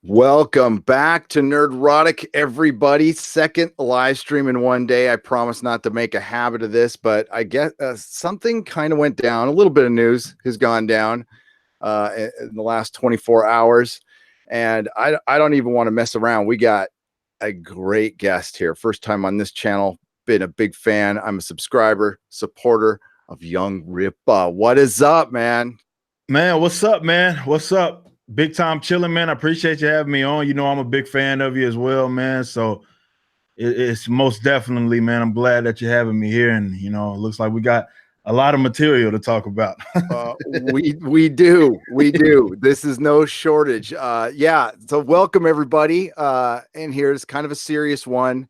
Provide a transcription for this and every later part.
Welcome back to Nerdrotic, everybody. Second live stream in one day. I promise not to make a habit of this, but I guess something kind of went down. A little bit of news has gone down in the last 24 hours, and I don't even want to mess around. We got a great guest here. First time on this channel. Been a big fan. I'm a subscriber, supporter of Young Rippa. What is up, man? Man, what's up, man? What's up? Big time chilling, man. I appreciate you having me on. You know, I'm a big fan of you as well, man. So it's most definitely, man. I'm glad that you're having me here. And, you know, it looks like we got a lot of material to talk about. We do. This is no shortage. Yeah. So welcome everybody. And here's kind of a serious one.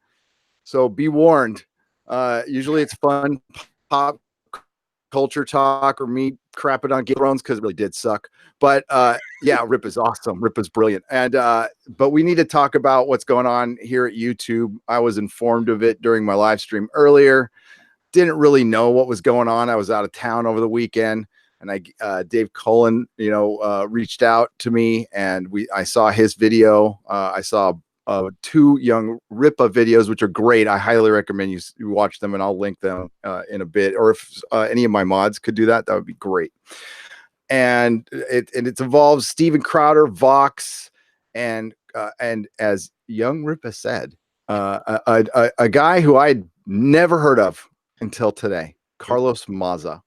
So be warned. Usually it's fun pop culture talk or me crapping on Game of Thrones because it really did suck. But yeah, Rip is awesome. Rip is brilliant. And but we need to talk about what's going on here at YouTube. I was informed of it during my live stream earlier. Didn't really know what was going on. I was out of town over the weekend, and Dave Cullen, reached out to me, and I saw his video. I saw two Young Rippa videos, which are great. I highly recommend you watch them, and I'll link them in a bit. Or if any of my mods could do that, that would be great. And it involves Steven Crowder, Vox, and as Young Rippa said, a guy who I'd never heard of until today, Carlos Maza,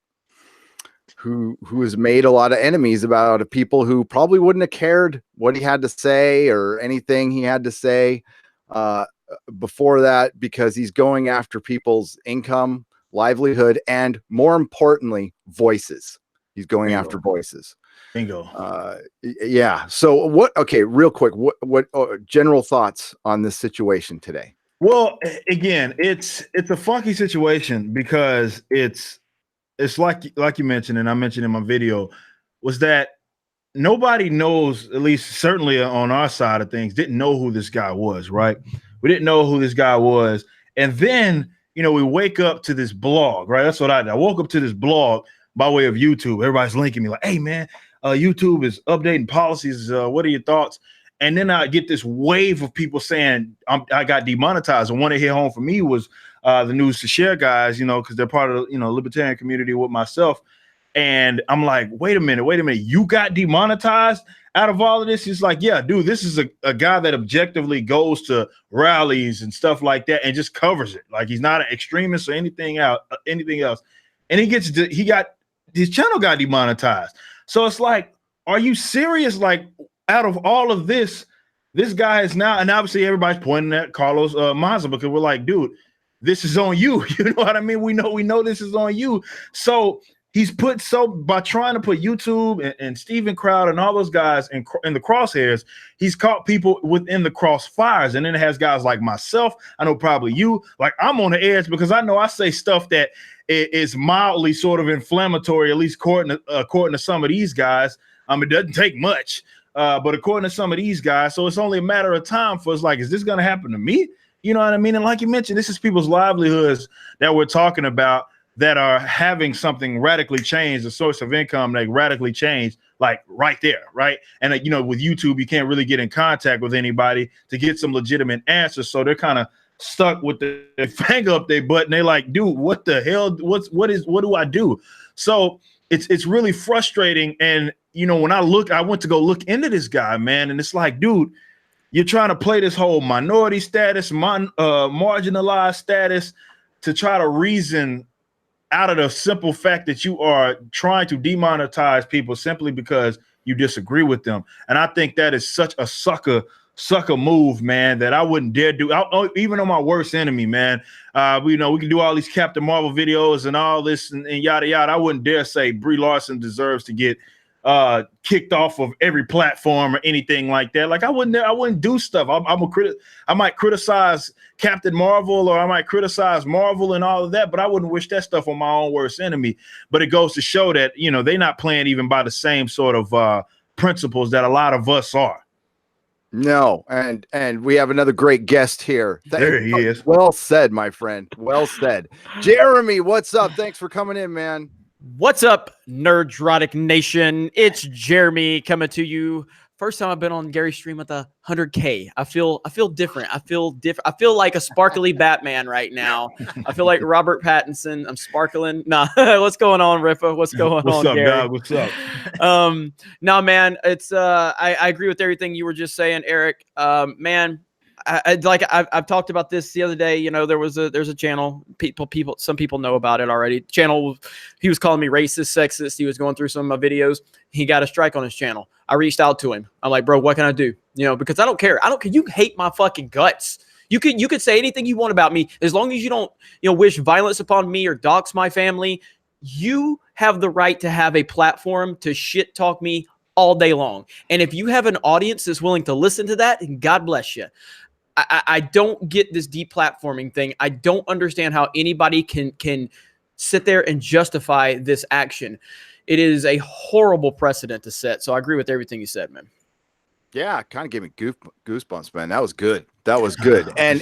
who has made a lot of enemies about people who probably wouldn't have cared what he had to say or anything he had to say before that, because he's going after people's income, livelihood, and more importantly, voices. He's going Bingo. after voices. Bingo. Yeah. So okay, real quick, what general thoughts on this situation today? Well, again, it's a funky situation because it's like you mentioned, and I mentioned in my video, was that nobody knows, at least certainly on our side of things, didn't know who this guy was, right? We didn't know who this guy was. And then, we wake up to this blog, right? That's what I did. I woke up to this blog by way of YouTube. Everybody's linking me like, hey, man, YouTube is updating policies. What are your thoughts? And then I get this wave of people saying I got demonetized. And one that hit home for me was the News to Share guys, because they're part of the libertarian community with myself. And I'm like, wait a minute, you got demonetized out of all of this? He's like, yeah, dude, this is a guy that objectively goes to rallies and stuff like that and just covers it. Like, he's not an extremist or anything else. And his channel got demonetized. So it's like, are you serious? Like, out of all of this guy is now, and obviously everybody's pointing at Carlos Maza, because we're like, dude, this is on you. You know what I mean? We know this is on you. So he's by trying to put YouTube and Steven Crowder and all those guys in the crosshairs, he's caught people within the crossfires. And then it has guys like myself. I know probably you, like, I'm on the edge because I know I say stuff that is mildly sort of inflammatory, at least according to some of these guys. It doesn't take much. But according to some of these guys, so it's only a matter of time for us. Like, is this going to happen to me? You know what I mean? And like you mentioned, this is people's livelihoods that we're talking about that are having something radically change, the source of income, like radically change, like right there, right? And with YouTube, you can't really get in contact with anybody to get some legitimate answers. So they're kind of stuck with their finger up their butt, and they're like, dude, what the hell? What do I do? So it's really frustrating. And when I went to go look into this guy, man, and it's like, dude, you're trying to play this whole minority status, marginalized status to try to reason out of the simple fact that you are trying to demonetize people simply because you disagree with them. And I think that is such a sucker move, man, that I wouldn't dare do. Even on my worst enemy, man. We can do all these Captain Marvel videos and all this and yada yada. I wouldn't dare say Brie Larson deserves to get kicked off of every platform or anything like that. Like, I wouldn't do stuff. I might criticize Captain Marvel, or I might criticize Marvel and all of that, but I wouldn't wish that stuff on my own worst enemy. But it goes to show that they're not playing even by the same sort of principles that a lot of us are. No, and we have another great guest here. There he is. Well said, my friend. Well said. Jeremy, what's up? Thanks for coming in, man. What's up, Nerdrotic Nation? It's Jeremy coming to you First time I've been on Gary's stream with 100K. I feel different. I feel different. I feel like a sparkly Batman right now. I feel like Robert Pattinson. I'm sparkling. Nah, what's going on, Rippa? What's going What's on, up, Gary? dog? What's up? No, man, it's I agree with everything you were just saying, Eric. Man, I've talked about this the other day. You know, there's a channel. Some people know about it already. Channel, he was calling me racist, sexist. He was going through some of my videos. He got a strike on his channel. I reached out to him. I'm like, bro, what can I do? You know, because I don't care. I don't care. You hate my fucking guts. You could say anything you want about me as long as you don't, wish violence upon me or dox my family. You have the right to have a platform to shit talk me all day long. And if you have an audience that's willing to listen to that, God bless you. I don't get this deplatforming thing. I don't understand how anybody can sit there and justify this action. It is a horrible precedent to set. So I agree with everything you said, man. Yeah, kind of gave me goosebumps, man. That was good. That was good. And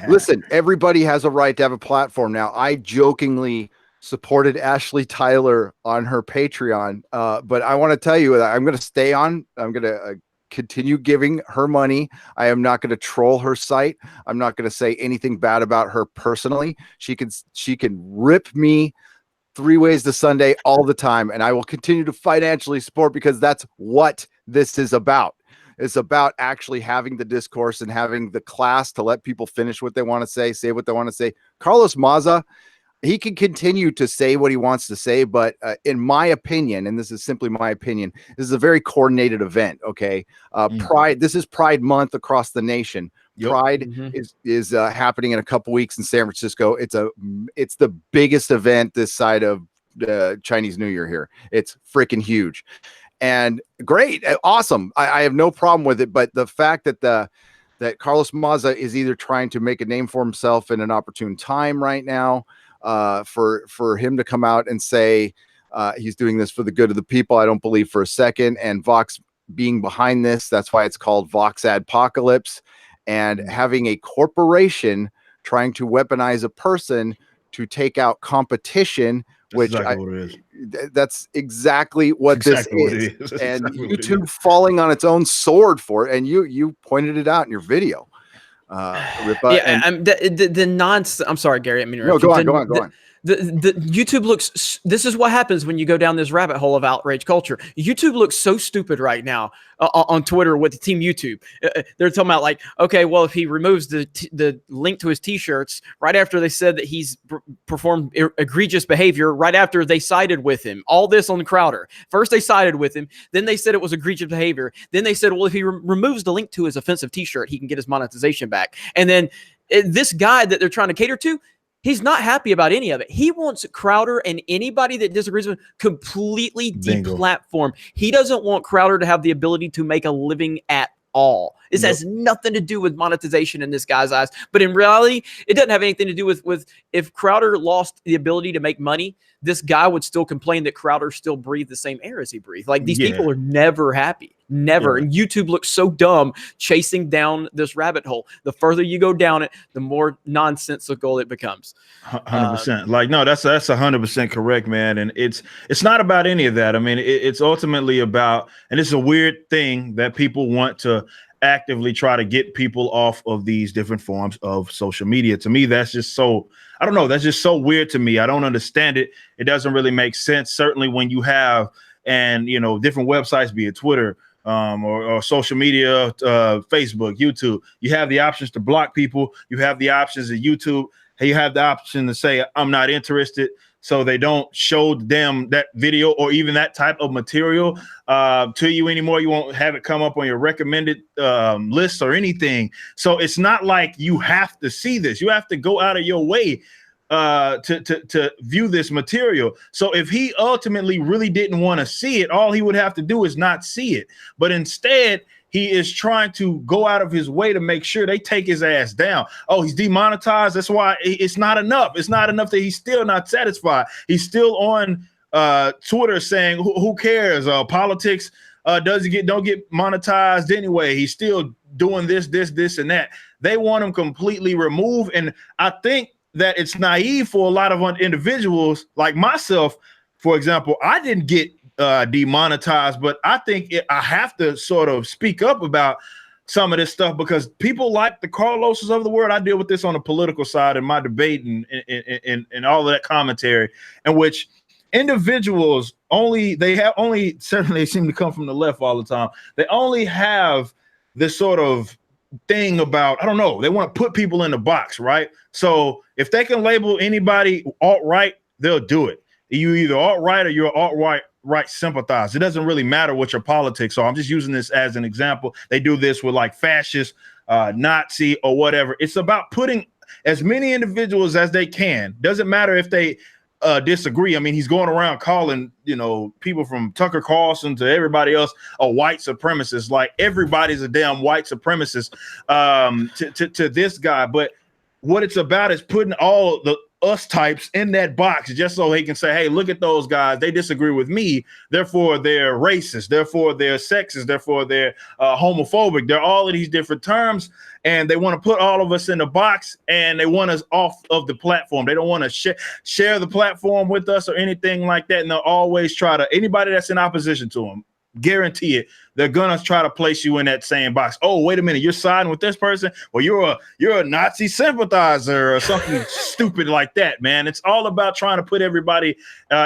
listen, everybody has a right to have a platform. Now, I jokingly supported Ashley Tyler on her Patreon, but I want to tell you that I'm going to stay on. I'm going to continue giving her money. I am not going to troll her site. I'm not going to say anything bad about her personally. She can rip me 3 ways to Sunday all the time, and I will continue to financially support, because that's what this is about. It's about actually having the discourse and having the class to let people finish what they want to say what they want to say. Carlos Maza, he can continue to say what he wants to say, but in my opinion, and this is simply my opinion, this is a very coordinated event. Okay. Pride. This is Pride Month across the nation. Yep. Pride is happening in a couple weeks in San Francisco. It's the biggest event this side of Chinese New Year here. It's freaking huge and great. Awesome. I have no problem with it. But the fact that Carlos Maza is either trying to make a name for himself in an opportune time right now, for him to come out and say he's doing this for the good of the people, I don't believe for a second. And Vox being behind this, that's why it's called Vox Adpocalypse. And having a corporation trying to weaponize a person to take out competition, that's exactly what this is. And YouTube falling on its own sword for it. And you pointed it out in your video. The nonsense. I'm sorry, Gary. Go on. The YouTube looks. This is what happens when you go down this rabbit hole of outrage culture. YouTube looks so stupid right now on Twitter with the team YouTube. They're talking about like, okay, well, if he removes the link to his T-shirts right after they said that he's performed egregious behavior, right after they sided with him, all this on Crowder. First they sided with him, then they said it was egregious behavior. Then they said, well, if he removes the link to his offensive T-shirt, he can get his monetization back. And then this guy that they're trying to cater to, he's not happy about any of it. He wants Crowder and anybody that disagrees with him completely deplatform. He doesn't want Crowder to have the ability to make a living at all. This has nothing to do with monetization in this guy's eyes. But in reality, it doesn't have anything to do with if Crowder lost the ability to make money, this guy would still complain that Crowder still breathed the same air as he breathed. Like these people are never happy. Never. Yeah. And YouTube looks so dumb chasing down this rabbit hole. The further you go down it, the more nonsensical it becomes. 100%. Like, no, that's 100% correct, man. And it's not about any of that. I mean, it's ultimately about, and it's a weird thing that people want to actively try to get people off of these different forms of social media. To me, that's just so, I don't know, that's just so weird to me. I don't understand it. It doesn't really make sense. Certainly when you have, and different websites, be it Twitter, or social media, Facebook, YouTube, you have the options to block people. You have the options at YouTube. You have the option to say, I'm not interested. So they don't show them that video or even that type of material to you anymore. You won't have it come up on your recommended list or anything. So it's not like you have to see this. You have to go out of your way to view this material. So if he ultimately really didn't want to see it, all he would have to do is not see it. But instead, he is trying to go out of his way to make sure they take his ass down. Oh, he's demonetized. That's why it's not enough. It's not enough that he's still not satisfied. He's still on Twitter saying, who cares? Politics don't get monetized anyway. He's still doing this, and that. They want him completely removed. And I think that it's naive for a lot of individuals like myself, for example. I didn't get demonetized, but I think I have to sort of speak up about some of this stuff because people like the Carloses of the world. I deal with this on the political side in my debate and all of that commentary, in which individuals certainly seem to come from the left all the time. They only have this sort of thing about, I don't know, they want to put people in the box, right? So if they can label anybody alt-right, they'll do it. You either alt-right or you're alt-right sympathizer. It doesn't really matter what your politics are. I'm just using this as an example. They do this with like fascist, Nazi, or whatever. It's about putting as many individuals as they can. Doesn't matter if they disagree. I mean, he's going around calling, people from Tucker Carlson to everybody else a white supremacist. Like everybody's a damn white supremacist to this guy. But what it's about is putting all the us types in that box just so he can say, hey, look at those guys. They disagree with me. Therefore, they're racist. Therefore, they're sexist. Therefore, they're homophobic. They're all of these different terms. And they want to put all of us in the box and they want us off of the platform. They don't want to share the platform with us or anything like that. And they'll always try to, anybody that's in opposition to them, guarantee it, they're gonna try to place you in that same box. Oh, wait a minute, you're siding with this person? Well, you're a Nazi sympathizer or something stupid like that, man. It's all about trying to put everybody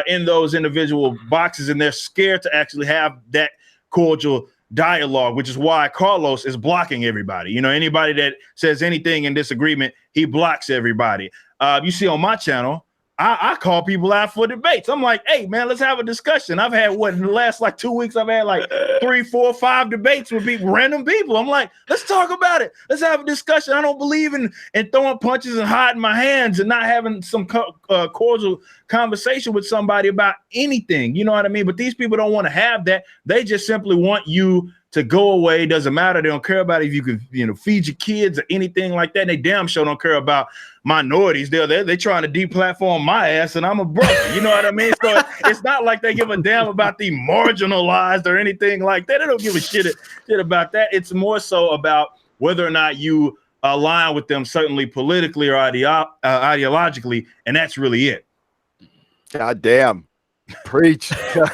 in those individual boxes, and they're scared to actually have that cordial dialogue, which is why Carlos is blocking everybody. Anybody that says anything in disagreement, he blocks everybody. You see on my channel, I call people out for debates. I'm like, hey, man, let's have a discussion. I've had in the last 2 weeks, I've had 3, 4, 5 debates with random people. I'm like, let's talk about it. Let's have a discussion. I don't believe in throwing punches and hiding my hands and not having some cordial conversation with somebody about anything. You know what I mean? But these people don't want to have that. They just simply want you to go away. Doesn't matter. They don't care about if you can, feed your kids or anything like that. And they damn sure don't care about minorities. They're trying to deplatform my ass, and I'm a brother. You know what I mean? So it's not like they give a damn about the marginalized or anything like that. They don't give a shit about that. It's more so about whether or not you align with them, certainly politically or ideologically, and that's really it. God damn. Preach. I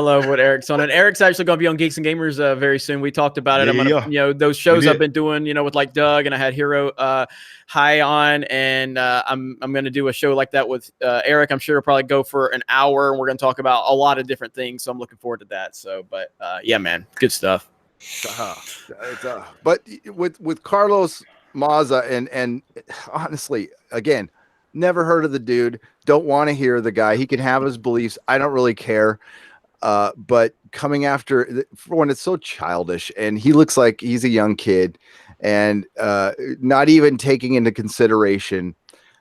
love what Eric's on, and Eric's actually going to be on Geeks and Gamers very soon. We talked about it. I'm gonna, those shows I've been doing, with like Doug, and I had Hero High on, and I'm going to do a show like that with Eric. I'm sure it'll probably go for an hour, and we're going to talk about a lot of different things. So I'm looking forward to that. So, but yeah, man, good stuff. But with Carlos Maza, and honestly, again, never heard of the dude. Don't want to hear the guy. He can have his beliefs. I don't really care. But coming after, for one, it's so childish, and he looks like he's a young kid, and not even taking into consideration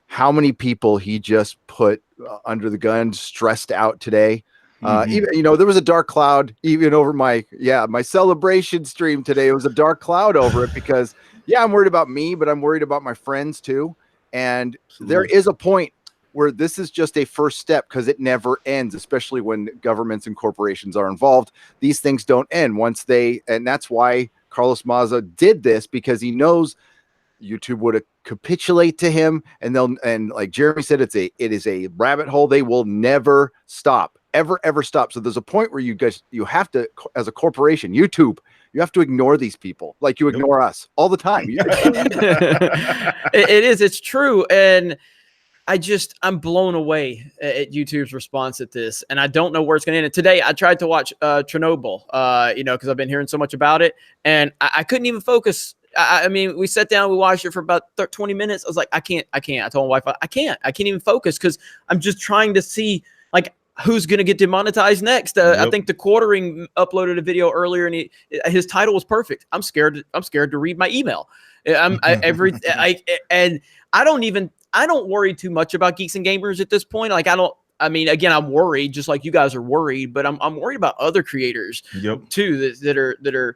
how many people he just put under the gun, stressed out today. Even there was a dark cloud even over my celebration stream today. It was a dark cloud over it because I'm worried about me, but I'm worried about my friends too. And there is a point where this is just a first step, because it never ends, especially when governments and corporations are involved. These things don't end and that's why Carlos Maza did this, because he knows YouTube would capitulate to him, and like Jeremy said, it is a rabbit hole. They will never stop, ever stop. So there's a point where you have to, as a corporation, YouTube, you have to ignore these people like you ignore us all the time. It's true. And I'm blown away at YouTube's response at this, and I don't know where it's going to end. And today I tried to watch Chernobyl, because I've been hearing so much about it, and I couldn't even focus. I mean, we sat down, we watched it for about 20 minutes. I was like, I can't. I told my wife, I can't even focus, because I'm just trying to see who's going to get demonetized next. I think the Quartering uploaded a video earlier, and his title was perfect. I'm scared to read my email. And I don't worry too much about Geeks and Gamers at this point. I'm worried, just like you guys are worried, but I'm worried about other creators too that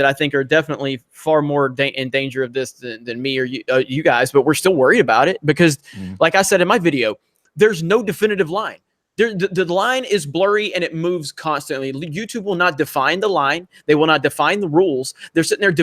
I think are definitely far more in danger of this than me or you guys. But we're still worried about it because, like I said in my video, there's no definitive line. The line is blurry and it moves constantly. YouTube will not define the line. They will not define the rules. They're sitting there.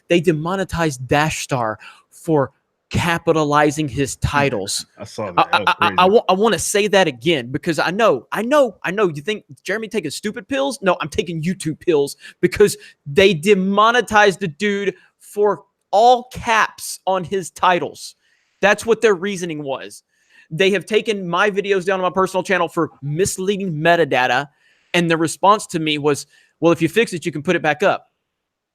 They demonetized Dash Star for capitalizing his titles. I saw that. That was crazy. I want to say that again because I know. You think Jeremy taking stupid pills? No, I'm taking YouTube pills because they demonetized the dude for all caps on his titles. That's what their reasoning was. They have taken my videos down on my personal channel for misleading metadata, and the response to me was, well, if you fix it, you can put it back up.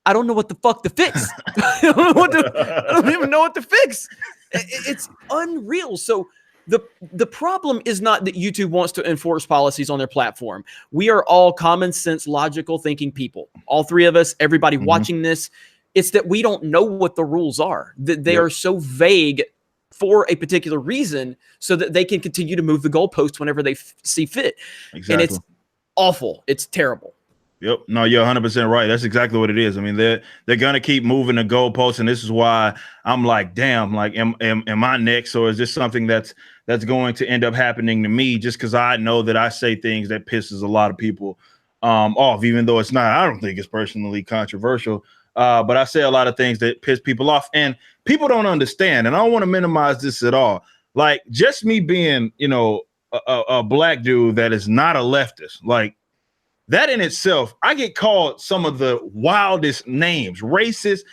I don't know what the fuck to fix. I don't even know what to fix. It's unreal. So the problem is not that YouTube wants to enforce policies on their platform. We are all common sense, logical thinking people. All three of us, everybody watching this, it's that we don't know what the rules are. That they are so vague for a particular reason so that they can continue to move the goalpost whenever they see fit. Exactly. And it's awful. It's terrible. Yep. No, you're 100% right. That's exactly what it is. I mean, they're gonna keep moving the goalposts, and this is why I'm like, damn, like, am I next, or is this something that's going to end up happening to me just because I know that I say things that pisses a lot of people off, even though it's not. I don't think it's personally controversial, but I say a lot of things that piss people off, and people don't understand. And I don't want to minimize this at all. Like, just me being, a black dude that is not a leftist, like. That in itself, I get called some of the wildest names, racist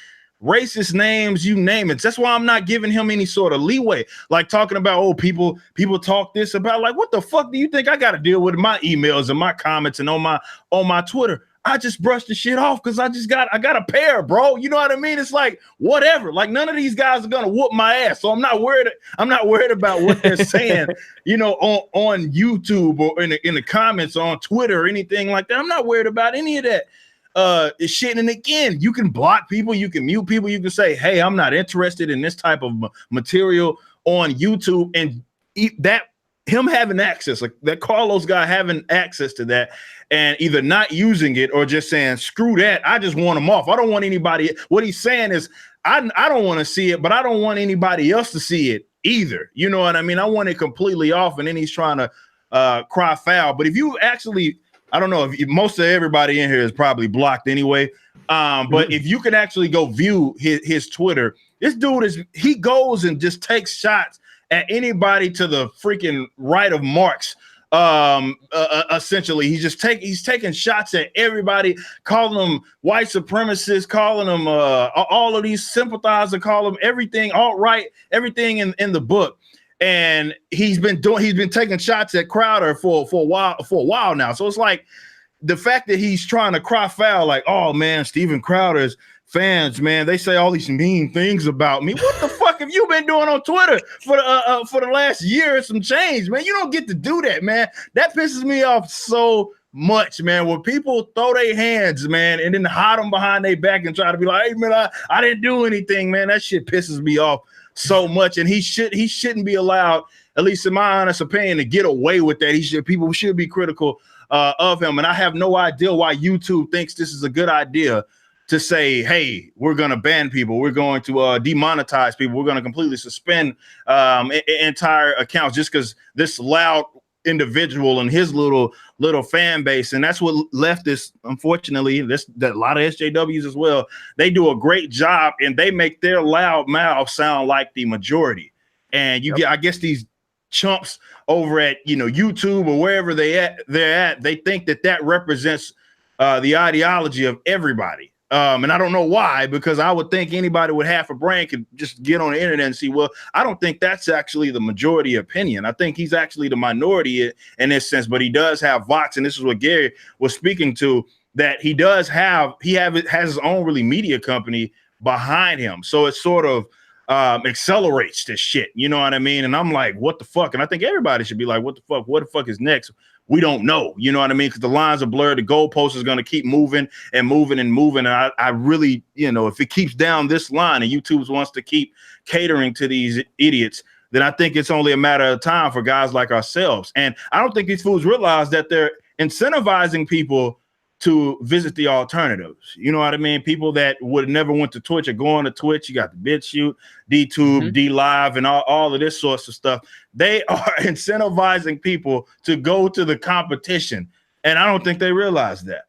names, you name it. That's why I'm not giving him any sort of leeway. Like talking about, oh, people talk this about, like, what the fuck do you think I got to deal with my emails and my comments and on my Twitter? I just brushed the shit off because I got a pair, bro. You know what I mean? It's like, whatever. Like, none of these guys are gonna whoop my ass. So I'm not worried about what they're saying, on YouTube or in the comments on Twitter or anything like that. I'm not worried about any of that shit. And again, you can block people, you can mute people, you can say, hey, I'm not interested in this type of material on YouTube, and that him having access, like that Carlos guy having access to that and either not using it or just saying, screw that, I just want him off. I don't want anybody. What he's saying is, I don't want to see it, but I don't want anybody else to see it either. You know what I mean? I want it completely off. And then he's trying to cry foul. But if you actually, I don't know, if most of everybody in here is probably blocked anyway. But if you can actually go view his Twitter, this dude he goes and just takes shots at anybody to the freaking right of Marx. Essentially, he's taking shots at everybody, calling them white supremacists, calling them all of these sympathizers, calling them everything alt-right, everything in the book. And he's been taking shots at Crowder for a while now. So it's like the fact that he's trying to cry foul, like, oh man, Steven Crowder's fans, man, they say all these mean things about me. What the fuck have you been doing on Twitter for the last year and some change, man? You don't get to do that, man. That pisses me off so much, man. When people throw their hands, man, and then hide them behind their back and try to be like, hey, man, I didn't do anything, man. That shit pisses me off so much, and he shouldn't be allowed, at least in my honest opinion, to get away with that. People should be critical of him, and I have no idea why YouTube thinks this is a good idea to say, hey, we're going to ban people. We're going to demonetize people. We're going to completely suspend entire accounts just because this loud individual and his little fan base. And that's what leftists, unfortunately, that a lot of SJWs as well, they do a great job and they make their loud mouth sound like the majority. And you get, I guess, these chumps over at, YouTube or wherever they're at, they think that represents the ideology of everybody. And I don't know why, because I would think anybody with half a brain could just get on the internet and see, well, I don't think that's actually the majority opinion. I think he's actually the minority in this sense, but he does have Vox. And this is what Gary was speaking to, that he has his own really media company behind him. So it sort of accelerates this shit. You know what I mean? And I'm like, what the fuck? And I think everybody should be like, what the fuck? What the fuck is next? We don't know, you know what I mean? Because the lines are blurred. The goalpost is going to keep moving and moving and moving. And I really, if it keeps down this line and YouTube wants to keep catering to these idiots, then I think it's only a matter of time for guys like ourselves. And I don't think these fools realize that they're incentivizing people to visit the alternatives. You know what I mean? People that would never went to Twitch are going to Twitch. You got the BitChute, DTube, DLive, and all of this sorts of stuff. They are incentivizing people to go to the competition. And I don't think they realize that.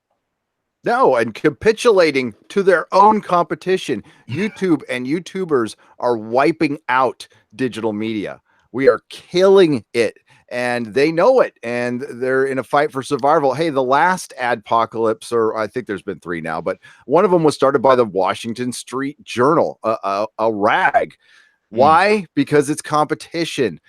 No, and capitulating to their own competition. YouTube and YouTubers are wiping out digital media. We are killing it, and they know it, and they're in a fight for survival. Hey, the last adpocalypse, or I think there's been 3 now, but one of them was started by the Washington Street Journal, a rag. Why? Because it's competition.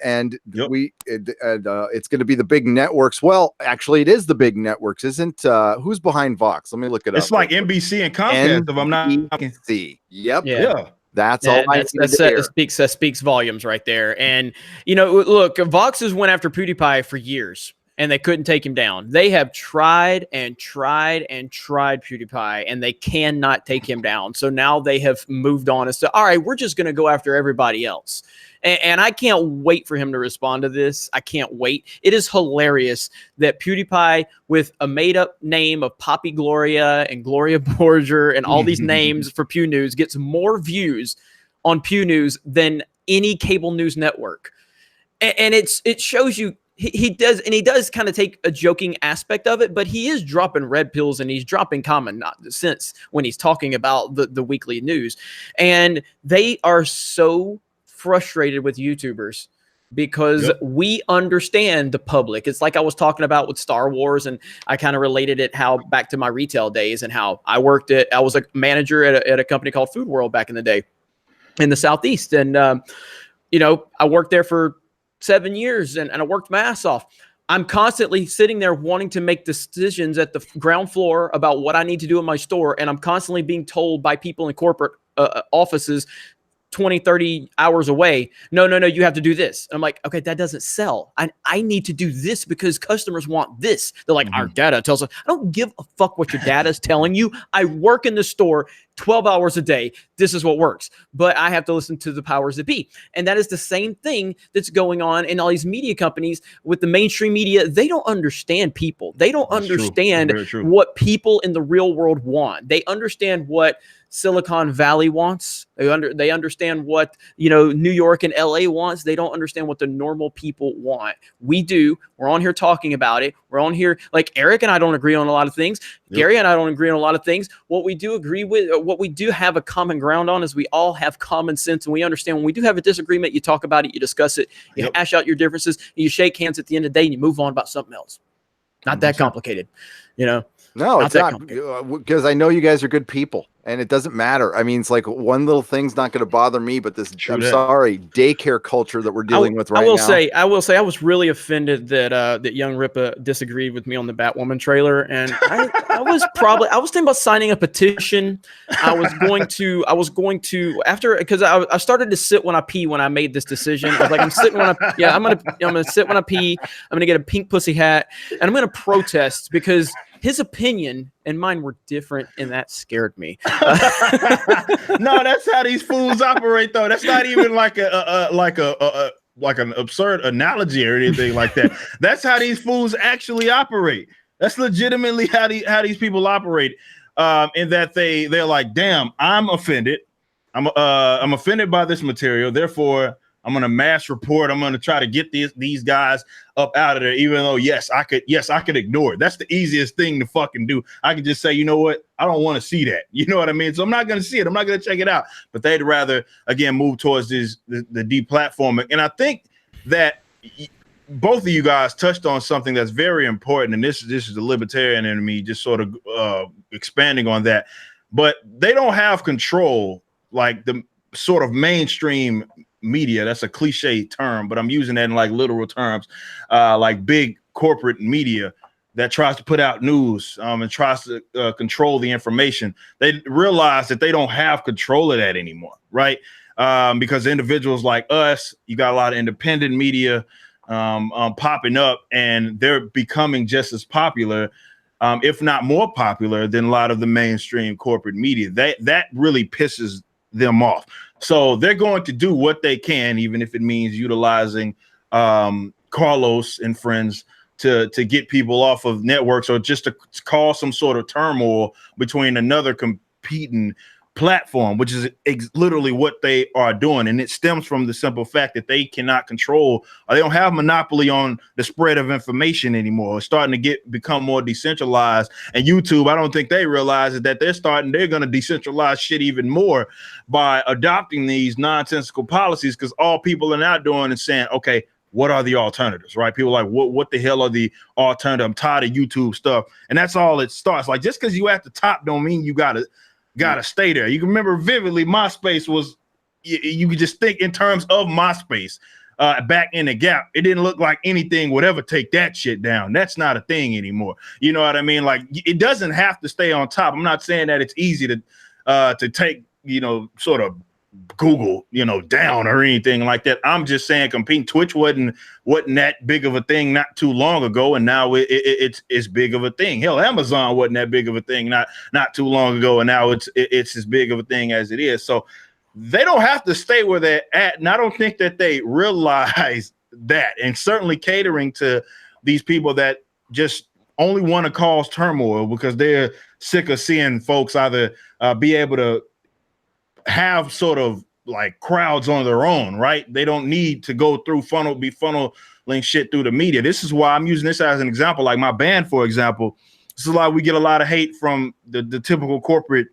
And it's going to be the big networks. Well, actually, it is the big networks, isn't? Who's behind Vox? Let me look it up. It's like NBC and Comcast. If I'm not NBC. Yep. Yeah. That's all I need to hear. That speaks volumes right there. And look, Vox has went after PewDiePie for years, and they couldn't take him down. They have tried and tried and tried PewDiePie, and they cannot take him down. So now they have moved on and said, all right, we're just going to go after everybody else. And I can't wait for him to respond to this. I can't wait. It is hilarious that PewDiePie, with a made-up name of Poppy Gloria and Gloria Borger and all these names for Pew News, gets more views on Pew News than any cable news network. And it shows you he does kind of take a joking aspect of it, but he is dropping red pills and he's dropping common sense when he's talking about the weekly news. And they are so frustrated with YouTubers because we understand the public. It's like I was talking about with Star Wars, and I kind of related it back to my retail days and how I was a manager at a company called Food World back in the day in the Southeast. And, I worked there for 7 years and I worked my ass off. I'm constantly sitting there wanting to make decisions at the ground floor about what I need to do in my store. And I'm constantly being told by people in corporate offices 20, 30 hours away, no, you have to do this. I'm like, okay, that doesn't sell. I need to do this because customers want this. They're like, our data tells us. I don't give a fuck what your data is telling you. I work in the store 12 hours a day. This is what works. But I have to listen to the powers that be. And that is the same thing that's going on in all these media companies with the mainstream media. They don't understand people. They don't understand what people in the real world want. They understand what Silicon Valley wants. They understand what New York and LA wants. They don't understand what the normal people want. We do. We're on here talking about it. We're on here, like Eric and I don't agree on a lot of things. Gary and I don't agree on a lot of things. What we do agree with, what we do have a common ground on, is we all have common sense, and we understand when we do have a disagreement, you talk about it, you discuss it, you hash out your differences, and you shake hands at the end of the day, and you move on about something else. Not that complicated, No, it's not, because I know you guys are good people. And it doesn't matter. I mean, it's like one little thing's not going to bother me, but this, sorry, daycare culture that we're dealing with right now. I will say, I was really offended that Young Ripa disagreed with me on the Batwoman trailer, and I was thinking about signing a petition. I was going to after, because I started to sit when I pee when I made this decision. I was like, I'm gonna sit when I pee. I'm gonna get a pink pussy hat, and I'm gonna protest because his opinion and mine were different, and that scared me. No, that's how these fools operate, though. That's not even like an absurd analogy or anything like that. That's how these fools actually operate. That's legitimately how these people operate. In that they're like, damn, I'm offended. I'm offended by this material. Therefore, I'm going to mass report. I'm going to try to get these guys up out of there, even though, yes, I could ignore it. That's the easiest thing to fucking do. I can just say, you know what? I don't want to see that. You know what I mean? So I'm not going to see it. I'm not going to check it out. But they'd rather, again, move towards the deplatforming. And I think that both of you guys touched on something that's very important. And this is the libertarian in me just sort of expanding on that. But they don't have control like the sort of mainstream media. That's a cliche term, but I'm using that in like literal terms, like big corporate media that tries to put out news and tries to control the information. They realize that they don't have control of that anymore, right? Because individuals like us, you got a lot of independent media popping up, and they're becoming just as popular, if not more popular than a lot of the mainstream corporate media. That really pisses them off. So they're going to do what they can, even if it means utilizing Carlos and friends to get people off of networks, or just to cause some sort of turmoil between another competing platform, which is literally what they are doing. And it stems from the simple fact that they cannot control, or they don't have monopoly on the spread of information anymore. It's starting to become more decentralized. And YouTube, I don't think they realize that they're going to decentralize shit even more by adopting these nonsensical policies, because all people are now doing is saying, okay, what are the alternatives, right? People are like, what the hell are the alternatives? I'm tired of YouTube stuff. And that's all it starts. Like, just because you at the top don't mean you gotta stay there. You can remember vividly, MySpace was, you could just think in terms of MySpace back in the gap. It didn't look like anything would ever take that shit down. That's not a thing anymore. You know what I mean? Like, it doesn't have to stay on top. I'm not saying that it's easy to take, sort of Google, down or anything like that. I'm just saying competing. Twitch wasn't that big of a thing not too long ago, and now it's big of a thing. Hell, Amazon wasn't that big of a thing not too long ago, and now it's as big of a thing as it is. So they don't have to stay where they're at, and I don't think that they realize that. And certainly catering to these people that just only want to cause turmoil because they're sick of seeing folks either be able to have sort of like crowds on their own, right? They don't need to go through funneling shit through the media. This is why I'm using this as an example. Like my band, for example, this is why we get a lot of hate from the typical corporate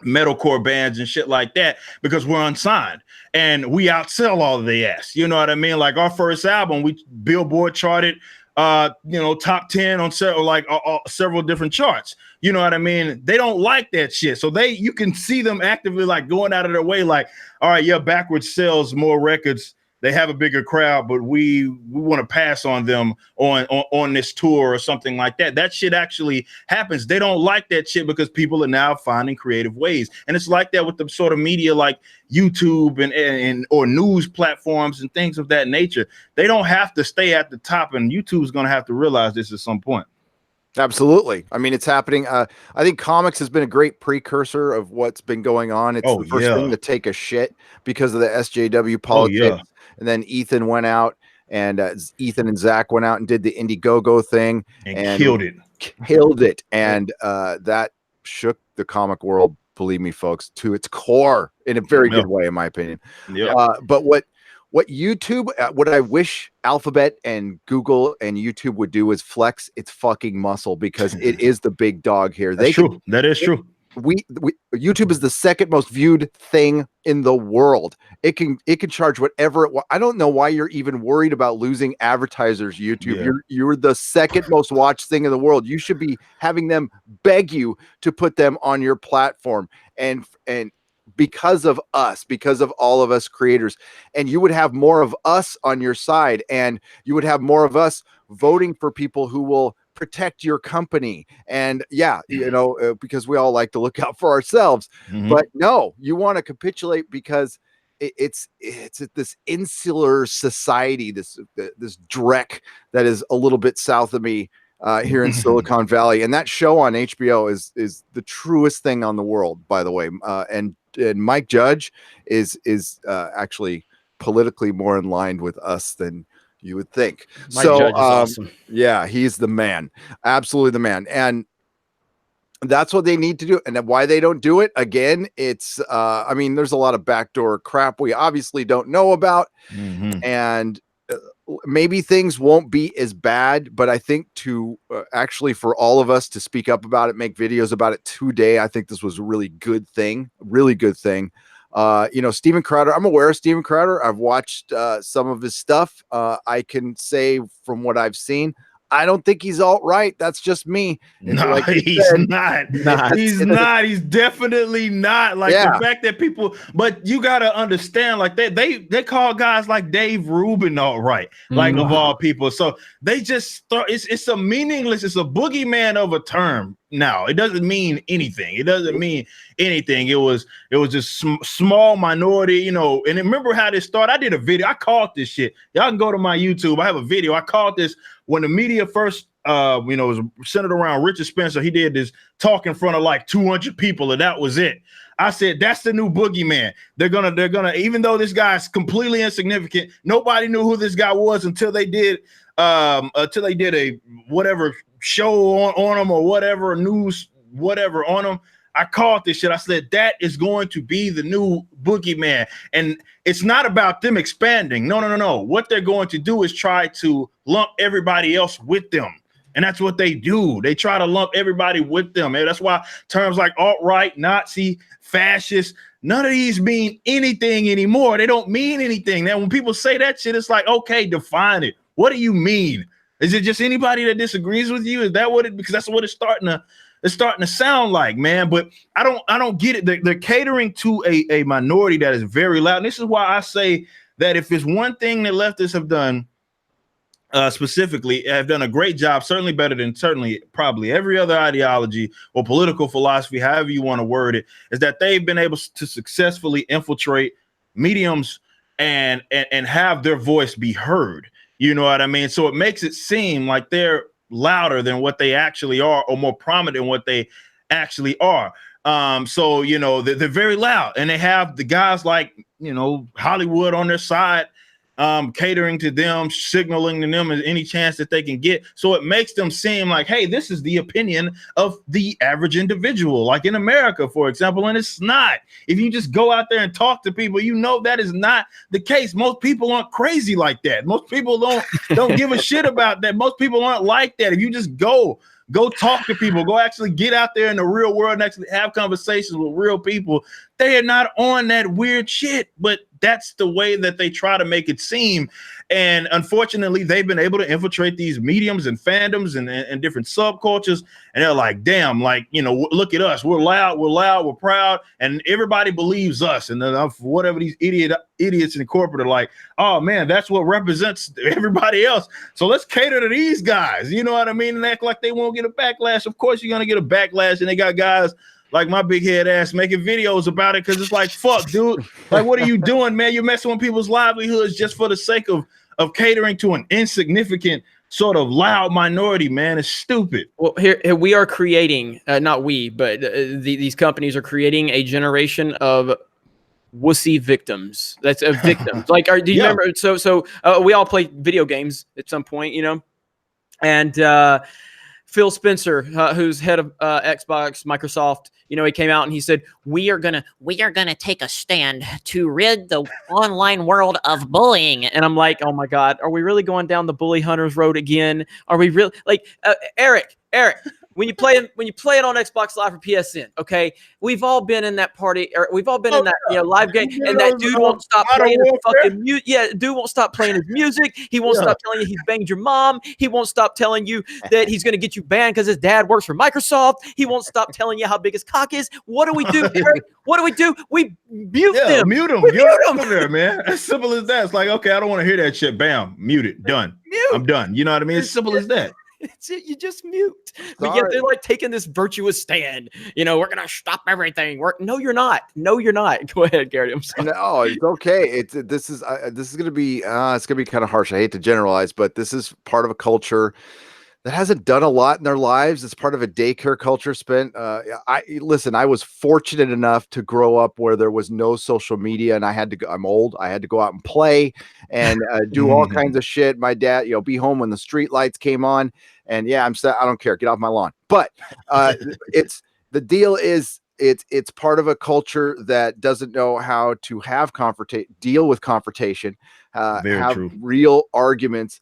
metalcore bands and shit like that, because we're unsigned and we outsell all of the ass. You know what I mean? Like our first album, we Billboard charted top 10 on several different charts. You know what I mean? They don't like that shit. So you can see them actively like going out of their way, like, all right, yeah, Backwards sells more records. They have a bigger crowd, but we want to pass on them on this tour or something like that. That shit actually happens. They don't like that shit because people are now finding creative ways. And it's like that with the sort of media like YouTube and or news platforms and things of that nature. They don't have to stay at the top, and YouTube's going to have to realize this at some point. Absolutely. I mean, it's happening. I think comics has been a great precursor of what's been going on. It's the first thing to take a shit because of the SJW politics. And then Ethan went out, and Ethan and Zach went out and did the Indiegogo thing and killed it. And that shook the comic world, believe me, folks, to its core in a very good way, in my opinion. But what YouTube, what I wish Alphabet and Google and YouTube would do is flex its fucking muscle, because it is the big dog here. That is true. YouTube is the second most viewed thing in the world. It can charge whatever I don't know why you're even worried about losing advertisers. YouTube, you're the second most watched thing in the world. You should be having them beg you to put them on your platform, and because of us, because of all of us creators, and you would have more of us on your side, and you would have more of us voting for people who will protect your company. And because we all like to look out for ourselves, but no, you want to capitulate because it's this insular society, this dreck that is a little bit south of me here in Silicon Valley. And that show on HBO is the truest thing on the world, by the way. And Mike Judge is actually politically more in line with us than you would think. Mike Judge is awesome. Yeah, he's the man. Absolutely the man. And that's what they need to do. And why they don't do it, again, it's there's a lot of backdoor crap we obviously don't know about. And maybe things won't be as bad, but I think to actually for all of us to speak up about it, make videos about it today, I think this was a really good thing. Steven Crowder, I'm aware of Steven Crowder. I've watched some of his stuff. I can say from what I've seen, I don't think he's alt-right. That's just me. No, like he's not. He's not. He's definitely not. Like the fact that people, but you got to understand, like they call guys like Dave Rubin alt-right, like of all people. So they just start. It's a meaningless. It's a boogeyman of a term. Now it doesn't mean anything. It doesn't mean anything. It was just small minority, And remember how this started? I did a video. I called this shit. Y'all can go to my YouTube. I have a video. I called this when the media first, was centered around Richard Spencer. He did this talk in front of like 200 people, and that was it. I said, that's the new boogeyman. They're gonna, even though this guy's completely insignificant, nobody knew who this guy was until they did a whatever show on him or whatever news, whatever on him. I called this shit. I said that is going to be the new boogeyman, and it's not about them expanding. No. What they're going to do is try to lump everybody else with them. And that's what they do. They try to lump everybody with them. And that's why terms like alt-right, Nazi, fascist, none of these mean anything anymore. They don't mean anything. Now, when people say that shit, it's like, okay, define it. What do you mean? Is it just anybody that disagrees with you? Is that what it? Because that's what it's starting to sound like, man. But I don't get it. They're catering to a minority that is very loud. And this is why I say that if it's one thing that leftists have done, specifically, have done a great job, certainly better than probably every other ideology or political philosophy, however you want to word it, is that they've been able to successfully infiltrate mediums and have their voice be heard. You know what I mean? So it makes it seem like they're louder than what they actually are, or more prominent than what they actually are. So, you know, they're very loud, and they have the guys like, you know, Hollywood on their side, catering to them, signaling to them any chance that they can get. So it makes them seem like, hey, this is the opinion of the average individual, like in America, for example. And it's not. If you just go out there and talk to people, you know that is not the case. Most people aren't crazy like that. Most people don't give a shit about that. Most people aren't like that. If you just go talk to people, go actually get out there in the real world and actually have conversations with real people, they are not on that weird shit. But that's the way that they try to make it seem. And unfortunately, they've been able to infiltrate these mediums and fandoms and different subcultures. And they're like, damn, like, you know, look at us. We're loud, we're proud. And everybody believes us. And then whatever these idiots in corporate are like, oh man, that's what represents everybody else. So let's cater to these guys. You know what I mean? And act like they won't get a backlash. Of course, you're going to get a backlash. And they got guys like my big head ass making videos about it, because it's like, fuck, dude. Like, what are you doing, man? You're messing with people's livelihoods just for the sake of catering to an insignificant sort of loud minority, man. It's stupid. Well, here we are creating, not we, but these companies are creating a generation of wussy victims. That's a victim. Like, do you remember? So we all play video games at some point, you know, and Phil Spencer, who's head of Xbox, Microsoft, you know, he came out and he said, we are gonna take a stand to rid the online world of bullying. And I'm like, oh my God, are we really going down the bully hunters road again? Are we really like Eric? When you play it on Xbox Live or PSN, okay, we've all been in that party, or we've all been in that live game, and that dude won't stop playing his fucking music. Yeah, dude won't stop playing his music. He won't stop telling you he's banged your mom. He won't stop telling you that he's gonna get you banned because his dad works for Microsoft. He won't stop telling you how big his cock is. What do we do, Eric? What do we do? We mute them. Mute them. Mute them there, man. As simple as that. It's like, okay, I don't want to hear that shit. Bam, mute it. Done. I'm done. You know what I mean? It's simple as that. It's it. You just mute. But yet they're like taking this virtuous stand. You know, we're gonna stop everything. No, you're not. No, you're not. Go ahead, Gary. I'm sorry. No, it's okay. This is gonna be it's gonna be kind of harsh. I hate to generalize, but this is part of a culture that hasn't done a lot in their lives. It's part of a daycare culture spent. I was fortunate enough to grow up where there was no social media, and I had to go. I'm old. I had to go out and play and do all kinds of shit. My dad, be home when the street lights came on. And yeah, I don't care. Get off my lawn. But the deal is it's part of a culture that doesn't know how to deal with confrontation, have real arguments.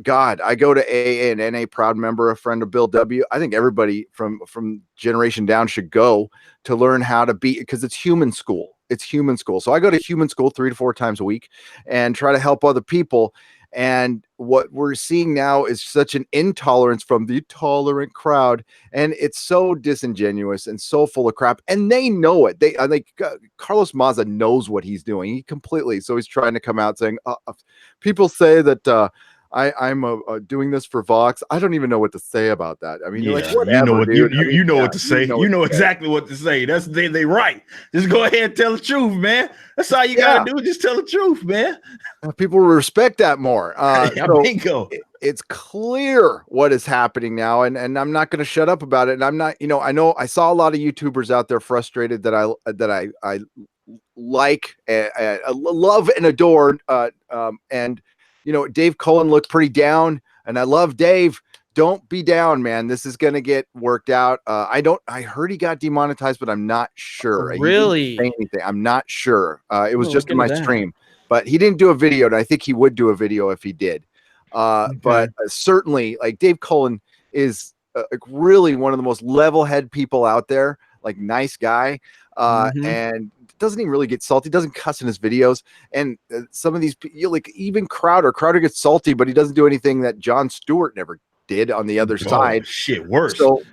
God, I go to AA and NA, proud member, a friend of Bill W. I think everybody from generation down should go to learn how to be, because it's human school. It's human school. So I go to human school 3 to 4 times a week and try to help other people. And what we're seeing now is such an intolerance from the tolerant crowd, and it's so disingenuous and so full of crap. And they know it. I think Carlos Maza knows what he's doing. He completely. So he's trying to come out saying, people say that I'm doing this for Vox. I don't even know what to say about that. I mean, you're like, whatever, you know what to say. You know exactly what to say. That's they right. Just go ahead and tell the truth, man. That's all you gotta do. Just tell the truth, man. People respect that more. Bingo. It's clear what is happening now, and I'm not going to shut up about it. And I'm not, I know I saw a lot of YouTubers out there frustrated that I like, love and adore, and Dave Cullen looked pretty down, and I love Dave. don't be down, man. This is gonna get worked out. I heard he got demonetized, but I'm not sure. He didn't Really? say anything. I'm not sure. It was Oh, just look in my into that. stream, but he didn't do a video, and I think he would do a video if he did. But certainly, like, Dave Cullen is like really one of the most level-head people out there. Like, nice guy, Mhm. and doesn't even really get salty. Doesn't cuss in his videos. And some of these, like, even Crowder gets salty, but he doesn't do anything that Jon Stewart never did on the other side. Shit, worse. So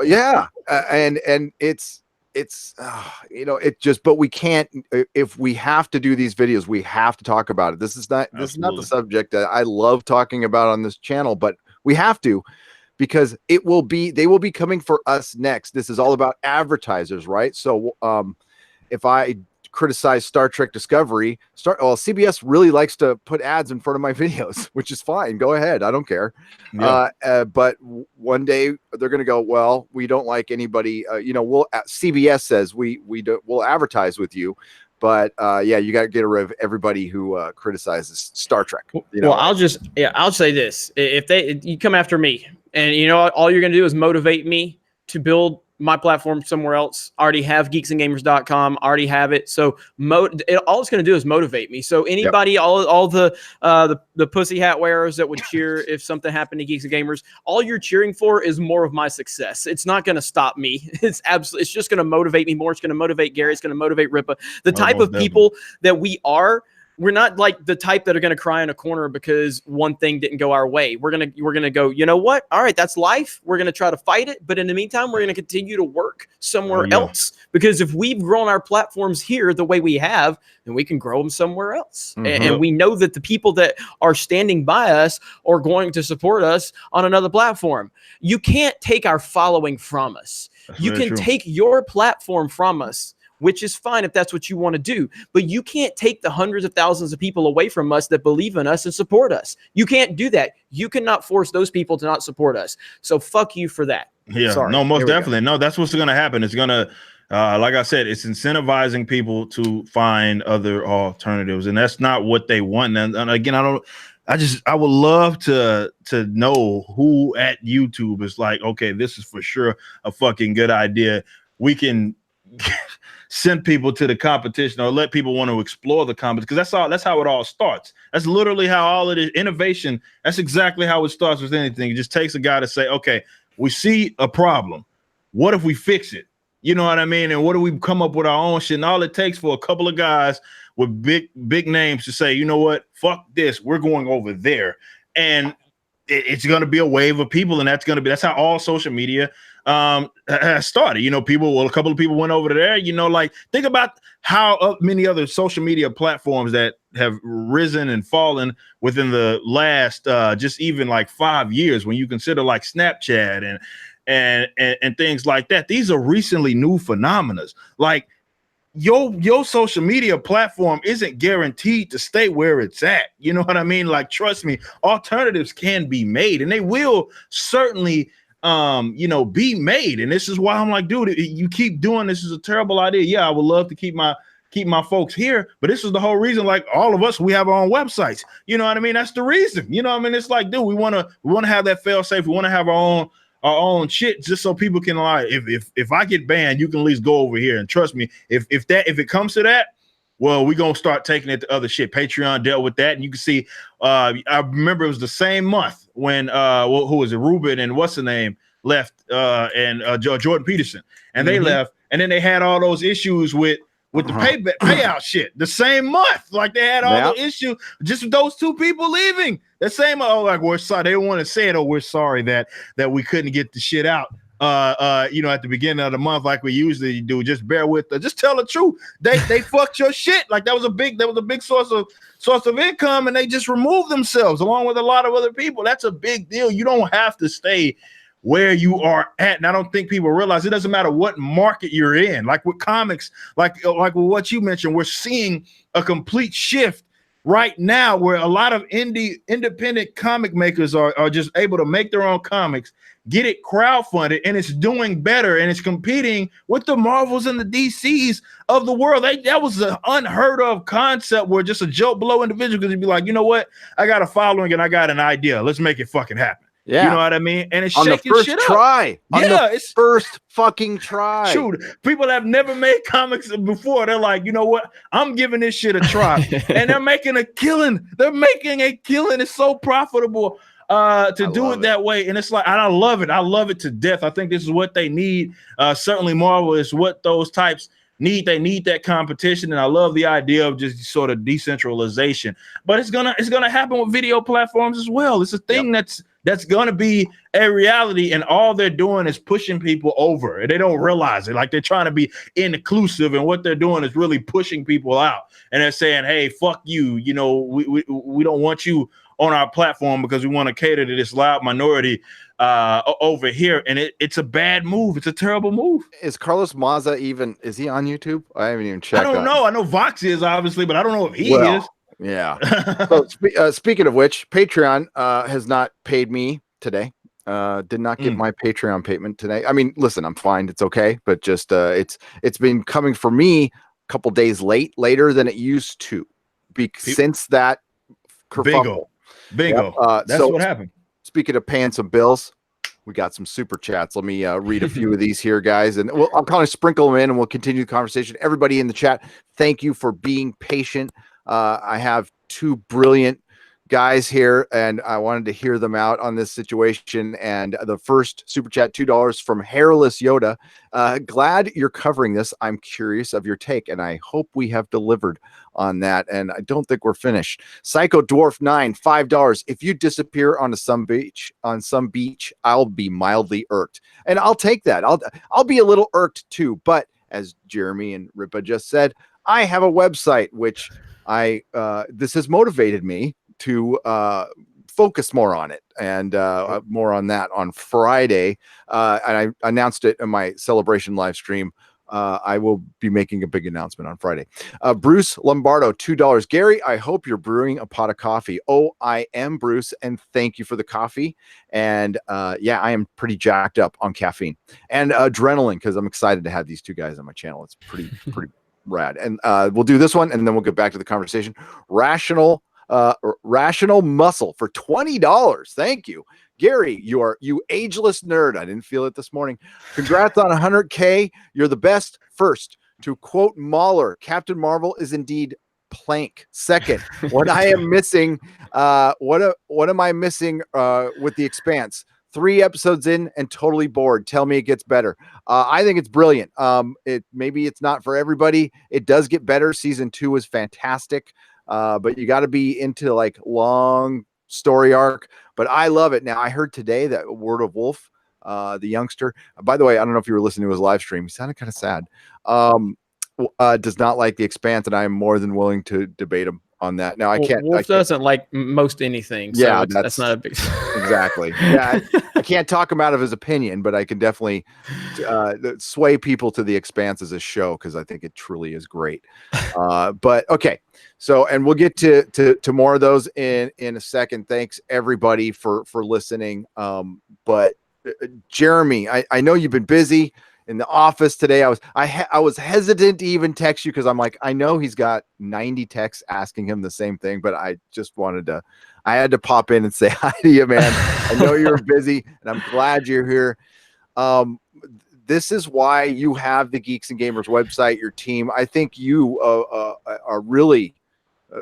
yeah, and it's it just, but we can't, if we have to do these videos, we have to talk about it. This is not the subject that I love talking about on this channel, but we have to, because they will be coming for us next. This is all about advertisers, right? So if I criticize Star Trek Discovery, CBS really likes to put ads in front of my videos, which is fine. Go ahead. I don't care. Yeah. But one day they're going to go, well, we don't like anybody, CBS says we'll advertise with you. But yeah, you got to get rid of everybody who criticizes Star Trek. Well, I'll say this: if you come after me, and all you're going to do is motivate me to build my platform somewhere else. I already have geeksandgamers.com. Already have it. So all it's going to do is motivate me. So anybody, all the pussy hat wearers that would cheer if something happened to Geeks and Gamers, all you're cheering for is more of my success. It's not going to stop me. It's just going to motivate me more. It's going to motivate Gary. It's going to motivate Ripa. The type of people that we're not like the type that are going to cry in a corner because one thing didn't go our way. We're going to go, you know what? All right, that's life. We're going to try to fight it. But in the meantime, we're going to continue to work somewhere else, because if we've grown our platforms here the way we have, then we can grow them somewhere else. Mm-hmm. And we know that the people that are standing by us are going to support us on another platform. You can't take our following from us. You can take your platform from us, which is fine if that's what you want to do. But you can't take the hundreds of thousands of people away from us that believe in us and support us. You can't do that. You cannot force those people to not support us. So fuck you for that. Yeah, sorry. No, most definitely. No, that's what's going to happen. It's going to, like I said, it's incentivizing people to find other alternatives. And that's not what they want. And again, I would love to know who at YouTube is like, okay, this is for sure a fucking good idea. We can send people to the competition or let people want to explore the competition, because that's how it all starts. That's literally how all of it is. Innovation, that's exactly how it starts with anything. It just takes a guy to say, okay, we see a problem. What if we fix it? You know what I mean? And what do we come up with our own shit? And all it takes for a couple of guys with big names to say, you know what, fuck this, we're going over there. And it's going to be a wave of people, and that's how all social media has started. A couple of people went over there, like, think about how many other social media platforms that have risen and fallen within the last just even like 5 years, when you consider like Snapchat and things like that. These are recently new phenomena. Like, your social media platform isn't guaranteed to stay where it's at. You know what I mean? Like, trust me, alternatives can be made, and they will certainly be made. And this is why I'm like, dude, you keep doing this is a terrible idea. Yeah, I would love to keep my folks here, but this is the whole reason. Like, all of us, we have our own websites. You know what I mean? That's the reason. You know what I mean? It's like, dude, we want to have that fail safe. We want to have our own shit, just so people can, like, if I get banned, you can at least go over here. And trust me, if it comes to that, well, we're gonna start taking it to other shit. Patreon dealt with that, and you can see. I remember it was the same month when who was it? Ruben and what's the name left, and Jordan Peterson, and they left, and then they had all those issues with the payout shit. The same month, like, they had all the issues just with those two people leaving. The same, like, we're sorry. They don't want to say it. Oh, we're sorry that we couldn't get the shit out. At the beginning of the month, like we usually do. Just bear with us. Just tell the truth. They fucked your shit. Like, that was a big source of income, and they just removed themselves along with a lot of other people. That's a big deal. You don't have to stay where you are at. And I don't think people realize it doesn't matter what market you're in. Like with comics, like with what you mentioned, we're seeing a complete shift right now where a lot of independent comic makers are just able to make their own comics, get it crowdfunded, and it's doing better, and it's competing with the Marvels and the DCs of the world. That was an unheard of concept where just a Joe Blow individual could be like, you know what? I got a following and I got an idea. Let's make it fucking happen. Yeah. You know what I mean? And it's On the shaking first shit up. try. On Yeah, the it's first fucking try. shoot. People have never made comics before. They're like, you know what? I'm giving this shit a try. And they're making a killing. They're making a killing. It's so profitable to do it that way. And it's like, and I love it. I love it to death. I think this is what they need. Certainly Marvel is what those types need. They need that competition. And I love the idea of just sort of decentralization. But it's gonna happen with video platforms as well. It's a thing that's gonna be a reality, and all they're doing is pushing people over, and they don't realize it. Like, they're trying to be inclusive, and what they're doing is really pushing people out. And they're saying, "Hey, fuck you. You know, we don't want you on our platform because we want to cater to this loud minority over here." And it's a bad move. It's a terrible move. Is Carlos Maza is he on YouTube? I haven't even checked. I don't know. I know Vox is, obviously, but I don't know if he is. Yeah. So speaking of which, Patreon has not paid me today. Did not get my Patreon payment today. I mean, listen, I'm fine. It's okay, but just it's been coming for me a couple days later than it used to be since that kerfuffle. Bingo. Yep. That's what happened. Speaking of paying some bills, we got some super chats. Let me read a few of these here, guys, and I'll kind of sprinkle them in, and we'll continue the conversation. Everybody in the chat, thank you for being patient. I have two brilliant guys here, and I wanted to hear them out on this situation. And the first super chat, $2 from Hairless Yoda. Glad you're covering this. I'm curious of your take, and I hope we have delivered on that. And I don't think we're finished. Psycho Dwarf 9, $5. If you disappear on some beach, I'll be mildly irked, and I'll take that. I'll be a little irked too. But as Jeremy and Ripa just said, I have a website which this has motivated me to focus more on it, and more on that on Friday. And I announced it in my celebration live stream. I will be making a big announcement on Friday. Bruce Lombardo, $2. Gary, I hope you're brewing a pot of coffee. Oh, I am, Bruce, and thank you for the coffee. And yeah, I am pretty jacked up on caffeine and adrenaline because I'm excited to have these two guys on my channel. It's pretty rad. And we'll do this one, and then we'll get back to the conversation. Rational Muscle for $20. Thank you, Gary. You ageless nerd. I didn't feel it this morning. Congrats on 100K. You're the best. First, to quote Mahler, Captain Marvel is indeed plank. Second, what I am missing, what am I missing with The Expanse? 3 episodes in and totally bored. Tell me it gets better. I think it's brilliant. Maybe it's not for everybody. It does get better. Season 2 is fantastic. But you got to be into like long story arc. But I love it. Now I heard today that Word of Wolf, the youngster, by the way, I don't know if you were listening to his live stream. He sounded kind of sad. Does not like The Expanse, and I am more than willing to debate him on that. Now Wolf doesn't like most anything. So yeah, that's not a big exactly. Yeah, I can't talk him out of his opinion, but I can definitely sway people to The Expanse as a show because I think it truly is great. But okay, so and we'll get to more of those in a second. Thanks everybody for listening. But Jeremy, I know you've been busy in the office today. I was hesitant to even text you because I'm like, I know he's got 90 texts asking him the same thing, but I just I had to pop in and say hi to you, man. I know you're busy, and I'm glad you're here. This is why you have the Geeks and Gamers website, your team. I think you are really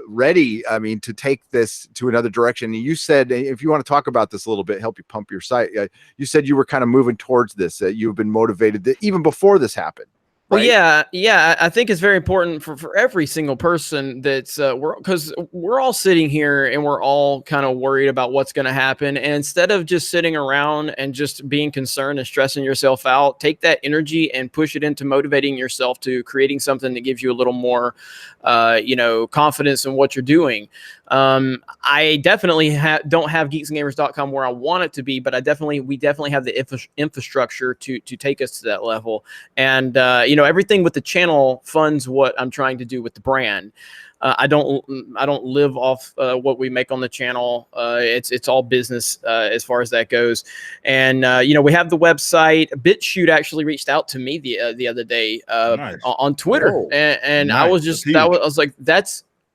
ready, I mean, to take this to another direction. You said, if you want to talk about this a little bit, help you pump your site, you said you were kind of moving towards this, you've been motivated even before this happened. Right? Well, yeah. I think it's very important for every single person that's because we're all sitting here and we're all kind of worried about what's going to happen. And instead of just sitting around and just being concerned and stressing yourself out, take that energy and push it into motivating yourself to creating something that gives you a little more, confidence in what you're doing. I definitely don't have geeksandgamers.com where I want it to be, but we definitely have the infrastructure to take us to that level. And, everything with the channel funds what I'm trying to do with the brand. I don't live off what we make on the channel. It's all business as far as that goes. And we have the website. BitChute actually reached out to me the other day nice. On Twitter, and nice. I was like,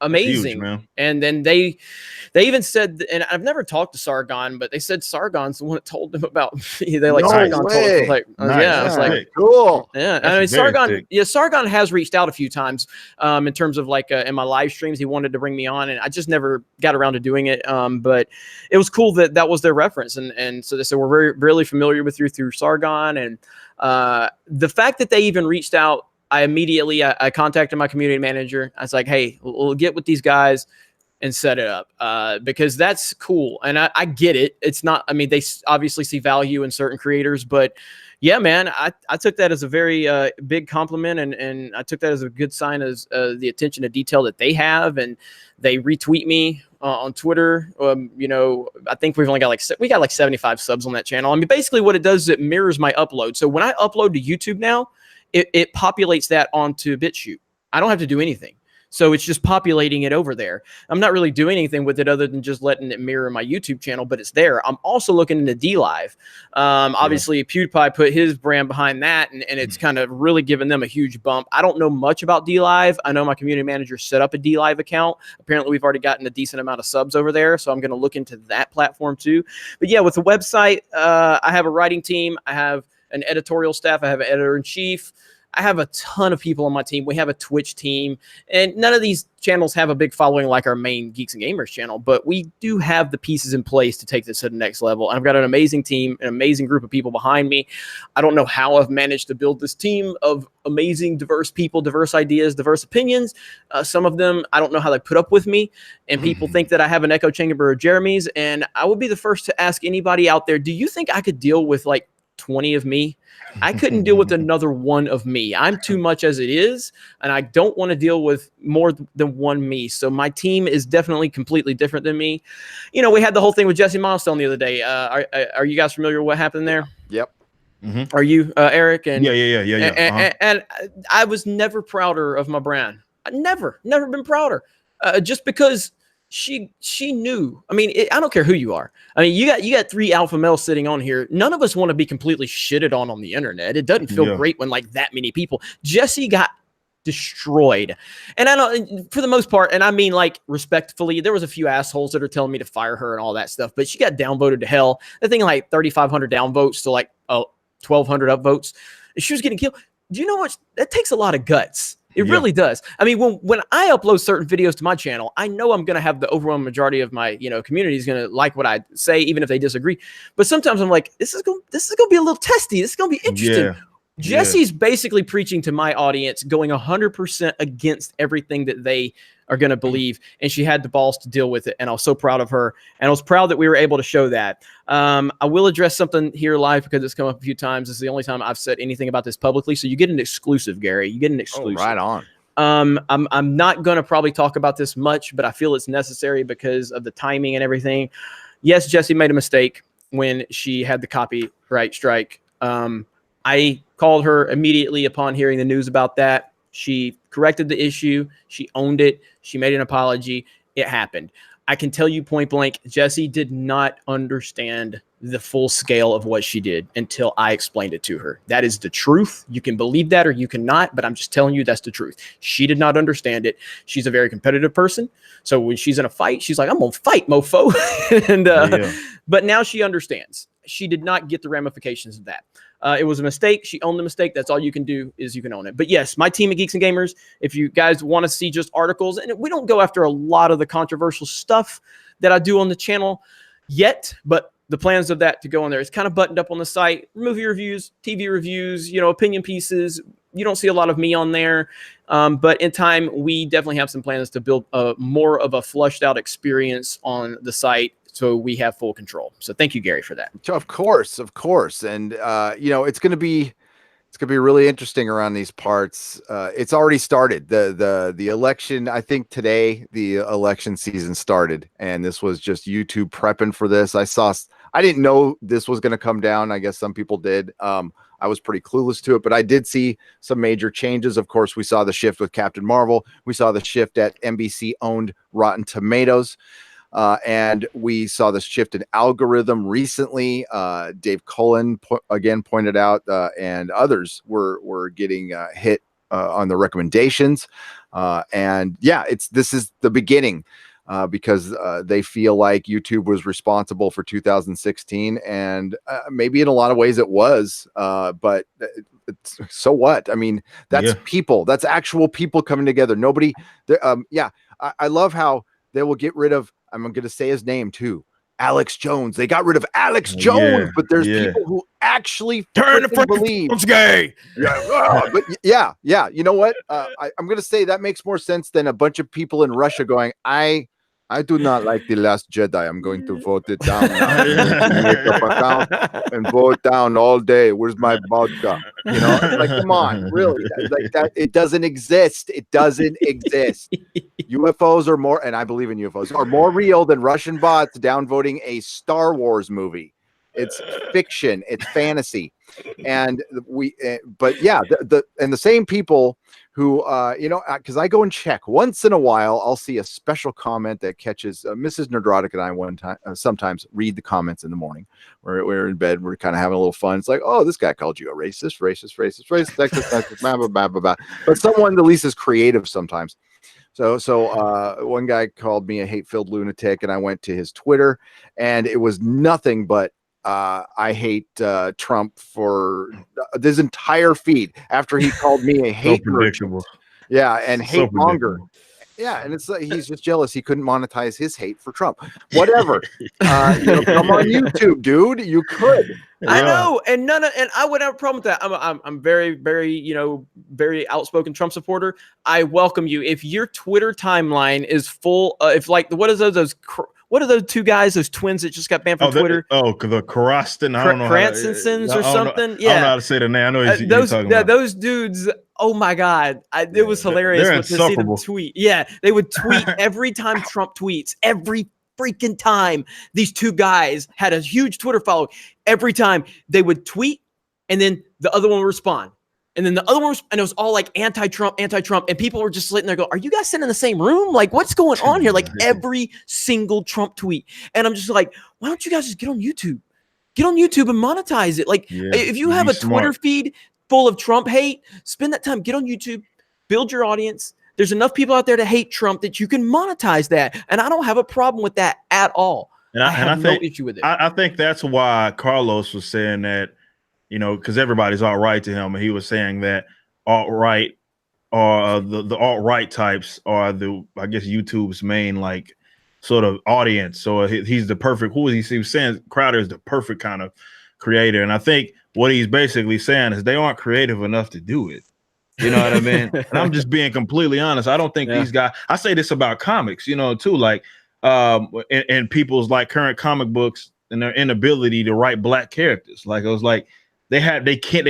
amazing. huge, man. And then they even said, and I've never talked to Sargon, but they said Sargon's the one that told them about me. They like No Sargon told way. us, like, Nice. yeah, I was That's like, sick. Cool. yeah. That's I mean, very Sargon, sick. yeah, Sargon has reached out a few times in terms of like in my live streams. He wanted to bring me on, and I just never got around to doing it. But it was cool that was their reference, and so they said we're really familiar with you through Sargon, and the fact that they even reached out. I immediately I contacted my community manager. I was like, hey, we'll get with these guys and set it up because that's cool. And I get it. It's not, I mean, they obviously see value in certain creators, but yeah, man, I took that as a very big compliment, and I took that as a good sign as the attention to detail that they have, and they retweet me on Twitter. You know, I think we've only got we got like 75 subs on that channel. I mean, basically what it does is it mirrors my upload. So when I upload to YouTube now, it populates that onto BitChute. I don't have to do anything. So it's just populating it over there. I'm not really doing anything with it other than just letting it mirror my YouTube channel, but it's there. I'm also looking into DLive. Obviously, PewDiePie put his brand behind that, and it's kind of really given them a huge bump. I don't know much about DLive. I know my community manager set up a DLive account. Apparently, we've already gotten a decent amount of subs over there, so I'm going to look into that platform too. But yeah, with the website, I have a writing team. I have an editorial staff. I have an editor-in-chief. I have a ton of people on my team. We have a Twitch team, and none of these channels have a big following like our main Geeks and Gamers channel, but we do have the pieces in place to take this to the next level. And I've got an amazing team, an amazing group of people behind me. I don't know how I've managed to build this team of amazing, diverse people, diverse ideas, diverse opinions. Some of them, I don't know how they put up with me, and people think that I have an echo chamber of Jeremy's, and I will be the first to ask anybody out there, do you think I could deal with like 20 of me? I couldn't deal with another one of me. I'm too much as it is, and I don't want to deal with more than one me. So my team is definitely completely different than me. You know, we had the whole thing with Jesse Milestone the other day. Are you guys familiar with what happened there? Yep. Mm-hmm. Are you, Eric? And Yeah. And I was never prouder of my brand. I never been prouder. Just because she knew. I mean, I don't care who you are. I mean, you got 3 alpha males sitting on here. None of us want to be completely shitted on the internet. It doesn't feel great when like that many people. Jesse got destroyed, and I don't, for the most part, and I mean like respectfully, there was a few assholes that are telling me to fire her and all that stuff, but she got downvoted to hell. I think like 3,500 downvotes to like 1,200 upvotes. She was getting killed. Do you know what? That takes a lot of guts. It really does. I mean, when I upload certain videos to my channel, I know I'm going to have the overwhelming majority of my, community is going to like what I say, even if they disagree. But sometimes I'm like, this is going to be a little testy. This is going to be interesting. Yeah. Jesse's basically preaching to my audience, going 100% against everything that they are going to believe. And she had the balls to deal with it. And I was so proud of her. And I was proud that we were able to show that. I will address something here live because it's come up a few times. This is the only time I've said anything about this publicly. So you get an exclusive, Gary. You get an exclusive. Oh, right on. I'm not going to probably talk about this much, but I feel it's necessary because of the timing and everything. Yes, Jesse made a mistake when she had the copyright strike. I called her immediately upon hearing the news about that. She corrected the issue. She owned it. She made an apology. It happened. I can tell you point blank, Jesse did not understand the full scale of what she did until I explained it to her. That is the truth. You can believe that or you cannot, but I'm just telling you that's the truth. She did not understand it. She's a very competitive person. So when she's in a fight, she's like, I'm going to fight, mofo. But now she understands. She did not get the ramifications of that. It was a mistake. She owned the mistake. That's all you can do is you can own it. But yes, my team of Geeks and Gamers, if you guys want to see just articles, and we don't go after a lot of the controversial stuff that I do on the channel yet, but the plans of that to go on there. It's kind of buttoned up on the site. Movie reviews, TV reviews, opinion pieces. You don't see a lot of me on there. But in time, we definitely have some plans to build more of a flushed out experience on the site so we have full control. So thank you, Gary, for that. Of course. And it's going to be really interesting around these parts. It's already started. The election, I think today the election season started, and this was just YouTube prepping for this. I didn't know this was going to come down. I guess some people did. I was pretty clueless to it, but I did see some major changes. Of course, we saw the shift with Captain Marvel. We saw the shift at NBC owned Rotten Tomatoes. And we saw this shift in algorithm recently. Dave Cullen again pointed out, and others were getting hit on the recommendations, and yeah, this is the beginning. Because they feel like YouTube was responsible for 2016, and maybe in a lot of ways it was, but so what? I mean, that's people, that's actual people coming together. Nobody, I love how they will get rid of, I'm going to say his name too, Alex Jones. They got rid of Alex Jones, but there's people who actually turn the believe it's gay. But yeah. You know what? I'm going to say that makes more sense than a bunch of people in Russia going, I do not like The Last Jedi. I'm going to vote it down now. Make up account and vote down all day. Where's my vodka? You know, like, come on, really? Like that, it doesn't exist. It doesn't exist. UFOs are more, and I believe in UFOs, are more real than Russian bots downvoting a Star Wars movie. It's fiction. It's fantasy. And but yeah, the same people who, because I go and check once in a while, I'll see a special comment that catches Mrs. Nerdrotic and I sometimes read the comments in the morning. We're in bed, we're kind of having a little fun. It's like, oh, this guy called you a racist, sexist, blah, blah, blah, blah, blah. But someone at least is creative sometimes. So one guy called me a hate-filled lunatic, and I went to his Twitter, and it was nothing but I hate Trump for this entire feed after he called me a hate predictable. Yeah, and hate monger. Yeah, and it's like he's just jealous he couldn't monetize his hate for Trump. Whatever. Come on YouTube, dude. You could. I know, and I wouldn't have a problem with that. I'm very, very, very outspoken Trump supporter. I welcome you. If your Twitter timeline is full, if like what is what are those two guys, those twins that just got banned from Twitter? The Karastin, I don't know. Cransons or something. Yeah, I don't know how to say the name. I know you're talking about. Those dudes. Oh my God, it was hilarious to see them tweet. Yeah, they would tweet every time Trump tweets. Every freaking time these two guys had a huge Twitter follow. Every time they would tweet, and then the other one would respond. And then the other one, and it was all like anti-Trump. And people were just sitting there going, are you guys sitting in the same room? Like, what's going on here? Like every single Trump tweet. And I'm just like, why don't you guys just get on YouTube? Get on YouTube and monetize it. Like if you have a Twitter feed full of Trump hate, spend that time, get on YouTube, build your audience. There's enough people out there to hate Trump that you can monetize that. And I don't have a problem with that at all. And I have no issue with it. I think that's why Carlos was saying that, because everybody's all right to him. And he was saying that alt-right or the alt-right types are I guess YouTube's main like sort of audience. So he's the perfect, he was saying Crowder is the perfect kind of creator. And I think what he's basically saying is they aren't creative enough to do it. You know what I mean? And I'm just being completely honest. I don't think these guys, I say this about comics, too, like, and people's like current comic books and their inability to write black characters. Like, it was like, they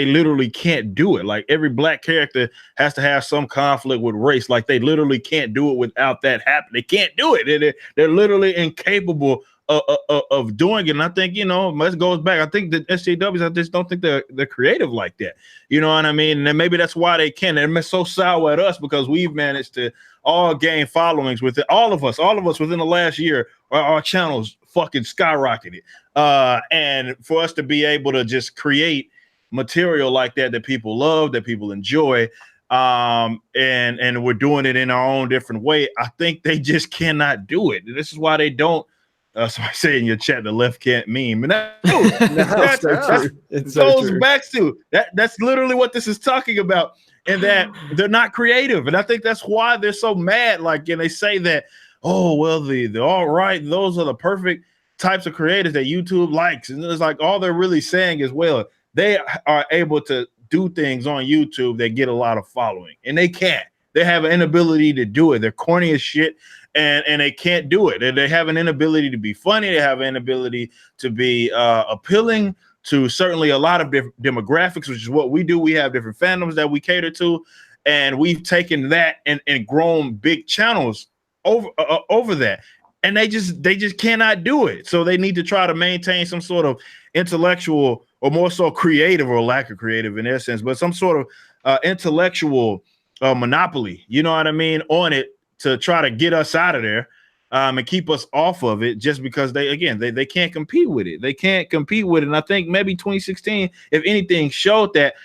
literally can't do it. Like every black character has to have some conflict with race. Like they literally can't do it without that happening. They can't do it. They're literally incapable of doing it. And I think, this goes back. I think the SJWs, I just don't think they're creative like that. You know what I mean? And maybe that's why they can't. They're so sour at us because we've managed to all gain followings with it. All of us within the last year, our channels fucking skyrocketed. And for us to be able to just create material like that people love, that people enjoy, and we're doing it in our own different way, I think they just cannot do it. This is why they don't. So I say in your chat, the left can't meme, and that's back to that's literally what this is talking about, and that they're not creative, and I think that's why they're so mad. Like, and they say that, oh well, the all right, those are the perfect types of creators that YouTube likes, and it's like all they're really saying is, well, they are able to do things on YouTube that get a lot of following, and they can't. They have an inability to do it. They're corny as shit. And they can't do it. And they have an inability to be funny. They have an inability to be appealing to certainly a lot of different demographics, which is what we do. We have different fandoms that we cater to, and we've taken that and grown big channels over that. And they just cannot do it. So they need to try to maintain some sort of intellectual, or more so creative, or lack of creative in their sense, but some sort of intellectual monopoly. You know what I mean? On it, to try to get us out of there and keep us off of it, just because they can't compete with it. They can't compete with it. And I think maybe 2016, if anything, showed that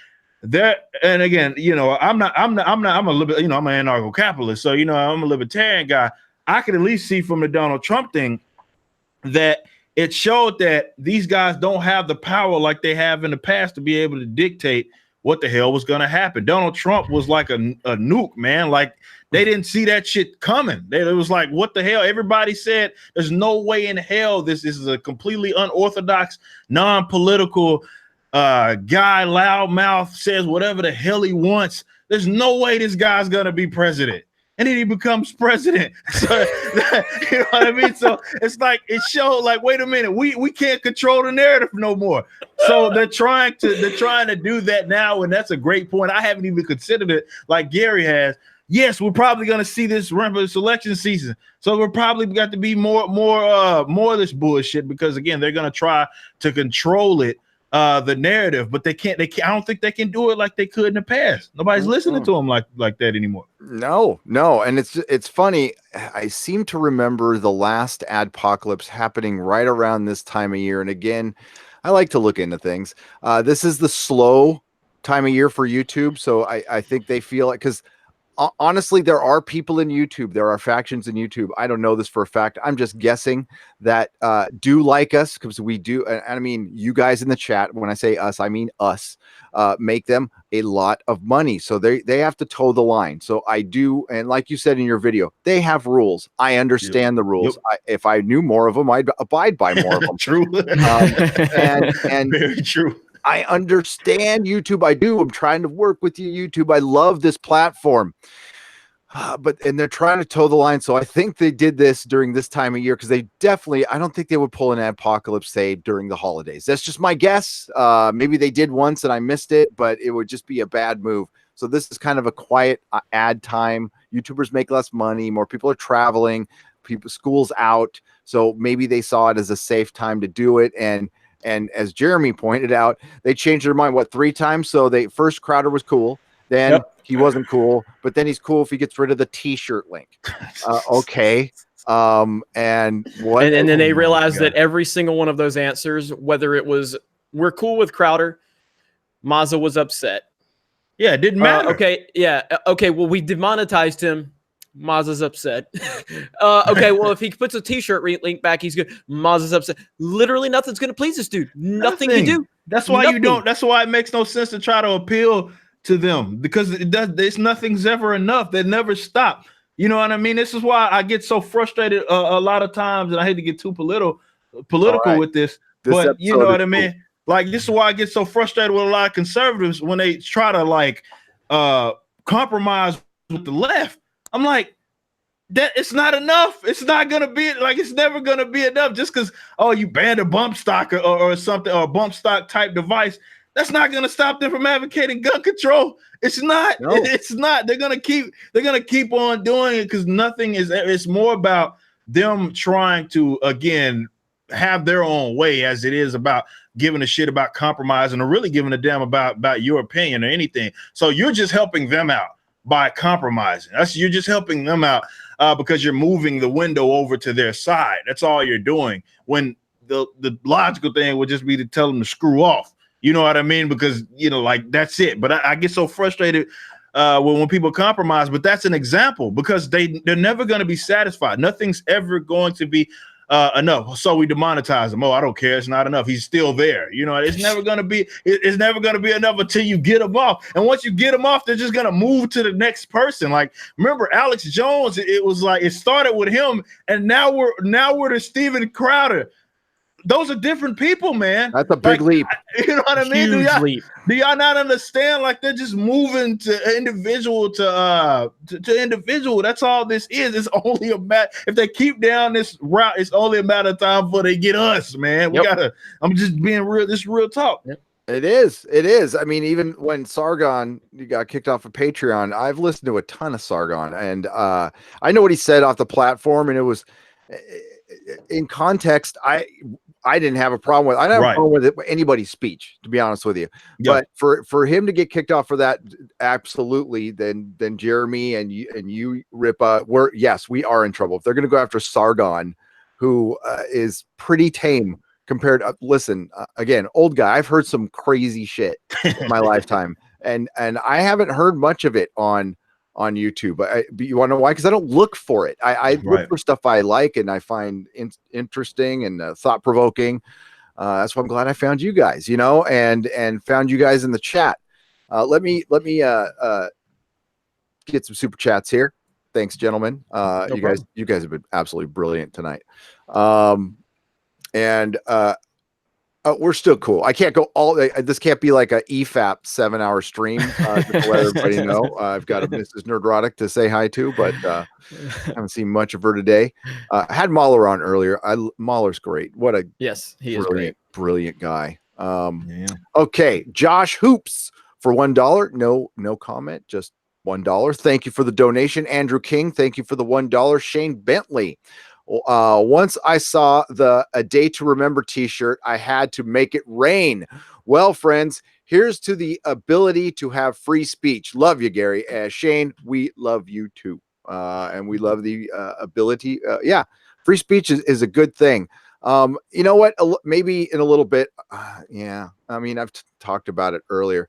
there, and again, I'm a little bit, I'm an anarcho-capitalist, so I'm a libertarian guy. I could at least see from the Donald Trump thing that it showed that these guys don't have the power like they have in the past to be able to dictate what the hell was going to happen. Donald Trump was like a nuke, man. Like they didn't see that shit coming. It was like, what the hell? Everybody said there's no way in hell this is a completely unorthodox, non-political guy, loudmouth, says whatever the hell he wants. There's no way this guy's going to be president. And then he becomes president. So, you know what I mean? So it's like it showed like, wait a minute, we can't control the narrative no more. So they're trying to do that now, and that's a great point. I haven't even considered it like Gary has. Yes, we're probably going to see this rampant election season. So we're probably got to be more of this bullshit because again, they're going to try to control it. The narrative, but they can't. I don't think they can do it like they could in the past. Nobody's listening to them like that anymore. No, and it's funny. I seem to remember the last adpocalypse happening right around this time of year. And again, I like to look into things. This is the slow time of year for YouTube, so I think they feel it because. Honestly, there are people in YouTube. There are factions in YouTube. I don't know this for a fact. I'm just guessing that do like us because we do. And I mean, you guys in the chat, when I say us, I mean us, make them a lot of money. So they have to toe the line. So I do. And like you said in your video, they have rules. I understand the rules. Yep. If I knew more of them, I'd abide by more of them. True. And very true. I understand YouTube. I do. I'm trying to work with you, YouTube. I love this platform. But they're trying to toe the line. So I think they did this during this time of year because I don't think they would pull an adpocalypse, say, during the holidays. That's just my guess. Maybe they did once and I missed it, but it would just be a bad move. So this is kind of a quiet ad time. YouTubers make less money. More people are traveling. School's out. So maybe they saw it as a safe time to do it. And as Jeremy pointed out, they changed their mind, 3 times? So first Crowder was cool. Then he wasn't cool. But then he's cool if he gets rid of the T-shirt link. Okay. And what? And then they realized that every single one of those answers, whether it was we're cool with Crowder, Mazza was upset. Yeah, it didn't matter. Okay. Yeah. Okay. Well, we demonetized him. Mazza's upset. Okay, well, if he puts a T-shirt link back, he's good. Mazza's upset. Literally, nothing's going to please this dude. Nothing you do. That's why you don't. That's why it makes no sense to try to appeal to them because nothing's ever enough. They never stop. You know what I mean? This is why I get so frustrated a lot of times, and I hate to get too political with this but you know what I mean? Cool. Like this is why I get so frustrated with a lot of conservatives when they try to like compromise with the left. I'm like, that it's not enough. It's not gonna be like it's never gonna be enough just because you banned a bump stock or something or a bump stock type device. That's not gonna stop them from advocating gun control. It's not. No. It's not. They're gonna keep on doing it because nothing is. It's more about them trying to again have their own way as it is about giving a shit about compromising or really giving a damn about your opinion or anything. So you're just helping them out by compromising. You're just helping them out because you're moving the window over to their side. That's all you're doing. When the logical thing would just be to tell them to screw off. You know what I mean? Because like that's it. But I get so frustrated when people compromise. But that's an example because they're never going to be satisfied. Nothing's ever going to be enough. So we demonetize him. I don't care. It's not enough. He's still there. It's never going to be. It's never going to be enough until you get him off. And once you get him off, they're just going to move to the next person. Like remember Alex Jones? It was like it started with him, and now we're to Steven Crowder. Those are different people, man. That's a big leap. You know what I mean? Do y'all not understand? Like they're just moving to individual to individual. That's all this is. It's only a matter if they keep down this route. It's only a matter of time before they get us, man. We gotta. I'm just being real. This is real talk. Yep. It is. I mean, even when Sargon got kicked off of Patreon, I've listened to a ton of Sargon, and I know what he said off the platform, and it was in context. I didn't have a problem with. I didn't have a problem with anybody's speech, to be honest with you. Yep. But for him to get kicked off for that, absolutely. Then Jeremy and you Ripa, we are in trouble. If they're going to go after Sargon, who is pretty tame compared. Listen, again, old guy. I've heard some crazy shit in my lifetime. and I haven't heard much of it on YouTube. But you want to know why? Because I don't look for it. I look Right. for stuff I like and I find interesting and thought provoking. That's why I'm glad I found you guys, and found you guys in the chat. Let me get some super chats here. Thanks, gentlemen. No You problem. guys have been absolutely brilliant tonight. And we're still cool. I can't go all. This can't be like a EFAP 7-hour stream. Just to let everybody know, I've got a Mrs. Nerdrotic to say hi to, but haven't seen much of her today. I had Mahler on earlier. Mahler's great. What a Yes, he is great. brilliant guy. Yeah. Okay, Josh Hoops for $1. No comment, just $1. Thank you for the donation. Andrew King, thank you for the $1. Shane Bentley. Once I saw the A Day to Remember t-shirt, I had to make it rain. Well, friends, here's to the ability to have free speech. Love you, Gary. Shane, we love you too. And we love the ability. Free speech is a good thing. You know what? Maybe in a little bit. Yeah. I mean, I've talked about it earlier.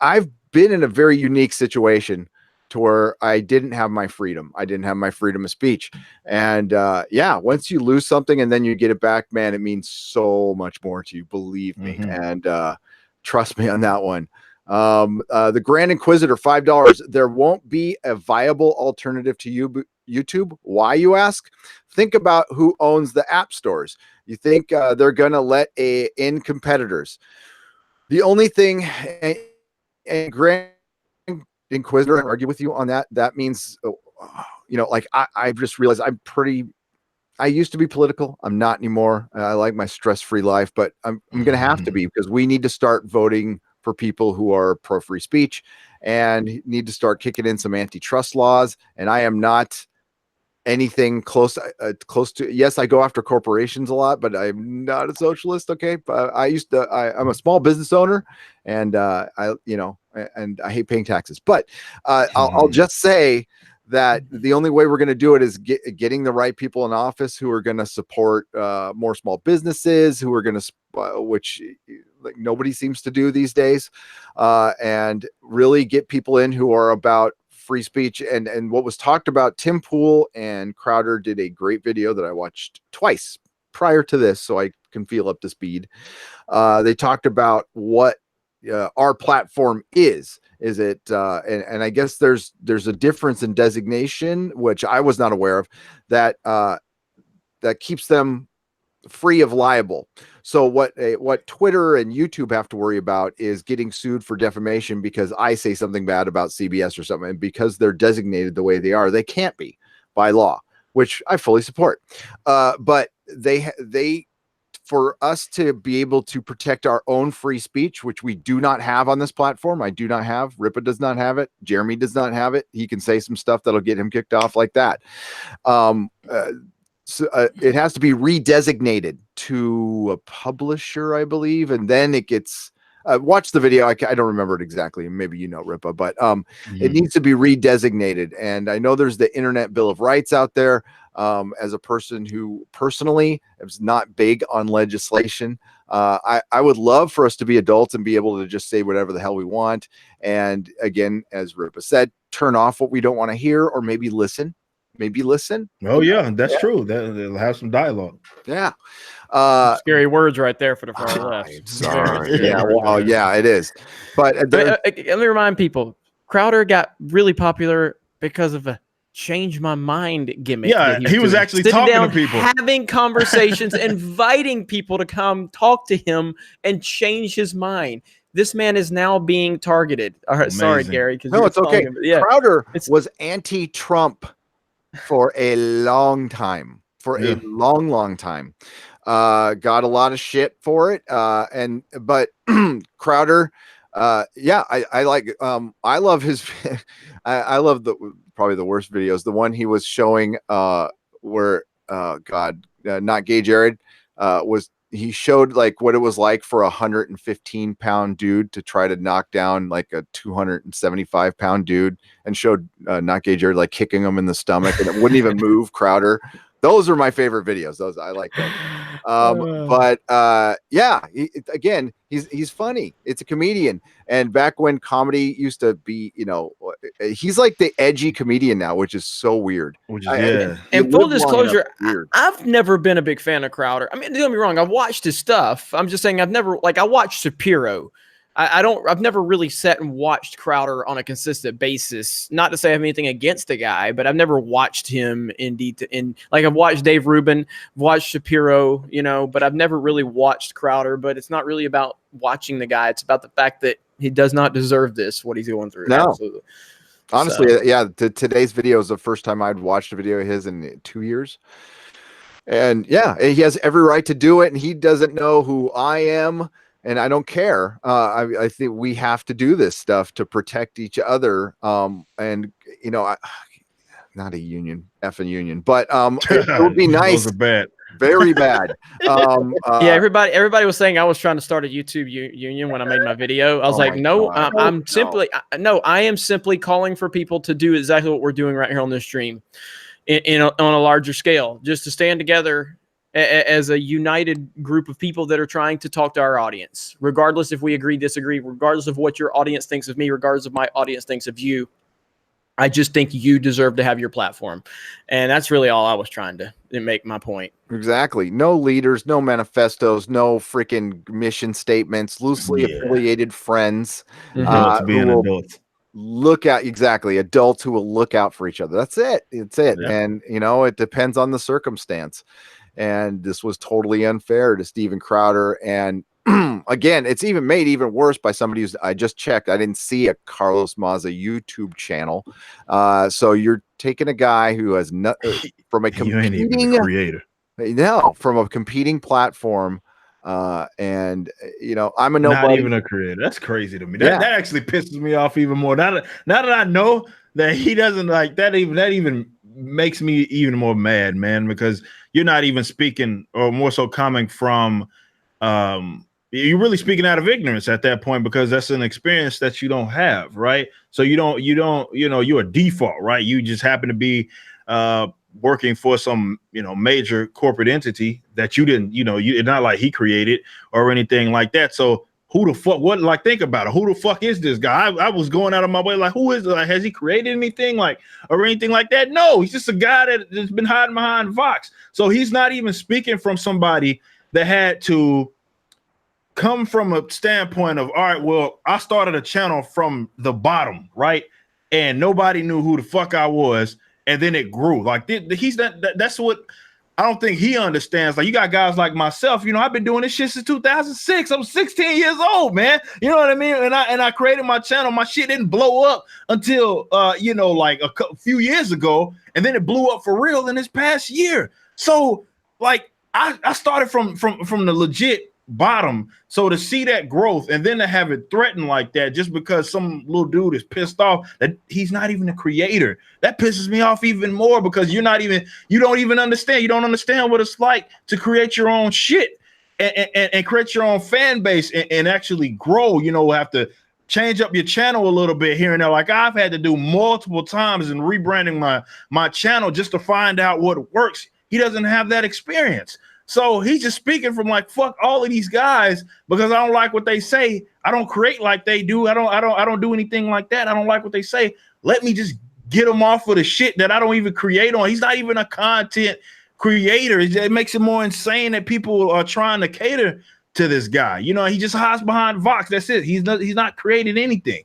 I've been in a very unique situation to where I didn't have my freedom. I didn't have my freedom of speech. And once you lose something and then you get it back, man, it means so much more to you. Believe me. And trust me on that one. The Grand Inquisitor, $5. There won't be a viable alternative to YouTube. Why, you ask? Think about who owns the app stores. You think they're going to let in competitors? The only thing, and Grand Inquisitor, I argue with you on that. That means, I just realized I used to be political. I'm not anymore. I like my stress-free life, but I'm going to have to be, because we need to start voting for people who are pro free speech and need to start kicking in some antitrust laws. And I am not anything close to, yes, I go after corporations a lot, but I'm not a socialist. Okay. But I'm a small business owner, and and I hate paying taxes, but I'll just say that the only way we're going to do it is getting the right people in office who are going to support more small businesses, who are going to, which like nobody seems to do these days, and really get people in who are about free speech. And what was talked about, Tim Pool and Crowder did a great video that I watched twice prior to this, so I can feel up to speed. They talked about what our platform is it and I guess there's a difference in designation, which I was not aware of, that keeps them free of liable. So what Twitter and YouTube have to worry about is getting sued for defamation because I say something bad about CBS or something, and because they're designated the way they are, they can't be by law, which I fully support. But they for us to be able to protect our own free speech, which we do not have on this platform. I do not have. Ripa does not have it. Jeremy does not have it. He can say some stuff that'll get him kicked off like that. So it has to be redesignated to a publisher, I believe, and then it gets. Watch the video. I don't remember it exactly. Maybe you know, Ripa, but it needs to be redesignated. And I know there's the Internet Bill of Rights out there. As a person who personally is not big on legislation, I would love for us to be adults and be able to just say whatever the hell we want. And again, as Ripa said, turn off what we don't want to hear, or maybe listen. Oh yeah, that's true. They'll have some dialogue. Yeah. Scary words right there for the far left. I'm sorry. Yeah, well, yeah, it is. But let me remind people, Crowder got really popular because of a change my mind gimmick. Yeah, he was actually talking to people, having conversations, inviting people to come talk to him and change his mind. This man is now being targeted. All right, sorry, Gary. No, it's okay. Crowder was anti-Trump for a long time. A long time. Got a lot of shit for it. But Crowder, I like. I love his. I love probably the worst videos. The one he was showing, where not gay Jared, he showed like what it was like for 115-pound dude to try to knock down like a 275-pound dude, and showed not gay Jared like kicking him in the stomach, and it wouldn't even move Crowder. Those are my favorite videos. Those I like them. But yeah, again, he's funny. It's a comedian. And back when comedy used to be, he's like the edgy comedian now, which is so weird. Which is And full disclosure, I've never been a big fan of Crowder. I mean, don't get me wrong, I've watched his stuff. I'm just saying I watched Shapiro. I've never really sat and watched Crowder on a consistent basis. Not to say I have anything against the guy, but I've never watched him I've watched Dave Rubin, watched Shapiro, but I've never really watched Crowder. But it's not really about watching the guy. It's about the fact that he does not deserve what he's going through. No. Absolutely. Honestly, yeah, today's video is the first time I'd watched a video of his in 2 years. And yeah, he has every right to do it. And he doesn't know who I am. And I don't care. I think we have to do this stuff to protect each other. Not a union, effing union, but it would be nice. Those are bad. Very bad. Yeah, everybody was saying I was trying to start a YouTube union when I made my video. I was like, no, I am simply calling for people to do exactly what we're doing right here on this stream, on a larger scale, just to stand together as a united group of people that are trying to talk to our audience, regardless if we agree, disagree, regardless of what your audience thinks of me, regardless of my audience thinks of you. I just think you deserve to have your platform. And that's really all I was trying to make my point. Exactly. No leaders, no manifestos, no freaking mission statements, loosely affiliated friends. Being adults. Adults who will look out for each other. That's it. It's it. Yeah. And, it depends on the circumstance. And this was totally unfair to Steven Crowder. And again, it's even made even worse by somebody I just checked. I didn't see a Carlos Maza YouTube channel. So you're taking a guy who has from a competing, you ain't even a creator. No, from a competing platform. I'm a nobody. Not even a creator. That's crazy to me. That actually pisses me off even more. Now that I know that he doesn't like that, even makes me even more mad, man, because you're not even speaking, or more so coming from you're really speaking out of ignorance at that point, because that's an experience that you don't have, right? So you're a default, right? You just happen to be working for some major corporate entity that you didn't, it's not like he created or anything like that. So who the fuck, think about it. Who the fuck is this guy? I was going out of my way, like, who is it? Like, has he created anything or anything like that? No, he's just a guy that's been hiding behind Vox. So he's not even speaking from somebody that had to come from a standpoint of, all right, well, I started a channel from the bottom, right? And nobody knew who the fuck I was. And then it grew. Like, that's what I don't think he understands. Like, you got guys like myself, I've been doing this shit since 2006. I'm 16 years old, man. You know what I mean? And I created my channel. My shit didn't blow up until, like a few years ago. And then it blew up for real in this past year. So, like, I started from the legit bottom. So to see that growth and then to have it threatened like that just because some little dude is pissed off that he's not even a creator, that pisses me off even more, because you don't even understand. You don't understand what it's like to create your own shit and create your own fan base and actually grow. Have to change up your channel a little bit here and there. Like I've had to do multiple times in rebranding my channel just to find out what works. He doesn't have that experience. So he's just speaking from like, fuck all of these guys because I don't like what they say. I don't create like they do. I don't do anything like that. I don't like what they say. Let me just get them off of the shit that I don't even create on. He's not even a content creator. It makes it more insane that people are trying to cater to this guy. He just hides behind Vox. That's it. He's not creating anything.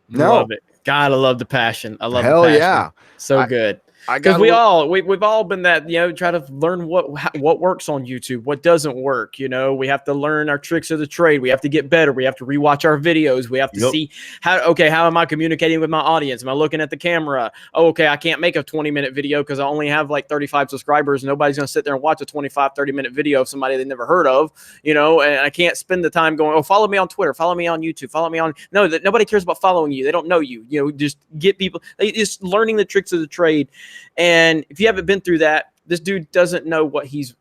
No. Love it. Gotta love the passion. I love Hell the passion. Yeah. So good. Because we've all been that, try to learn what works on YouTube, what doesn't work. We have to learn our tricks of the trade. We have to get better. We have to rewatch our videos. We have to see how am I communicating with my audience? Am I looking at the camera? Oh, okay, I can't make a 20-minute video because I only have like 35 subscribers. Nobody's going to sit there and watch a 25, 30-minute video of somebody they never heard of, and I can't spend the time going, oh, follow me on Twitter, follow me on YouTube, follow me on. No, that nobody cares about following you. They don't know you. Just get people. Just learning the tricks of the trade. And if you haven't been through that, this dude doesn't know what he's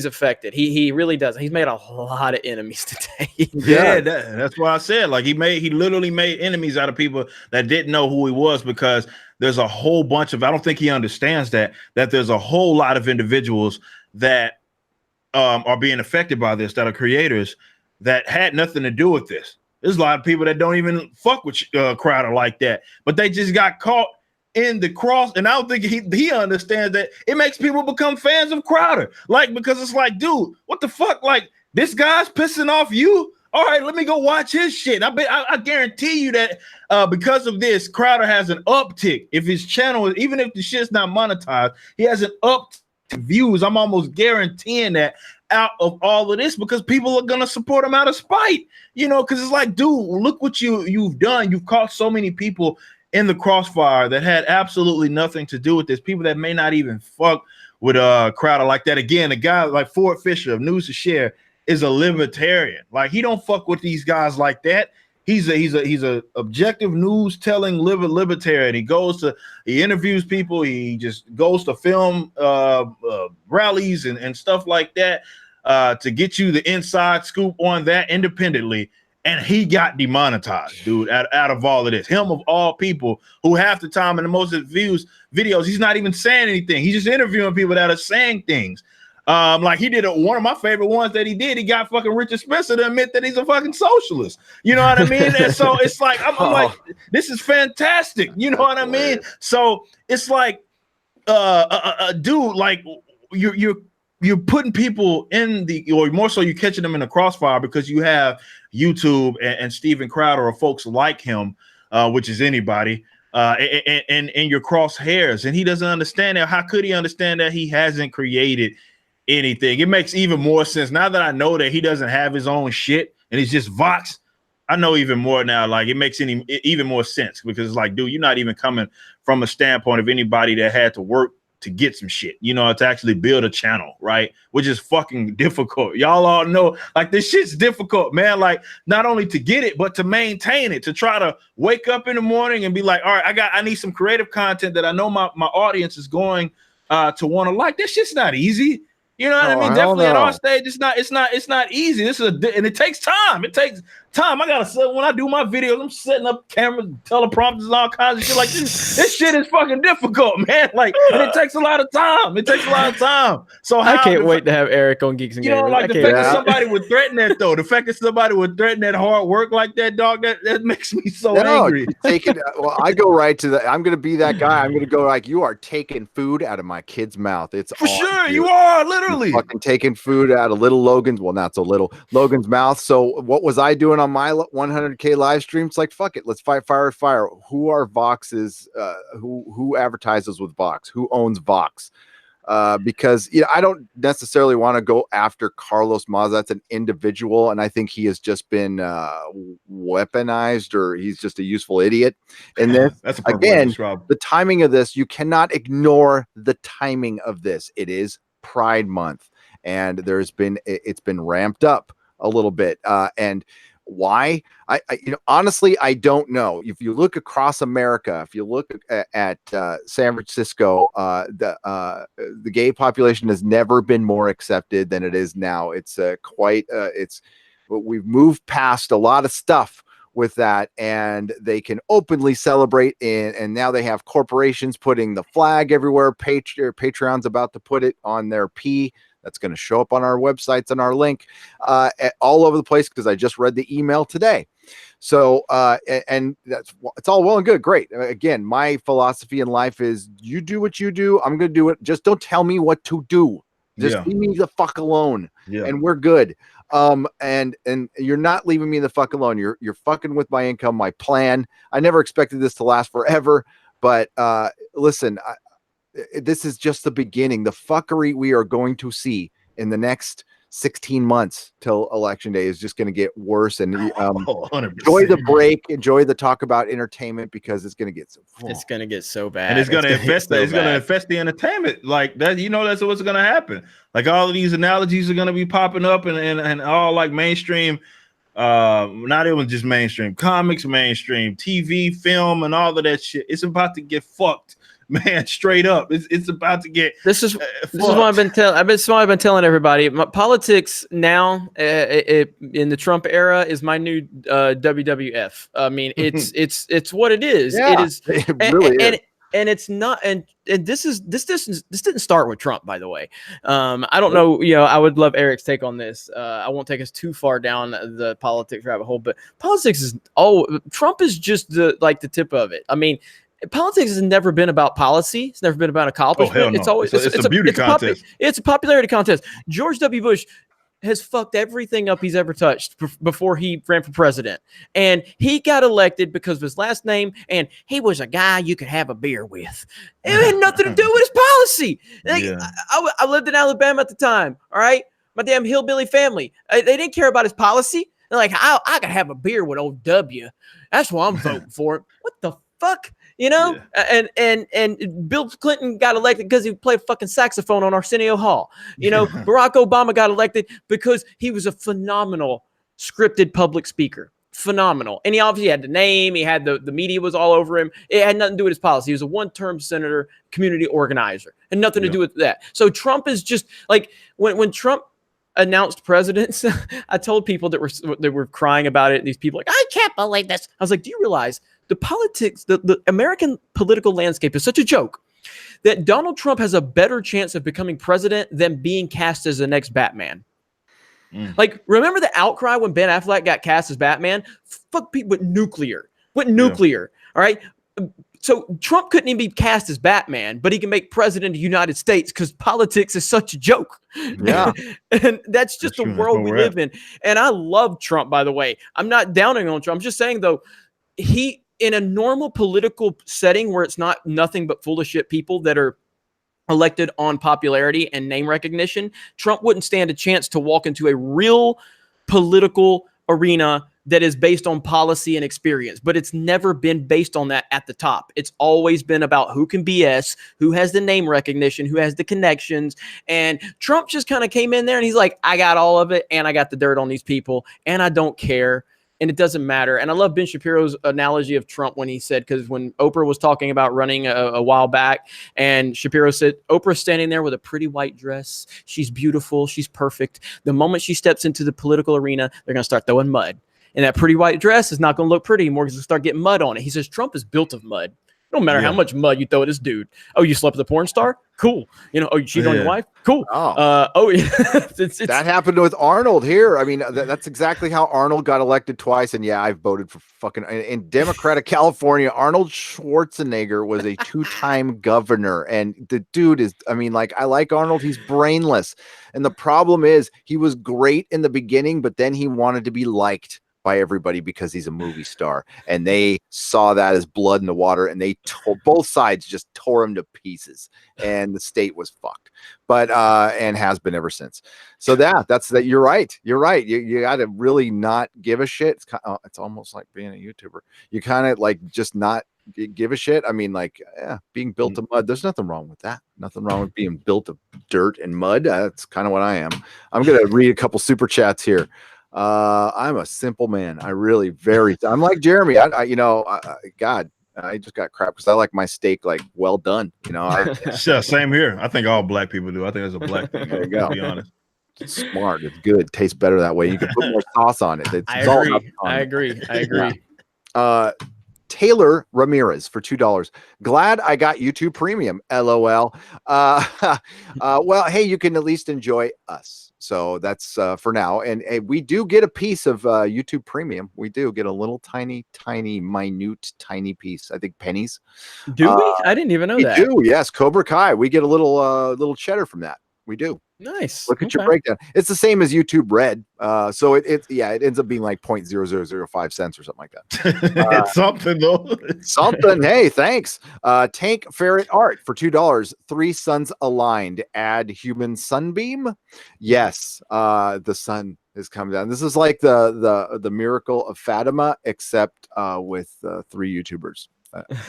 affected. He really doesn't. He's made a lot of enemies today. Yeah, that's why I said, like, he literally made enemies out of people that didn't know who he was, because there's a whole bunch of, I don't think he understands that there's a whole lot of individuals that are being affected by this, that are creators that had nothing to do with this. There's a lot of people that don't even fuck with Crowder like that, but they just got caught in the cross. And I don't think he understands that it makes people become fans of Crowder. Like, because it's like, dude, what the fuck? Like, this guy's pissing off you. All right, let me go watch his shit. I guarantee you that because of this, Crowder has an uptick. If his channel, even if the shit's not monetized, he has an uptick in views. I'm almost guaranteeing that out of all of this, because people are gonna support him out of spite, you know, because it's like, dude, look what you've done. You've caught so many people in the crossfire that had absolutely nothing to do with this. People that may not even fuck with Crowder like that. Again, a guy like Ford Fisher of News to Share is a libertarian. Like, he don't fuck with these guys like that. He's a objective news telling libertarian. He interviews people. He just goes to film rallies and stuff like that to get you the inside scoop on that independently. And he got demonetized, dude, out of all of this. Him of all people, who half the time in the most views videos, he's not even saying anything. He's just interviewing people that are saying things. Like, he did one of my favorite ones that he did. He got fucking Richard Spencer to admit that he's a fucking socialist. You know what I mean? And so it's like, I'm like, this is fantastic. You know what I mean? So it's like, dude, like, you're putting people in or more so, you're catching them in the crossfire because you have YouTube and Steven Crowder or folks like him, which is anybody, and your crosshairs. And he doesn't understand that. How could he understand that? He hasn't created anything. It makes even more sense now that I know that he doesn't have his own shit and he's just Vox. I know even more now. Like, it makes even more sense, because it's like, dude, you're not even coming from a standpoint of anybody that had to work to get some shit, you know, to actually build a channel, right? Which is fucking difficult. Y'all all know, like, this shit's difficult, man. Like, not only to get it, but to maintain it, to try to wake up in the morning and be like, all right, I need some creative content that I know my audience is going to want to like. This shit's not easy. You know what I mean? Definitely at our stage, it's not easy. And it takes time. It takes time. I gotta sit when I do my videos. I'm setting up cameras, teleprompters, and all kinds of shit. Like, this shit is fucking difficult, man. Like, and it takes a lot of time. So I can't wait to have Eric on Geeks and Gamers. You know, like, the fact that somebody would threaten that, though. The fact that somebody would threaten that hard work like that, dog. That makes me so angry. Well, I go right to I'm gonna be that guy. I'm gonna go like, you are taking food out of my kid's mouth. It's for sure. You are literally. You're fucking taking food out of little Logan's, well, not so little, Logan's mouth. So what was I doing on my 100K live stream? It's like, fuck it, let's fight fire with fire. Who are Vox's? Who advertises with Vox? Who owns Vox? Because, you know, I don't necessarily want to go after Carlos Maza. That's an individual, and I think he has just been weaponized, or he's just a useful idiot in this. That's again, the timing of this, you cannot ignore the timing of this. It is Pride Month, and it's been ramped up a little bit, and why? I honestly, I don't know. If you look across America, if you look at San Francisco, the gay population has never been more accepted than it is now. It's we've moved past a lot of stuff with that, and they can openly celebrate, and now they have corporations putting the flag everywhere. Patreon's about to put it on their that's going to show up on our websites and our link all over the place, because I just read the email today. So and it's all well and good, great. Again, my philosophy in life is, you do what you do, I'm going to do it. Just don't tell me what to do. Just leave me the fuck alone, and we're good. And you're not leaving me the fuck alone. You're fucking with my income, my plan. I never expected this to last forever, but listen, this is just the beginning. The fuckery we are going to see in the next 16 months till election day is just going to get worse. And enjoy the break, enjoy the talk about entertainment, because it's going to get so bad, and it's going to infest the entertainment like that. You know, that's what's going to happen. Like, all of these analogies are going to be popping up, and all like mainstream, not even just mainstream comics, mainstream TV, film, and all of that shit. It's about to get fucked, man. Straight up, it's about to get. This is what I've been telling everybody. My politics now, in the Trump era, is my new WWF. I mean, it's what it is. Yeah, it is. It really is. and it's not, and this didn't start with Trump, by the way. I don't know, I would love Eric's take on this. I won't take us too far down the politics rabbit hole, but politics is Trump is just the tip of it. I mean, politics has never been about policy. It's never been about accomplishment. Oh, hell no. It's always it's a beauty contest. It's a popularity contest. George W. Bush has fucked everything up he's ever touched before he ran for president. And he got elected because of his last name, and he was a guy you could have a beer with. It had nothing to do with his policy. I lived in Alabama at the time, all right? My damn hillbilly family. They didn't care about his policy. They're like, I could have a beer with old W. That's why I'm voting for him. What the fuck? And Bill Clinton got elected because he played fucking saxophone on Arsenio Hall. Barack Obama got elected because he was a phenomenal scripted public speaker. Phenomenal. And he obviously had the name. He had the media was all over him. It had nothing to do with his policy. He was a one-term senator, community organizer, and nothing to do with that. So Trump is just like when Trump announced presidents, I told people that were crying about it. And these people like, I can't believe this. I was like, do you realize the politics, the American political landscape is such a joke that Donald Trump has a better chance of becoming president than being cast as the next Batman. Like, remember the outcry when Ben Affleck got cast as Batman? Fuck people with nuclear. All right. So Trump couldn't even be cast as Batman, but he can make president of the United States because politics is such a joke. Yeah. And that's just the world we live in. And I love Trump, by the way. I'm not downing on Trump. I'm just saying, though, in a normal political setting where it's nothing but full of shit people that are elected on popularity and name recognition, Trump wouldn't stand a chance to walk into a real political arena that is based on policy and experience. But it's never been based on that at the top. It's always been about who can BS, who has the name recognition, who has the connections. And Trump just kind of came in there and he's like, I got all of it and I got the dirt on these people and I don't care. And it doesn't matter. And I love Ben Shapiro's analogy of Trump when he said, because when Oprah was talking about running a while back, and Shapiro said, Oprah's standing there with a pretty white dress. She's beautiful. She's perfect. The moment she steps into the political arena, they're going to start throwing mud. And that pretty white dress is not going to look pretty anymore because they'll start getting mud on it. He says, Trump is built of mud. No matter how much mud you throw at this dude. Oh, you slept with a porn star? Cool. Oh, you cheated on your wife? Cool. That happened with Arnold here. I mean, that's exactly how Arnold got elected twice. And yeah, I voted for fucking in Democratic California. Arnold Schwarzenegger was a 2-time governor. And the dude is, I mean, like, I like Arnold. He's brainless. And the problem is he was great in the beginning, but then he wanted to be liked by everybody because he's a movie star, and they saw that as blood in the water, and they both sides just tore him to pieces, and the state was fucked, but and has been ever since. So that's that. You're right. You got to really not give a shit. It's almost like being a YouTuber. You kind of like just not give a shit. I mean, like, being built of mud. There's nothing wrong with that. Nothing wrong with being built of dirt and mud. That's kind of what I am. I'm gonna read a couple super chats here. I'm a simple man. I'm like Jeremy. God, I just got crap because I like my steak like well done. Yeah, same here. I think all black people do. I think it's a black thing. There you go. To be honest, it's smart. It's good. Tastes better that way. You can put more sauce on it. I agree. Yeah. Taylor Ramirez for $2. Glad I got YouTube Premium. LOL. Well, hey, you can at least enjoy us. So that's for now. And we do get a piece of YouTube Premium. We do get a little tiny piece. I think pennies. Do we? I didn't even know that. We do. Yes. Cobra Kai. We get a little cheddar from that. We do. Nice. Look at your breakdown. It's the same as YouTube Red. So it ends up being like 0.0005 cents or something like that. It's something though. Something. Hey, thanks. Tank Ferret Art for $2. 3 suns aligned. Add human sunbeam. Yes. The sun is coming down. This is like the miracle of Fatima, except with 3 YouTubers.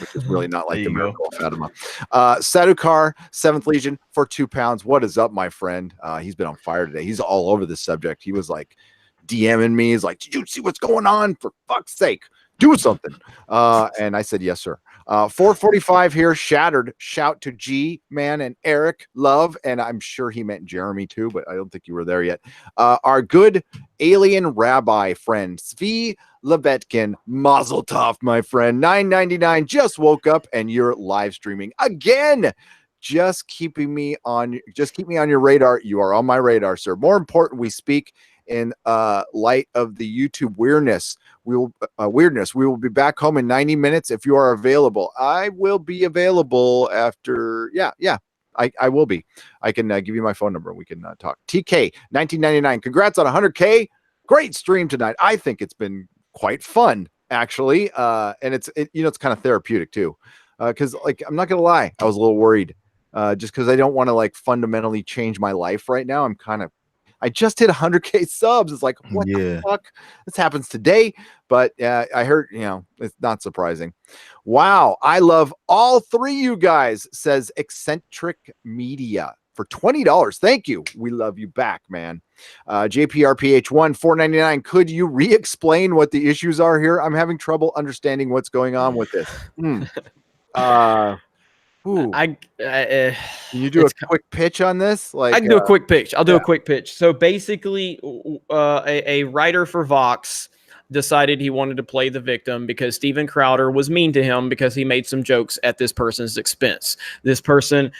Which is really not like the miracle of Fatima. Sadukar, 7th Legion for £2. What is up, my friend? He's been on fire today. He's all over this subject. He was like DMing me. He's like, did you see what's going on? For fuck's sake. do something. And I said, yes, sir. 445 here, shattered. Shout to G Man and Eric Love, and I'm sure he meant Jeremy too, but I don't think you were there yet. Our good alien rabbi friend Svi Lebetkin, Mazel Tov, my friend. 9.99. Just woke up and you're live streaming again. Just keep me on your radar. You are on my radar, sir. More important, we speak in light of the YouTube weirdness. We will be back home in 90 minutes if you are available. I will be available after. I will be. I can give you my phone number and we can talk. TK 1999. Congrats on 100K. Great stream tonight. I think it's been quite fun actually, and it's kind of therapeutic too. Because like I'm not gonna lie, I was a little worried. Just because I don't want to like fundamentally change my life right now. I just hit 100K subs. It's like, what the fuck? This happens today. But I heard, it's not surprising. Wow. I love all three you guys, says Eccentric Media for $20. Thank you. We love you back, man. JPRPH1 $4.99. Could you re-explain what the issues are here? I'm having trouble understanding what's going on with this. Can you do a quick pitch on this? Like, I can do a quick pitch. I'll do a quick pitch. So basically, a writer for Vox decided he wanted to play the victim because Steven Crowder was mean to him because he made some jokes at this person's expense. This person,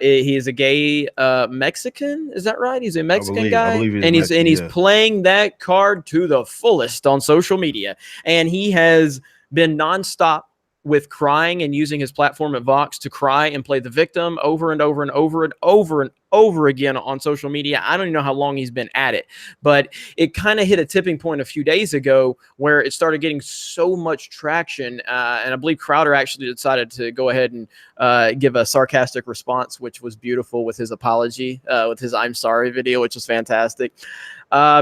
he is a gay Mexican. Is that right? He's a Mexican guy, and he's playing that card to the fullest on social media, and he has been nonstop with crying and using his platform at Vox to cry and play the victim over and over and over and over and over again on social media. I don't even know how long he's been at it, but it kind of hit a tipping point a few days ago where it started getting so much traction. And I believe Crowder actually decided to go ahead and give a sarcastic response, which was beautiful with his apology, with his I'm sorry video, which was fantastic.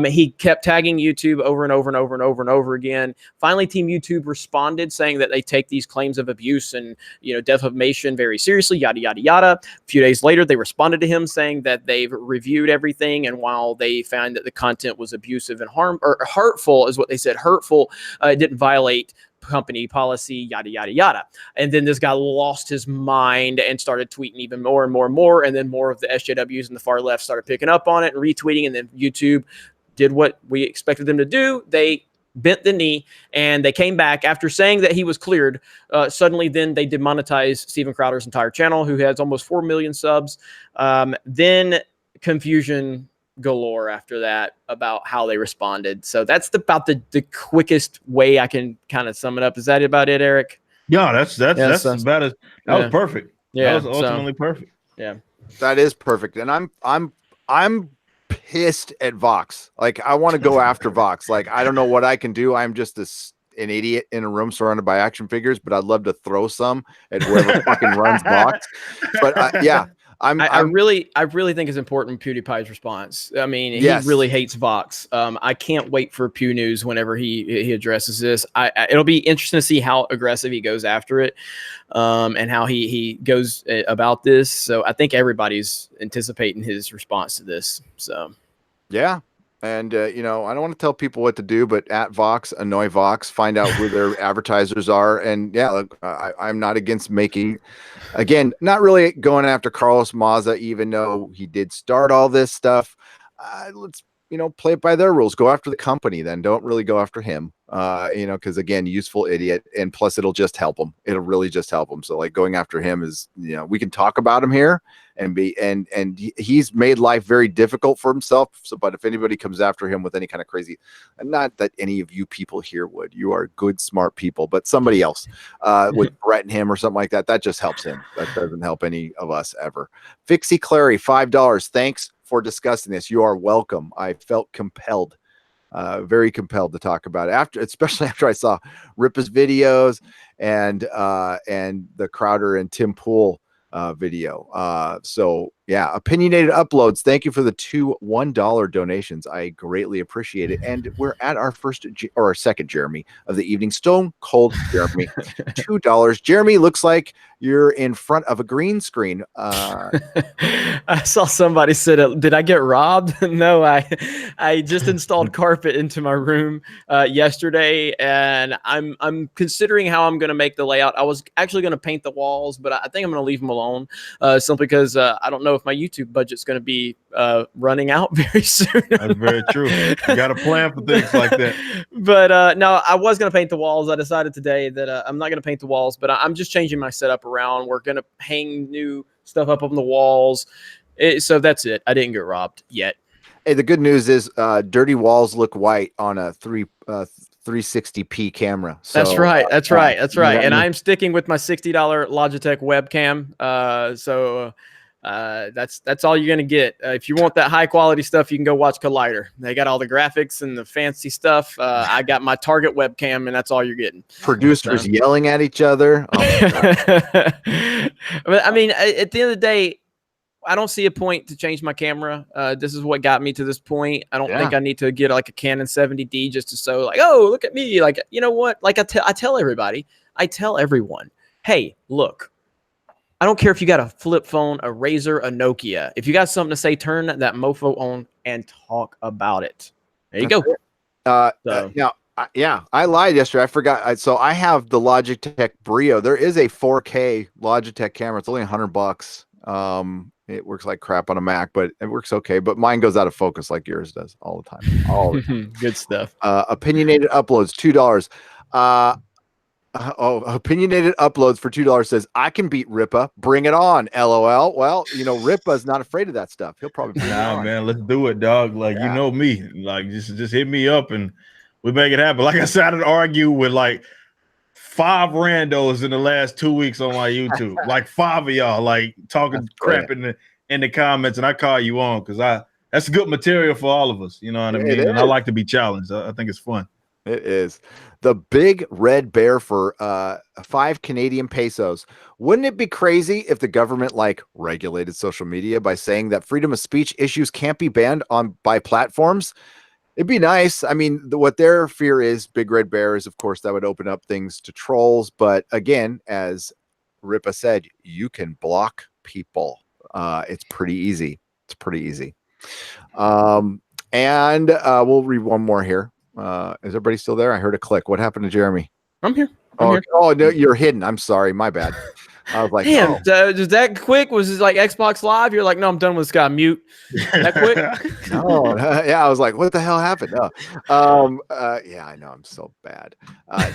He kept tagging YouTube over and over and over and over and over again. Finally, Team YouTube responded saying that they take these claims of abuse and defamation very seriously, yada, yada, yada. A few days later, they responded to him saying that they've reviewed everything, and while they found that the content was abusive and hurtful, is what they said, hurtful, it didn't violate company policy, yada, yada, yada. And then this guy lost his mind and started tweeting even more and more and more. And then more of the SJWs and the far left started picking up on it and retweeting. And then YouTube did what we expected them to do. They bent the knee and they came back after saying that he was cleared. Suddenly, then they demonetized Steven Crowder's entire channel, who has almost 4 million subs. Then confusion galore after that about how they responded. So that's about the quickest way I can kind of sum it up. Is that about it, Eric? Yeah, that's about as that was perfect. Yeah, that was ultimately perfect. Yeah, that is perfect. And I'm pissed at Vox. Like, I want to go after Vox. Like, I don't know what I can do. I'm just an idiot in a room surrounded by action figures, but I'd love to throw some at whoever fucking runs Vox. But yeah. I really think it's important PewDiePie's response. I mean, he really hates Vox. I can't wait for Pew News whenever he addresses this. It'll be interesting to see how aggressive he goes after it, and how he goes about this. So I think everybody's anticipating his response to this. So yeah. And, I don't want to tell people what to do, but at Vox, annoy Vox, find out who their advertisers are. And yeah, look, I'm not against not really going after Carlos Maza, even though he did start all this stuff. Let's, play it by their rules. Go after the company, then don't really go after him, because again, useful idiot. And plus it'll just help him. It'll really just help him. So like going after him is, we can talk about him here and he's made life very difficult for himself. So, but if anybody comes after him with any kind of crazy, and not that any of you people here would, you are good, smart people, but somebody else would threaten him or something like that. That just helps him. That doesn't help any of us ever. Fixie Clary, $5. Thanks for discussing this. You are welcome. I felt compelled, very compelled to talk about it especially after I saw Ripa's videos and the Crowder and Tim Pool video. So Yeah, opinionated uploads. Thank you for the 2 $1 donations. I greatly appreciate it. And we're at our first or our second Jeremy of the evening. Stone Cold Jeremy, $2. Jeremy, looks like you're in front of a green screen. I saw somebody said, "Did I get robbed?" No, I just installed carpet into my room yesterday, and I'm considering how I'm going to make the layout. I was actually going to paint the walls, but I think I'm going to leave them alone, simply because I don't know if my YouTube budget's going to be running out very soon. That's very true. You got to plan for things like that. But no, I was going to paint the walls. I decided today that I'm not going to paint the walls, but I'm just changing my setup around. We're going to hang new stuff up on the walls. So that's it. I didn't get robbed yet. Hey, the good news is dirty walls look white on a 360p camera. So, That's right. That's right. That's right. And means- I'm sticking with my $60 Logitech webcam. That's all you're gonna get. If you want that high quality stuff, you can go watch Collider. They got all the graphics and the fancy stuff. I got my Target webcam, and that's all you're getting. producers yelling at each other. Oh my God. But I mean, at the end of the day, I don't see a point to change my camera. This is what got me to this point. I don't think I need to get like a Canon 70D just to show like, oh, look at me. Like, you know what? Like I tell everybody, I tell everyone, hey, look, I don't care if you got a flip phone, a Razr, a Nokia. If you got something to say, turn that mofo on and talk about it. There you go. I lied yesterday. I forgot. So I have the Logitech Brio. There is a 4K Logitech camera. It's only $100. It works like crap on a Mac, but it works okay. But mine goes out of focus like yours does all the time. All the time. Good stuff. Opinionated uploads, $2. Opinionated uploads for $2 says, I can beat Ripa. Bring it on. LOL. Well, Ripa's not afraid of that stuff. He'll probably bring it on. Man, let's do it, dog. Like, you know me. Like, just hit me up and we make it happen. Like I said, I did argue with like 5 randos in the last 2 weeks on my YouTube. Like 5 of y'all, like talking crap in the comments, and I call you on because that's good material for all of us. You know what I mean? And I like to be challenged. I think it's fun. It is. The big red bear for 5 Canadian pesos. Wouldn't it be crazy if the government regulated social media by saying that freedom of speech issues can't be banned by platforms? It'd be nice. I mean, what their fear is, big red bear, is of course that would open up things to trolls. But again, as Ripa said, you can block people. It's pretty easy. It's pretty easy. And we'll read one more here. Is everybody still there? I heard a click. What happened to Jeremy? I'm here. Oh, no, you're hidden. I'm sorry. My bad. I was like, damn, just that quick? Was it like Xbox Live? You're like, no, I'm done with this guy. Mute. That quick? No. Yeah, I was like, what the hell happened? No. Yeah, I know. I'm so bad.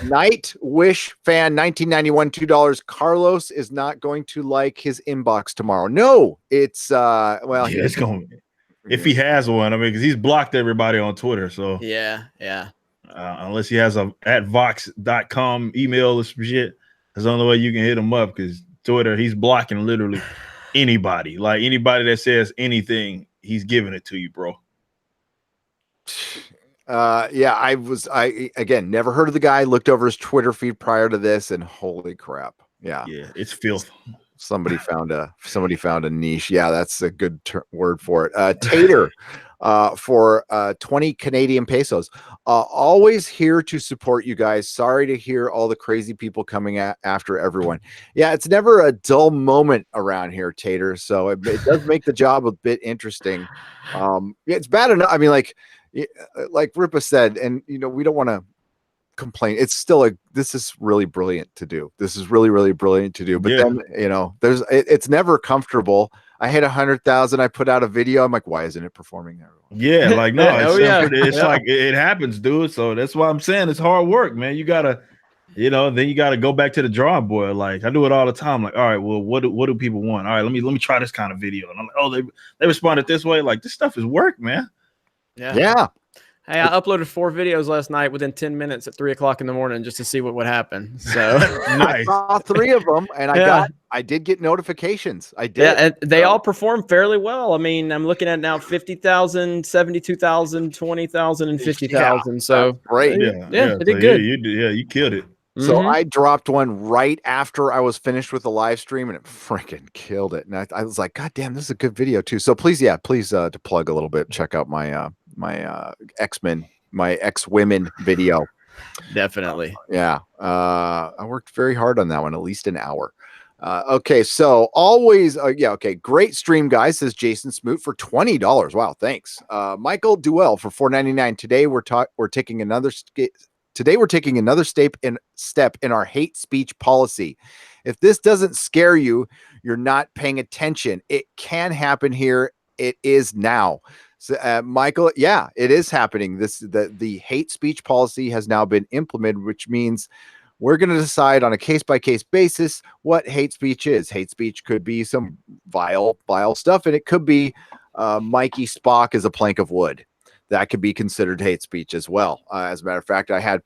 Night Wish fan 1991 $2. Carlos is not going to like his inbox tomorrow. No, it's it's going. If he has one, I mean, because he's blocked everybody on Twitter. So yeah. Unless he has a @vox.com email or some shit, that's the only way you can hit him up, because Twitter, he's blocking literally anybody. Like anybody that says anything, he's giving it to you, bro. Yeah, I again never heard of the guy, looked over his Twitter feed prior to this, and holy crap. Yeah, it's filth. Somebody found a niche. Yeah, that's a good word for it. Tater for 20 Canadian pesos. Always here to support you guys. Sorry to hear all the crazy people coming after everyone. Yeah, it's never a dull moment around here, Tater. So it does make the job a bit interesting. It's bad enough. I mean, like Ripa said, and we don't want to complain. It's still this is really brilliant to do. This is really, really brilliant to do. But then it's never comfortable. I hit 100,000. I put out a video. I'm like, why isn't it performing? Yeah, like no, it's like it happens, dude. So that's why I'm saying it's hard work, man. You gotta, then you gotta go back to the drawing board. Like I do it all the time. Like, all right, well, what do people want? All right, let me try this kind of video. And I'm like, oh, they responded this way. Like this stuff is work, man. Yeah. Hey, I uploaded 4 videos last night within 10 minutes at 3:00 in the morning just to see what would happen. So nice. I saw 3 of them, and I did get notifications. I did. Yeah, and they all performed fairly well. I mean, I'm looking at now 50,000, 72,000, 20,000, and 50,000. So great. Yeah, it did good. You killed it. So Mhm. I dropped one right after I was finished with the live stream, and it freaking killed it. And I was like, God damn, this is a good video too. So please, to plug a little bit, check out my X-Men, my X-Women video. Definitely. Yeah. I worked very hard on that one, at least an hour. Okay, so always, okay, great stream, guys, says Jason Smoot for $20. Wow, thanks. Michael Duell for $4.99. Today we're taking another step in our hate speech policy. If this doesn't scare you, you're not paying attention. It can happen here. It is now. So, Michael, yeah, it is happening. The hate speech policy has now been implemented, which means we're going to decide on a case-by-case basis what hate speech is. Hate speech could be some vile stuff, and it could be Mikey Spock is a plank of wood. That could be considered hate speech as well. As a matter of fact, I had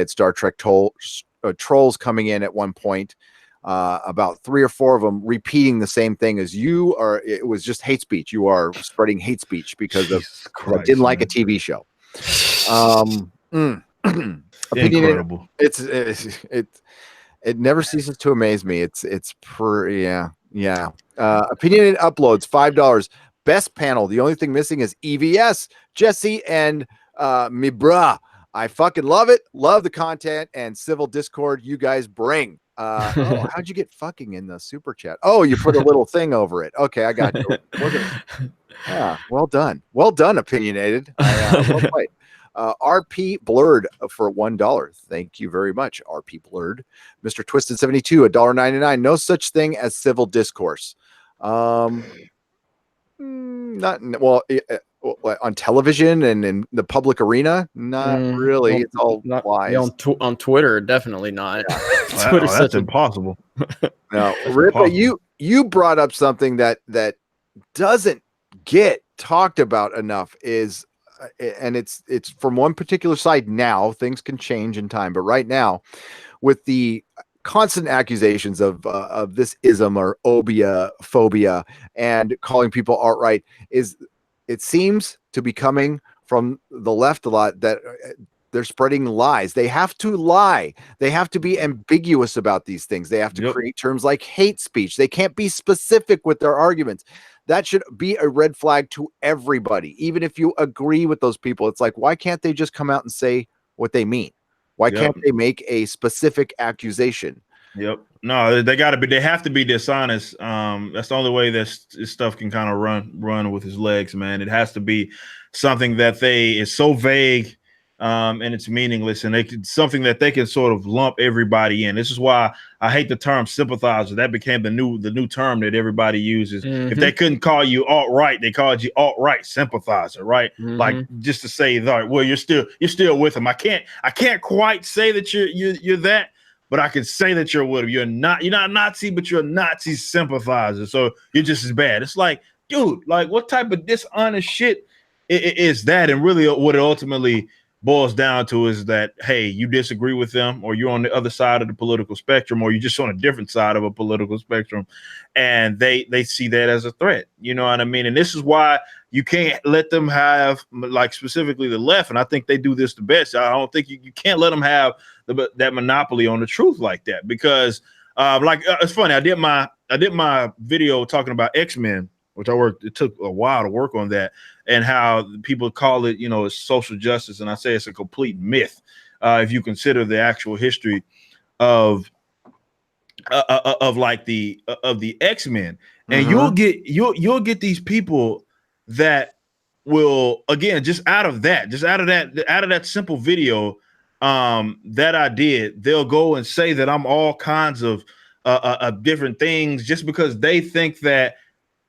Star Trek trolls coming in at one point, about 3 or 4 of them repeating the same thing as you are. It was just hate speech. You are spreading hate speech because I didn't like a TV show. Incredible. It never ceases to amaze me. It's yeah. Opinionated uploads, $5. Best panel. The only thing missing is EVS, Jesse, and me bruh. I fucking love it. Love the content and civil discord you guys bring. How'd you get fucking in the super chat? Oh, you put a little thing over it. Okay, I got you. Well done. Well done, opinionated. Well played. RP Blurred for $1. Thank you very much, RP Blurred. Mr. Twisted 72, $1.99. No such thing as civil discourse. Not well on television and in the public arena. Not really. It's all lies. On Twitter, definitely not. Yeah. That's impossible. No, Ripa, you brought up something that doesn't get talked about enough is. And it's from one particular side now. Things can change in time, but right now, with the constant accusations of this ism or obia phobia and calling people outright, it seems to be coming from the left a lot, that they're spreading lies. They have to lie. They have to be ambiguous about these things. They have to create terms like hate speech. They can't be specific with their arguments. That should be a red flag to everybody, even if you agree with those people. It's like, why can't they just come out and say what they mean? Why can't they make a specific accusation? Yep. No, they got to be. They have to be dishonest. That's the only way this stuff can kind of run with his legs, man. It has to be something that is so vague, and it's meaningless, and something that they can sort of lump everybody in. This is why I hate the term sympathizer. That became the new term that everybody uses. If they couldn't call you alt-right, they called you alt-right sympathizer, right? Like, just to say, well, you're still with them. I can't quite say that you're that, but I can say that you're with them. You're not Nazi, but you're a Nazi sympathizer. So you're just as bad. It's like, dude, like, what type of dishonest shit is that? And really what it ultimately boils down to is that, hey, you disagree with them, or you're on the other side of the political spectrum, or you're just on a different side of a political spectrum, and they see that as a threat. You know what I mean? And this is why you can't let them have, like, specifically the left, and I think they do this the best. I don't think you can't let them have that monopoly on the truth like that, because it's funny. I did my video talking about X-Men, which it took a while to work on that, and how people call it, it's social justice. And I say it's a complete myth. If you consider the actual history of the X-Men, and you'll get these people that will, again, just out of that simple video that I did, they'll go and say that I'm all kinds of different things just because they think that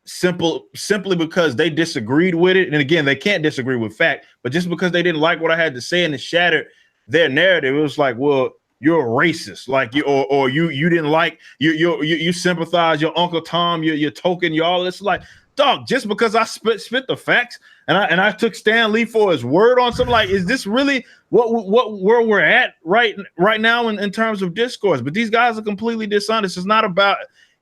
simply because they disagreed with it. And again, they can't disagree with fact, but just because they didn't like what I had to say and it shattered their narrative, it was like, well, you're a racist, like you didn't like you sympathize your Uncle Tom, your token, y'all. It's like, dog, just because I spit the facts and I took Stan Lee for his word on something, like, is this really where we're at right now in terms of discourse? But these guys are completely dishonest. It's not about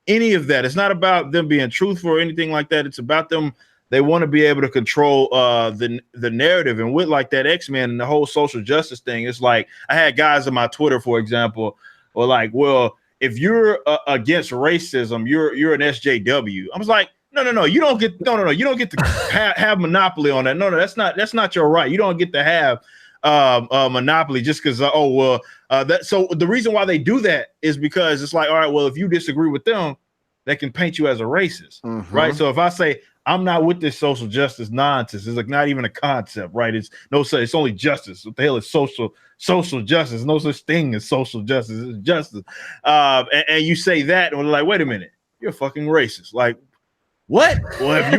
any of that. It's not about them being truthful or anything like that. It's about them they want to be able to control the narrative. And with like that X-Men and the whole social justice thing, it's like I had guys on my Twitter, for example, or like, well, if you're against racism, you're an SJW. I was like, no, you don't get you don't get to have monopoly on that. No, that's not your right. You don't get to have monopoly just because that. So the reason why they do that is because it's like, all right, well, if you disagree with them, they can paint you as a racist, right? So if I say I'm not with this social justice nonsense, it's like not even a concept, right? It's only justice. What the hell is social justice? No such thing as social justice. It's justice. And you say that, and we're like, wait a minute, you're a fucking racist. Like, what? Well, if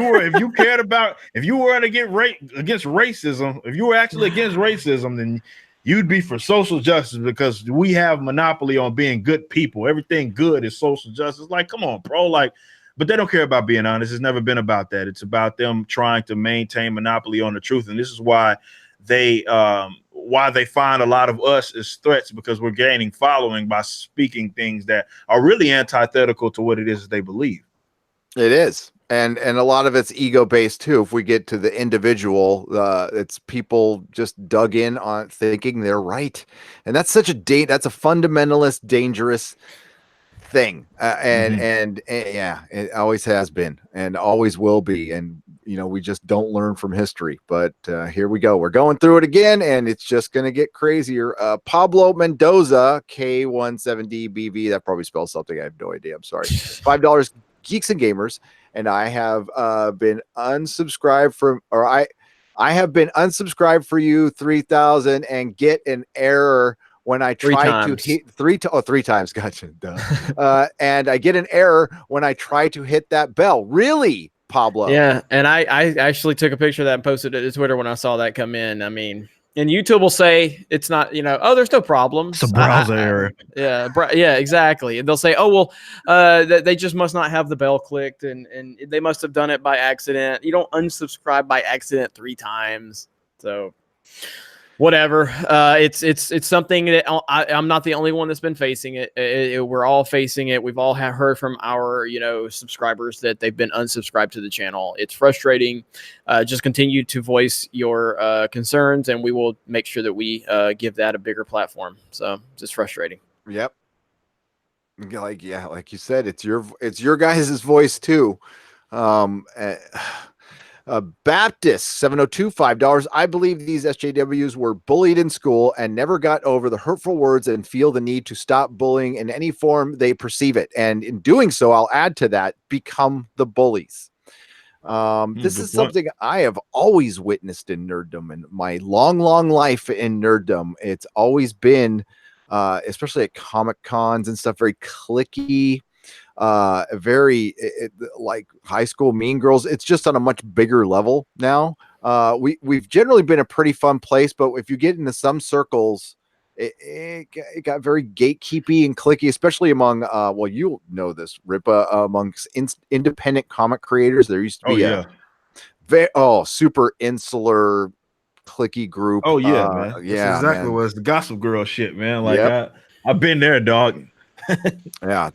you weren't against racism, if you were actually against racism, then you'd be for social justice because we have monopoly on being good people. Everything good is social justice. Like, come on, bro. Like, but they don't care about being honest. It's never been about that. It's about them trying to maintain monopoly on the truth. And this is why they find a lot of us as threats, because we're gaining following by speaking things that are really antithetical to what it is that they believe. It is. And a lot of it's ego based too. If we get to the individual, it's people just dug in on thinking they're right. And that's such that's a fundamentalist, dangerous thing. And yeah, it always has been and always will be. And, you know, we just don't learn from history, but here we go. We're going through it again, and it's just going to get crazier. Pablo Mendoza, K17DBV, that probably spells something. I have no idea. I'm sorry. $5 Geeks and Gamers. And I have been unsubscribed from, or I have been unsubscribed for you 3,000 and get an error when I try to hit three times. Gotcha. And I get an error when I try to hit that bell. Really, Pablo? Yeah. And I actually took a picture of that and posted it to Twitter when I saw that come in. I mean, and YouTube will say it's not, oh, there's no problems. It's a browser error. Yeah, yeah, exactly. And they'll say, oh, well, they just must not have the bell clicked, and they must have done it by accident. You don't unsubscribe by accident 3 times. So whatever. It's something that I'm not the only one that's been facing it. We're all facing it. We've all heard from our subscribers that they've been unsubscribed to the channel. It's frustrating. Just continue to voice your concerns, and we will make sure that we give that a bigger platform. So just frustrating. Yep. Like you said, it's your guys' voice too. Baptist 702, $5. I believe these SJWs were bullied in school and never got over the hurtful words and feel the need to stop bullying in any form they perceive it. And in doing so, I'll add to that, become the bullies. This is something I have always witnessed in nerddom and my long life in nerddom. It's always been, especially at Comic Cons and stuff, very cliquey. Very like High School Mean Girls. It's just on a much bigger level now. We've generally been a pretty fun place, but if you get into some circles, it got very gatekeepy and cliquey, especially among well, you'll know this, Ripa, amongst independent comic creators. There used to be super insular cliquey group. Oh yeah, man. Yeah, that's exactly what it's the Gossip Girl shit, man. Like I've been there, dog. Yeah,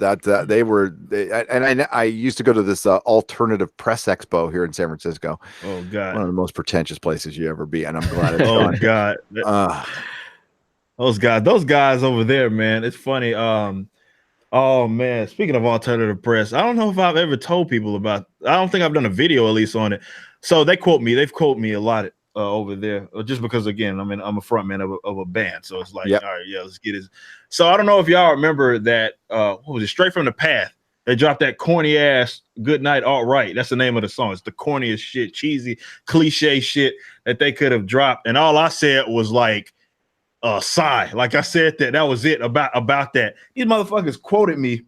I used to go to this alternative press expo here in San Francisco. Oh god, one of the most pretentious places you ever be, and I'm glad it's oh gone. god, those guys over there, man. It's funny. Oh man, speaking of alternative press, I don't know if I've ever told people about. I don't think I've done a video at least on it. So they've quoted me a lot over there, just because again, I'm a front man of a band, so it's like, all right, yeah, let's get it. So I don't know if y'all remember that. What was it? Straight from the Path. They dropped that corny ass "Good Night, All Right." That's the name of the song. It's the corniest shit, cheesy, cliche shit that they could have dropped, and all I said was like, sigh. Like I said that was it about that. These motherfuckers quoted me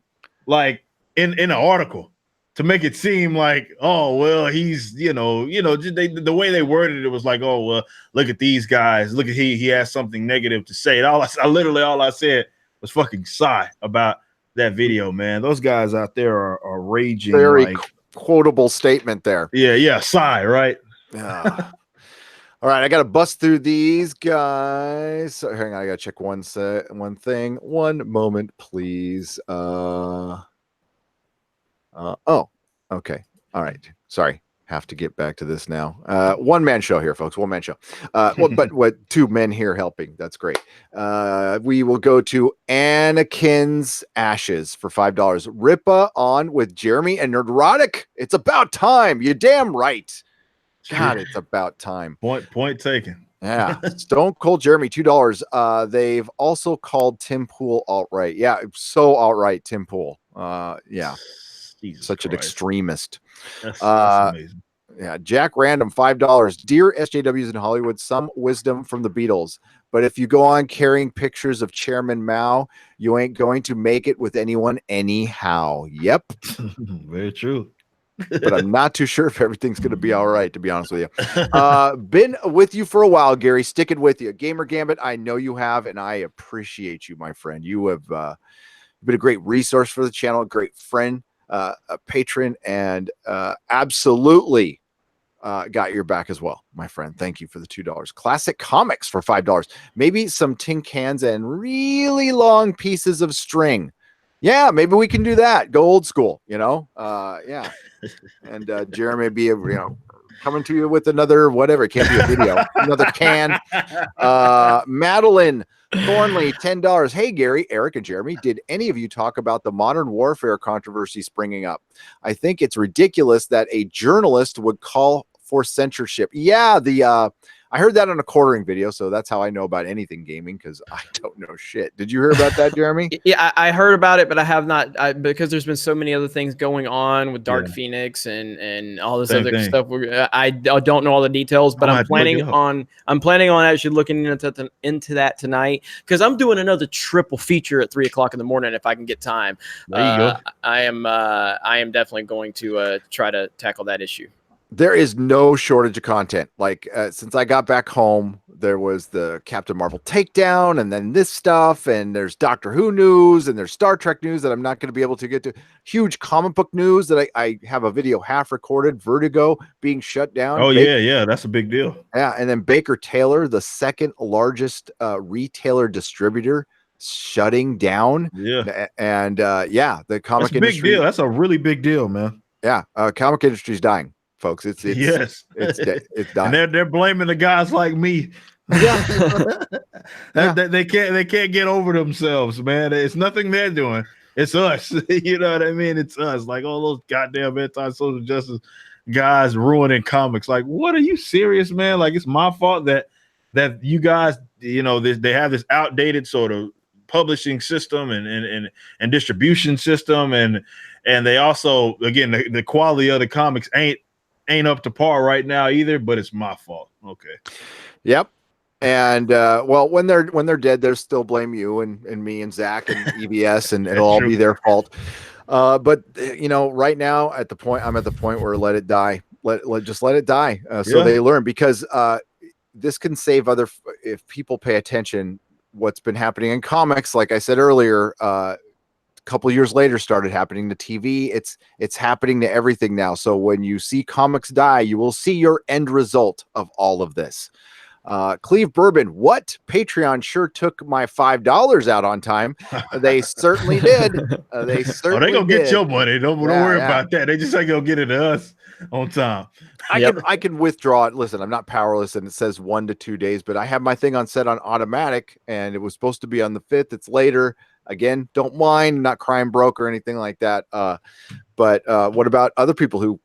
like in an article to make it seem like, oh well, he's just the way they worded it was like, oh well, look at these guys, look at he has something negative to say. And all I said was fucking sigh about that video, man. Those guys out there are raging. Very quotable statement there. Yeah, sigh, right? Yeah. All right, I got to bust through these guys. So, hang on, I got to check one thing. One moment, please. Oh, okay. All right. Sorry. have to get back to this now. One man show here, folks. One man show. But what two men here helping? That's great. We will go to Anakin's Ashes for $5. Ripa on with Jeremy and Nerdrotic. It's about time. You damn right. God, it's about time. Point taken. Yeah. Stone Cold Jeremy, $2. They've also called Tim Pool alt-right. Yeah, so alt-right, Tim Pool. Yeah. Jesus Such an Christ. extremist. That's amazing. Yeah, Jack Random, $5. Dear SJWs in Hollywood, some wisdom from the Beatles. But if you go on carrying pictures of Chairman Mao, you ain't going to make it with anyone anyhow. Yep. Very true. But I'm not too sure if everything's going to be all right, to be honest with you. Been with you for a while, Gary. Sticking with you. Gamer Gambit, I know you have, and I appreciate you, my friend. You have been a great resource for the channel, a great friend, a patron, and absolutely got your back as well, my friend. Thank you for the $2. Classic Comics for $5. Maybe some tin cans and really long pieces of string. Yeah, maybe we can do that. Go old school, yeah. And Jeremy be coming to you with another whatever. It can't be a video. Another can. Madeline Thornley, $10. Hey, Gary, Eric, and Jeremy, did any of you talk about the modern warfare controversy springing up? I think it's ridiculous that a journalist would call for censorship. Yeah, I heard that on a quartering video, so that's how I know about anything gaming, because I don't know shit. Did you hear about that, Jeremy? Yeah, I heard about it, but I have not, because there's been so many other things going on with Dark Phoenix and all this Same other thing. stuff. I don't know all the details, but I'm planning on actually looking into that tonight, because I'm doing another triple feature at 3 o'clock in the morning if I can get time. There you go. I am definitely going to try to tackle that issue. There is no shortage of content. Like since I got back home, there was the Captain Marvel takedown, and then this stuff, and there's Doctor Who news, and there's Star Trek news that I'm not going to be able to get to. Huge comic book news that I have a video half recorded. Vertigo being shut down. Oh yeah, that's a big deal. Yeah, and then Baker Taylor, the second largest retailer distributor, shutting down. Yeah, and the comic that's a industry. big deal. That's a really big deal, man. Yeah, comic industry is dying, folks. It's dying. And they're blaming the guys like me. Yeah. They can't get over themselves, man. It's nothing they're doing. It's us. You know what I mean? It's us. Like all those goddamn anti-social justice guys ruining comics. Like, what are you serious, man? Like, it's my fault that you guys, they have this outdated sort of publishing system and distribution system, and they also, again, the quality of the comics ain't up to par right now either, but it's my fault. Okay. Yep. And when they're dead, they'll still blame you and me and Zach and EBS, and it'll all be their fault. But right now I'm at the point where let it die. Just let it die. So they learn, because this can save if people pay attention. What's been happening in comics, like I said earlier, a couple years later started happening to TV. It's happening to everything now. So when you see comics die, you will see your end result of all of this. Cleve Bourbon, what? Patreon sure took my $5 out on time. They certainly did. They certainly they're gonna get your money. Don't worry about that. They just ain't gonna get it to us on time. I can withdraw it. Listen, I'm not powerless, and it says 1 to 2 days, but I have my thing set on automatic, and it was supposed to be on the 5th. It's later. Again, don't mind, not crying broke or anything like that. But what about other people who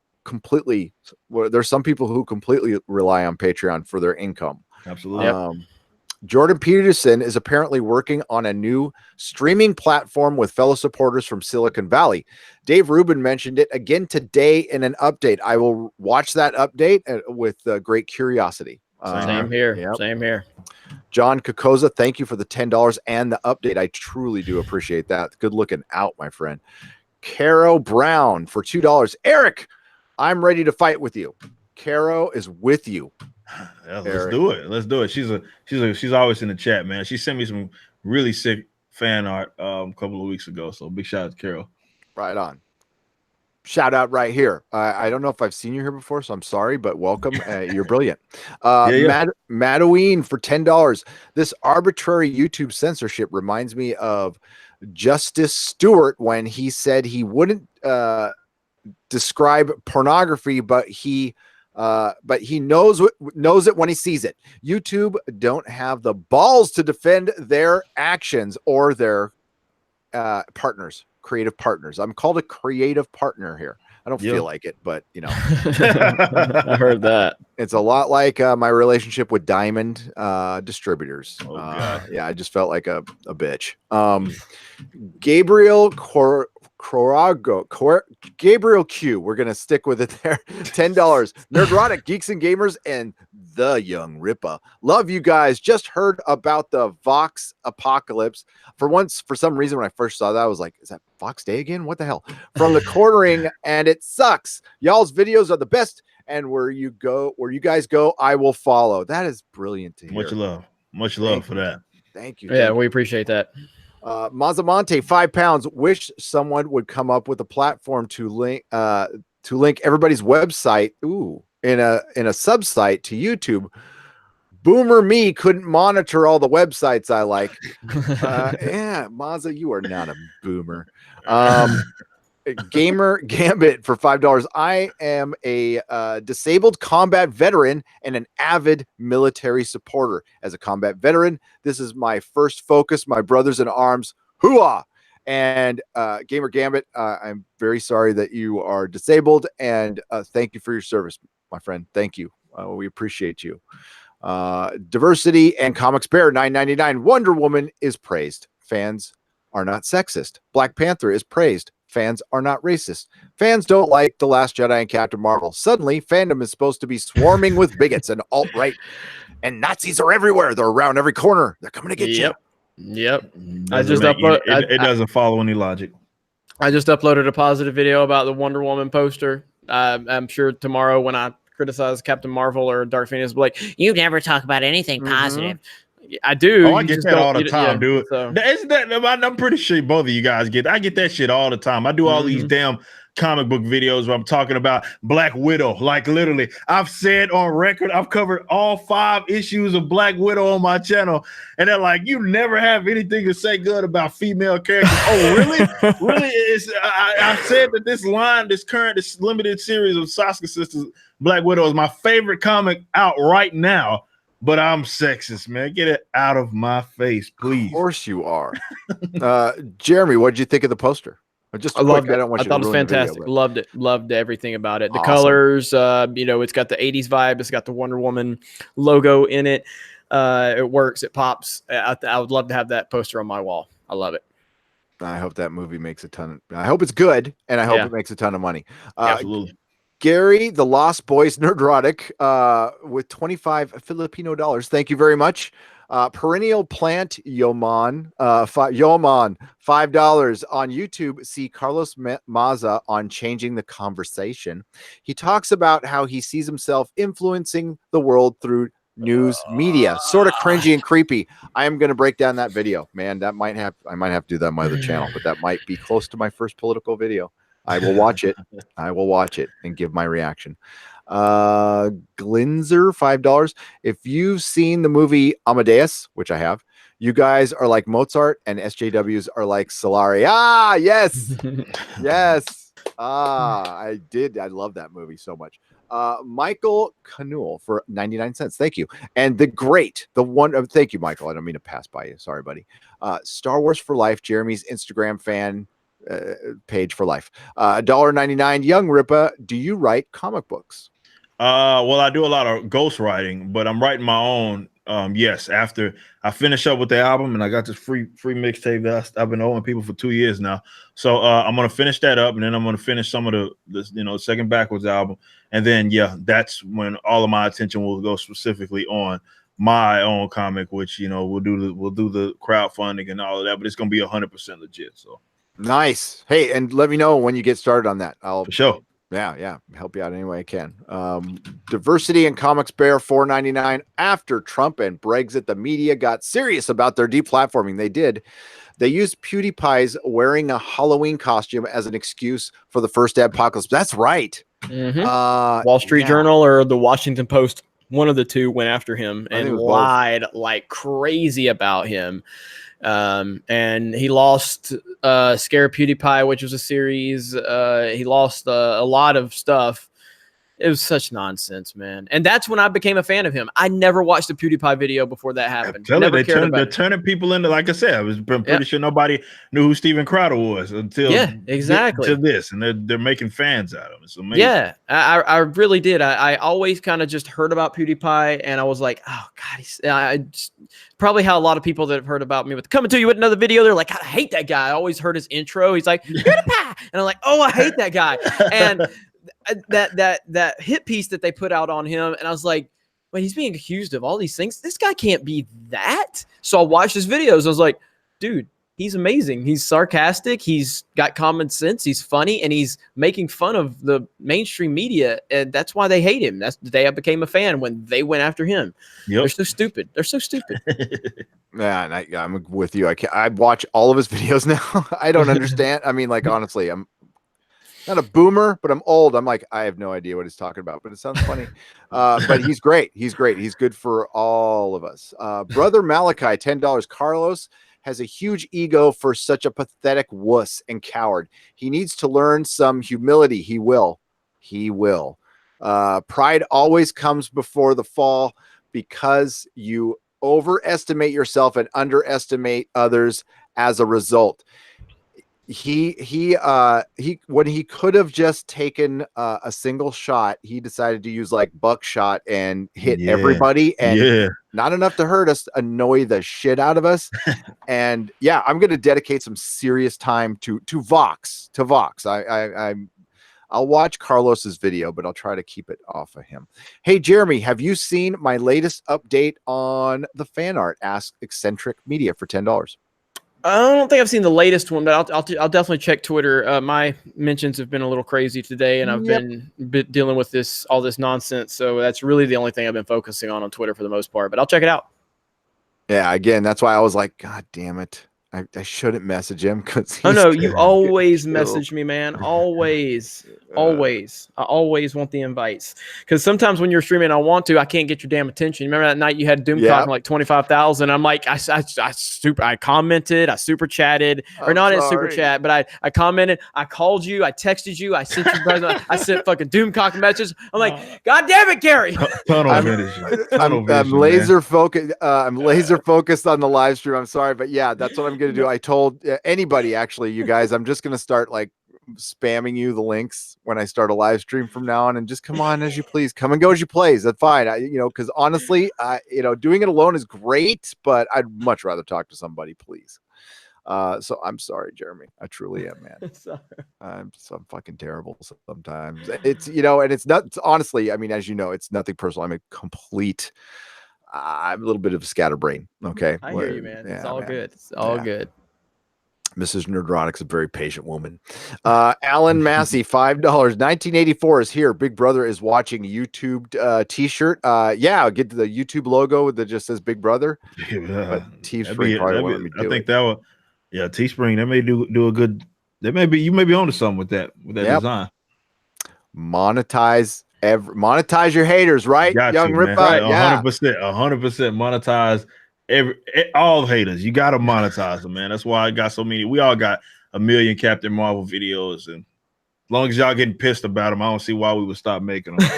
there's some people who completely rely on Patreon for their income. Absolutely. Jordan Peterson is apparently working on a new streaming platform with fellow supporters from Silicon Valley. Dave Rubin mentioned it again today in an update. I will watch that update with great curiosity. Same here. Yep. Same here. John Kokoza, thank you for the $10 and the update. I truly do appreciate that. Good looking out, my friend. Caro Brown for $2. Eric, I'm ready to fight with you. Caro is with you. Yeah, let's do it. She's always in the chat, man. She sent me some really sick fan art a couple of weeks ago. So big shout out to Carol. Right on. Shout out right here. I don't know if I've seen you here before, so I'm sorry, but welcome. You're brilliant. Madoween for $10. This arbitrary YouTube censorship reminds me of Justice Stewart when he said he wouldn't describe pornography, but he knows it when he sees it. YouTube don't have the balls to defend their actions or their creative partners. I'm called a creative partner here. I don't feel like it, but you know, I heard that. it's a lot like my relationship with Diamond Distributors. Oh, God. Yeah, I just felt like a bitch. Gabriel Gabriel Q. We're gonna stick with it there. $10. Nerdrotic Geeks and Gamers and the Young Rippa. Love you guys. Just heard about the Vox apocalypse. For some reason, when I first saw that, I was like, "Is that Vox Day again? What the hell?" From the cornering, and it sucks. Y'all's videos are the best. And where you guys go, I will follow. That is brilliant to hear. Much love for that. Thank you. Yeah, we appreciate that. Mazamonte, £5. Wish someone would come up with a platform to link everybody's website. In a sub-site to YouTube. Boomer me couldn't monitor all the websites I like. Yeah, Maza, you are not a boomer. Gamer Gambit for $5. I am a disabled combat veteran and an avid military supporter. As a combat veteran, this is my first focus. My brothers in arms, hooah! And Gamer Gambit, I'm very sorry that you are disabled, and thank you for your service, my friend. Thank you. We appreciate you. Diversity and Comics Bear, $9.99. Wonder Woman is praised. Fans are not sexist. Black Panther is praised. Fans are not racist. Fans don't like The Last Jedi and Captain Marvel. Suddenly, fandom is supposed to be swarming with bigots and alt-right, and Nazis are everywhere. They're around every corner. They're coming to get you. Yep. It doesn't follow any logic. I just uploaded a positive video about the Wonder Woman poster. I'm sure tomorrow when I criticize Captain Marvel or Dark Phoenix, will be like, you never talk about anything positive. I do. I get that all the time, dude. So. Isn't that? I'm pretty sure both of you guys get. I get that shit all the time. I do all these damn comic book videos where I'm talking about Black Widow. Like literally, I've said on record, I've covered all 5 issues of Black Widow on my channel, and they're like, "You never have anything to say good about female characters." Oh, really? Really? I said that this limited series of Sasuke Sisters, Black Widow, is my favorite comic out right now. But I'm sexist, man. Get it out of my face, please. Of course you are. Jeremy, what did you think of the poster? I loved it. I thought it was fantastic. Video, loved it. Loved everything about it. The colors, it's got the 80s vibe. It's got the Wonder Woman logo in it. It works. It pops. I would love to have that poster on my wall. I love it. I hope that movie makes I hope it's good, and I hope it makes a ton of money. Absolutely. Gary, the Lost Boys Nerdrotic, with 25 Filipino dollars. Thank you very much. Perennial Plant Yoman, $5 on YouTube. See Carlos Maza on Changing the Conversation. He talks about how he sees himself influencing the world through news media. Sort of cringy and creepy. I am going to break down that video, man. I might have to do that on my other channel, but that might be close to my first political video. I will watch it. I will watch it and give my reaction. Glinzer, $5. If you've seen the movie Amadeus, which I have, you guys are like Mozart and SJWs are like Solari. Ah, yes. Yes. I did. I love that movie so much. Michael Canule for 99 cents. Thank you. And thank you, Michael. I don't mean to pass by you. Sorry, buddy. Star Wars for Life, Jeremy's Instagram fan page for life. $1.99. Young Rippa, do you write comic books? Well, I do a lot of ghost writing, but I'm writing my own. Yes, after I finish up with the album, and I got this free mixtape that I've been owing people for 2 years now. So I'm gonna finish that up, and then I'm gonna finish some of the Second Backwards album, and then that's when all of my attention will go specifically on my own comic, which we'll do the crowdfunding and all of that, but it's gonna be 100% legit. So. Nice. Hey, and let me know when you get started on that. For sure. Yeah, help you out any way I can. Diversity and Comics Bear, $4.99. After Trump and Brexit, the media got serious about their deplatforming. They did. They used PewDiePie's wearing a Halloween costume as an excuse for the first apocalypse. That's right. Wall Street Journal or the Washington Post, one of the two, went after him and lied like crazy about him. And he lost Scare PewDiePie, which was a series. He lost a lot of stuff. It was such nonsense, man. And that's when I became a fan of him. I never watched a PewDiePie video before that happened. Never cared about they're it. turning people into, like I said, I was pretty sure nobody knew who Steven Crowder was until exactly to this, and they're making fans out of him. It's amazing. Yeah, I really did. I always kind of just heard about PewDiePie, and I was like, oh god, probably how a lot of people that have heard about me with coming to you with another video, they're like, I hate that guy. I always heard his intro. He's like PewDiePie, and I'm like, oh, I hate that guy. And that hit piece that they put out on him, and I was like, wait, he's being accused of all these things. This guy can't be that. So I watched his videos. I was like, dude, he's amazing. He's sarcastic. He's got common sense. He's funny, and he's making fun of the mainstream media. And that's why they hate him. That's the day I became a fan, when they went after him. Yep. They're so stupid. They're so stupid. Yeah, and I'm with you. I watch all of his videos now. I don't understand. I mean, like, honestly, I'm not a boomer, but I'm old. I'm like, I have no idea what he's talking about, but it sounds funny. But he's great. He's great. He's good for all of us. Brother Malachi, $10. Carlos has a huge ego for such a pathetic wuss and coward. He needs to learn some humility. He will. He will. Pride always comes before the fall, because you overestimate yourself and underestimate others as a result. He when he could have just taken a single shot, he decided to use like buckshot and hit everybody, and not enough to hurt us, annoy the shit out of us. And yeah, I'm going to dedicate some serious time to Vox. I'll watch Carlos's video, but I'll try to keep it off of him. Hey, Jeremy, have you seen my latest update on the fan art? Ask Eccentric Media for $10. I don't think I've seen the latest one, but I'll definitely check Twitter. My mentions have been a little crazy today, and I've been dealing with all this nonsense. So that's really the only thing I've been focusing on Twitter for the most part. But I'll check it out. Yeah, again, that's why I was like, God damn it. I shouldn't message him, because oh no, you always message me, man. Always. I always want the invites, because sometimes when you're streaming, I can't get your damn attention. Remember that night you had Doomcock like 25,000? I'm like, I commented, I super chatted, or not in super chat, but I commented, I called you, I texted you, I sent you present, I sent fucking Doomcock messages. I'm like, God damn it, Gary. I'm laser focused. I'm laser focused on the live stream. I'm sorry, but yeah, that's what I'm gonna do. I told anybody, actually, you guys, I'm just gonna start like spamming you the links when I start a live stream from now on, and just come on as you please, come and go as you please. That's fine. Because honestly, doing it alone is great, but I'd much rather talk to somebody, please. So I'm sorry, Jeremy. I truly am, man. I'm fucking terrible sometimes. It's and it's not, honestly, I mean, as you know, it's nothing personal. I'm a complete I'm a little bit of a scatterbrain. Okay. I hear you, man. It's all good. It's all good. Mrs. Nerdronic's a very patient woman. Alan Massey, $5. 1984 is here. Big Brother is watching. YouTube t-shirt. Yeah, get the YouTube logo that just says Big Brother. But Teespring probably won't let me do it. That would, Teespring, that may do a good. You may be onto something with that design. Monetize your haters, right? Young Rip, yeah, 100%, 100% monetize all haters. You got to monetize them, man. That's why I got so many. We all got a million Captain Marvel videos, and as long as y'all getting pissed about them, I don't see why we would stop making them.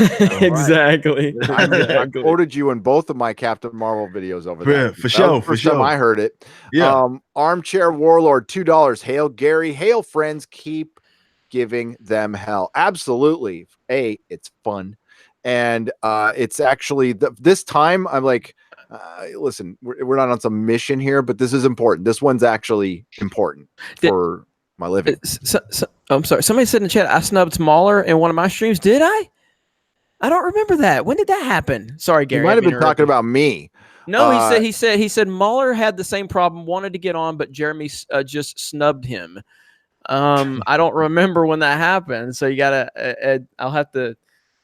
Exactly. I quoted you in both of my Captain Marvel videos over there. For sure. First time I heard it. Yeah. Armchair Warlord, $2. Hail Gary. Hail friends. Keep giving them hell. Absolutely. It's fun. And it's actually this time I'm like, listen, we're not on some mission here, but this is important. This one's actually important for my living. I'm sorry. Somebody said in the chat, I snubbed Mahler in one of my streams. Did I? I don't remember that. When did that happen? Sorry, Gary. You might have been talking about me. No, he said Mahler had the same problem, wanted to get on, but Jeremy just snubbed him. I don't remember when that happened. So you gotta, I'll have to.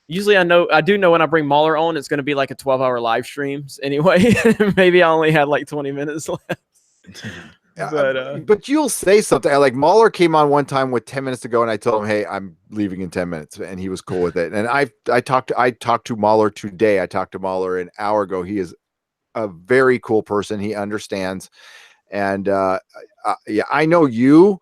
Usually I do know when I bring Mahler on, it's going to be like a 12-hour live streams anyway. Maybe I only had like 20 minutes left. But you'll say something like Mahler came on one time with 10 minutes to go, and I told him, "Hey, I'm leaving in 10 minutes," and he was cool with it. And I talked to Mahler today. I talked to Mahler an hour ago. He is a very cool person. He understands. And yeah, I know you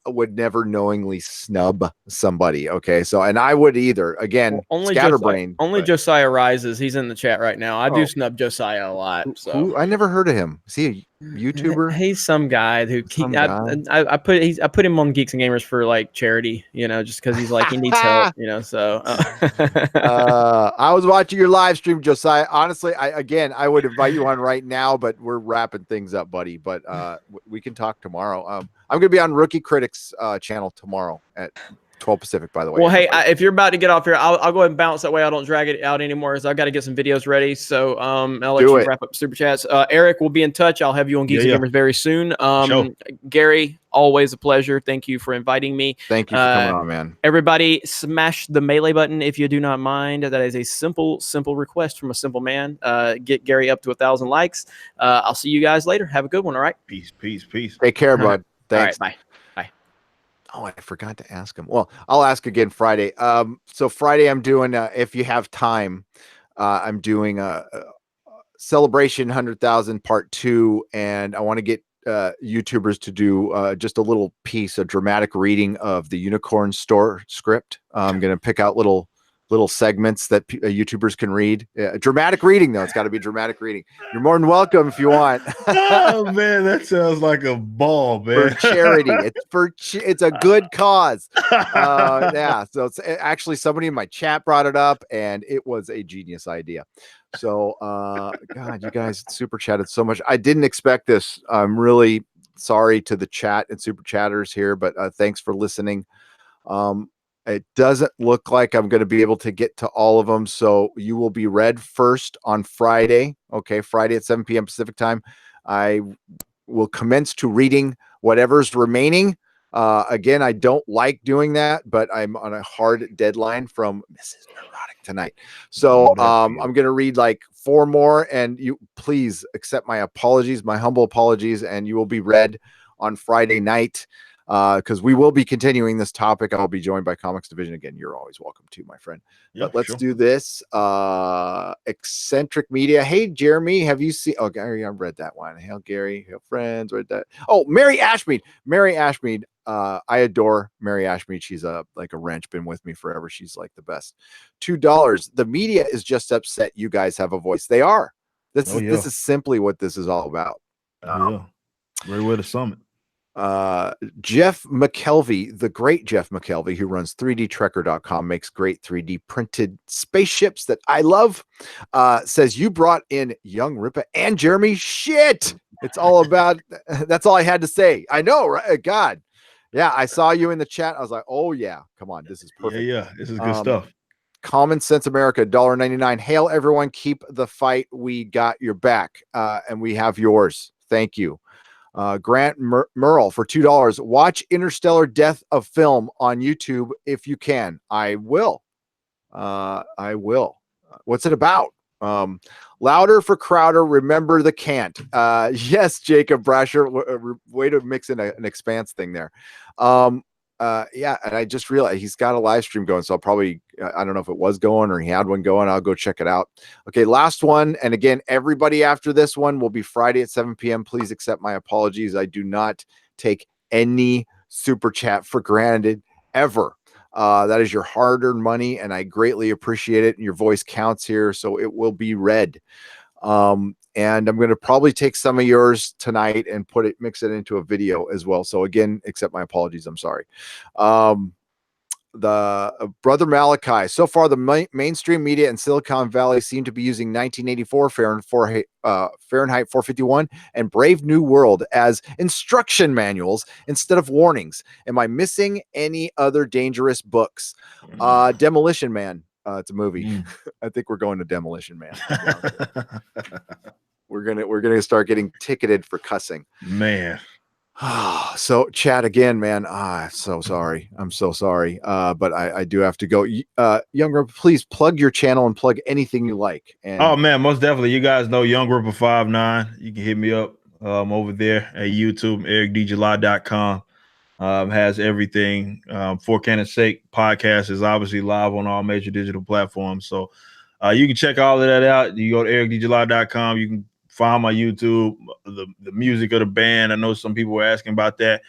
would never knowingly snub somebody. Okay, so and I would either. Again, scatterbrain. Only but- Josiah Rises. He's in the chat right now. I do Oh. snub Josiah a lot. So Who? I never heard of him. Is he a YouTuber? he's some guy who Some guy? I put him on Geeks and Gamers for like charity, you know, just because he's like he needs help, you know. So I was watching your live stream, Josiah. Honestly, I would invite you on right now, but we're wrapping things up, buddy. But we can talk tomorrow. I'm gonna be on Rookie Critics channel tomorrow at 12 Pacific, by the way. well, hey, if you're about to get off here, I'll go ahead and bounce. That way I don't drag it out anymore, as I've got to get some videos ready. So I'll let you wrap up super chats. Eric, will be in touch. I'll have you on Geeks and Gamers very soon. Sure. Gary, always a pleasure. Thank you for inviting me. Thank you for coming on, man. Everybody, smash the melee button if you do not mind. That is a simple request from a simple man. Get Gary up to 1,000 likes. I'll see you guys later. Have a good one. All right. Peace. Take care, bud. Thanks. All right. Bye. Oh, I forgot to ask him. Well, I'll ask again Friday. So Friday I'm doing, if you have time, I'm doing a celebration 100,000 part 2. And I want to get YouTubers to do just a little piece, a dramatic reading of the Unicorn Store script. I'm going to pick out little segments that YouTubers can read. Dramatic reading, though. It's got to be dramatic reading. You're more than welcome if you want. Oh man, that sounds like a ball, man. For charity. It's a good cause. Yeah. So it's actually somebody in my chat brought it up, and it was a genius idea. So God, you guys super chatted so much. I didn't expect this. I'm really sorry to the chat and super chatters here, but thanks for listening. It doesn't look like I'm going to be able to get to all of them. So you will be read first on Friday. Okay. Friday at 7 p.m. Pacific time. I will commence to reading whatever's remaining. Again, I don't like doing that, but I'm on a hard deadline from Mrs. Neurotic tonight. So I'm going to read like 4 more, and you please accept my apologies, my humble apologies, and you will be read on Friday night. Because we will be continuing this topic. I'll be joined by Comics Division again. You're always welcome to, my friend. Yeah, but let's do this. Eccentric Media. Hey, Jeremy, have you seen? Oh, Gary, I read that one. Hail, Gary. Hail, friends. Read that. Oh, Mary Ashmead. Mary Ashmead. I adore Mary Ashmead. She's like a wrench. Been with me forever. She's like the best. $2. The media is just upset you guys have a voice. They are. This is simply what this is all about. Very way to sum it. Jeff McKelvey, the great Jeff McKelvey, who runs 3dtrekker.com, makes great 3D printed spaceships that I love, says you brought in Young Ripa and Jeremy. Shit, it's all about, that's all I had to say. I know, right? God. Yeah, I saw you in the chat. I was like, oh yeah, come on, this is perfect. Yeah, this is good stuff. Common Sense America, $1.99. Hail everyone, keep the fight. We got your back, and we have yours. Thank you. Grant Merle for $2. Watch Interstellar Death of Film on YouTube if you can. I will. I will. What's it about? Louder for Crowder. Remember the can't. Yes, Jacob Brasher. Way to mix in an Expanse thing there. Yeah, and I just realized he's got a live stream going, so I'll probably, I don't know if it was going or he had one going. I'll go check it out. Okay, last one. And again, everybody after this one will be Friday at 7 p.m. Please accept my apologies. I do not take any super chat for granted ever. That is your hard-earned money, and I greatly appreciate it. And your voice counts here, so it will be read. And I'm going to probably take some of yours tonight and mix it into a video as well. So again, accept my apologies. I'm sorry. The Brother Malachi. So far, the mainstream media in Silicon Valley seem to be using 1984 Fahrenheit 451 and Brave New World as instruction manuals instead of warnings. Am I missing any other dangerous books? Demolition Man. It's a movie. I think we're going to Demolition Man. We're gonna start getting ticketed for cussing. Man. So chat again, man. So sorry. I'm so sorry. But I do have to go. Younger, please plug your channel and plug anything you like. And oh man, most definitely. You guys know Young Ripper 59. You can hit me up over there at YouTube, ericdjuly.com. Has everything. For Canon's Sake podcast is obviously live on all major digital platforms. So you can check all of that out. You go to ericdjuly.com. You can find my YouTube, the music of the band. I know some people were asking about that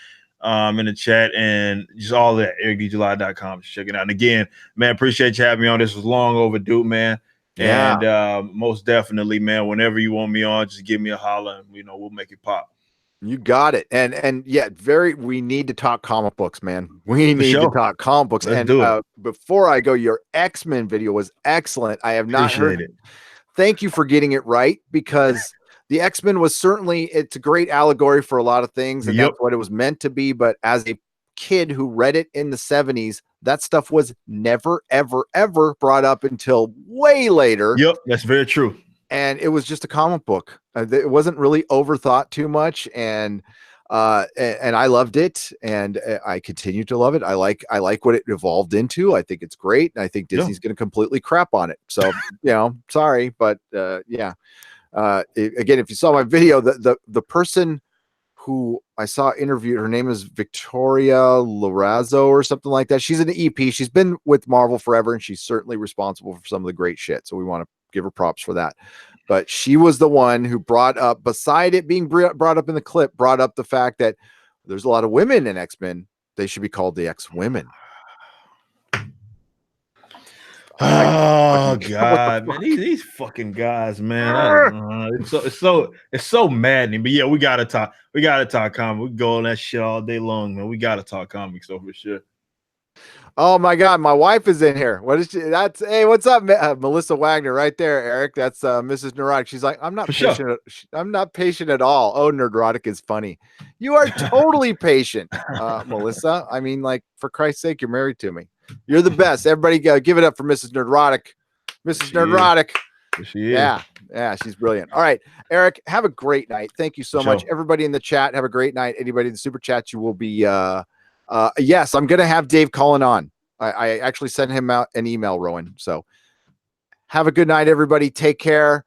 in the chat, and just all that. EricDJuly.com. Check it out. And again, man, appreciate you having me on. This was long overdue, man. Yeah. And most definitely, man, whenever you want me on, just give me a holler and we'll make it pop. You got it. And yeah, we need to talk comic books, man. We need to sure. talk comic books. Let's and do it. Before I go, your X-Men video was excellent. I have not Appreciate heard it. Thank you for getting it right, because the X-Men was certainly, it's a great allegory for a lot of things, and Yep. that's what it was meant to be. But as a kid who read it in the 70s, that stuff was never, ever, ever brought up until way later. Yep, that's very true. And it was just a comic book. It wasn't really overthought too much, and I loved it, and I continue to love it. I like what it evolved into. I think it's great, and I think Disney's going to completely crap on it. So sorry, but yeah. Again, if you saw my video, the person who I saw interviewed, her name is Victoria Lorazzo or something like that. She's an EP. She's been with Marvel forever, and she's certainly responsible for some of the great shit. So we want to give her props for that. But she was the one who brought up, beside it being brought up in the clip, brought up the fact that there's a lot of women in X-Men. They should be called the X-Women. Oh God, man, these fucking guys, man. It's so maddening. But yeah, we gotta talk. We gotta talk comics. We go on that shit all day long, man. We gotta talk comics, though, for sure. Oh my God, my wife is in here. What is she? That's hey, what's up, Melissa Wagner, right there, Eric. That's Mrs. Neurotic. She's like, I'm not patient. Sure. I'm not patient at all. Oh, Neurotic is funny. You are totally patient, Melissa. I mean, like, for Christ's sake, you're married to me. You're the best. Everybody, give it up for Mrs. Neurotic. Mrs. Neurotic. She is. Yeah, she's brilliant. All right, Eric, have a great night. Thank you so much. Everybody in the chat, have a great night. Anybody in the super chat, you will be. Yes, I'm gonna have Dave Cullen on. I actually sent him out an email, Rowan. So have a good night, everybody. Take care.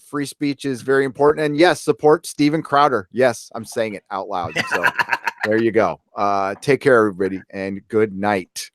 Free speech is very important. And yes, support Steven Crowder. Yes, I'm saying it out loud. So there you go. Take care, everybody, and good night.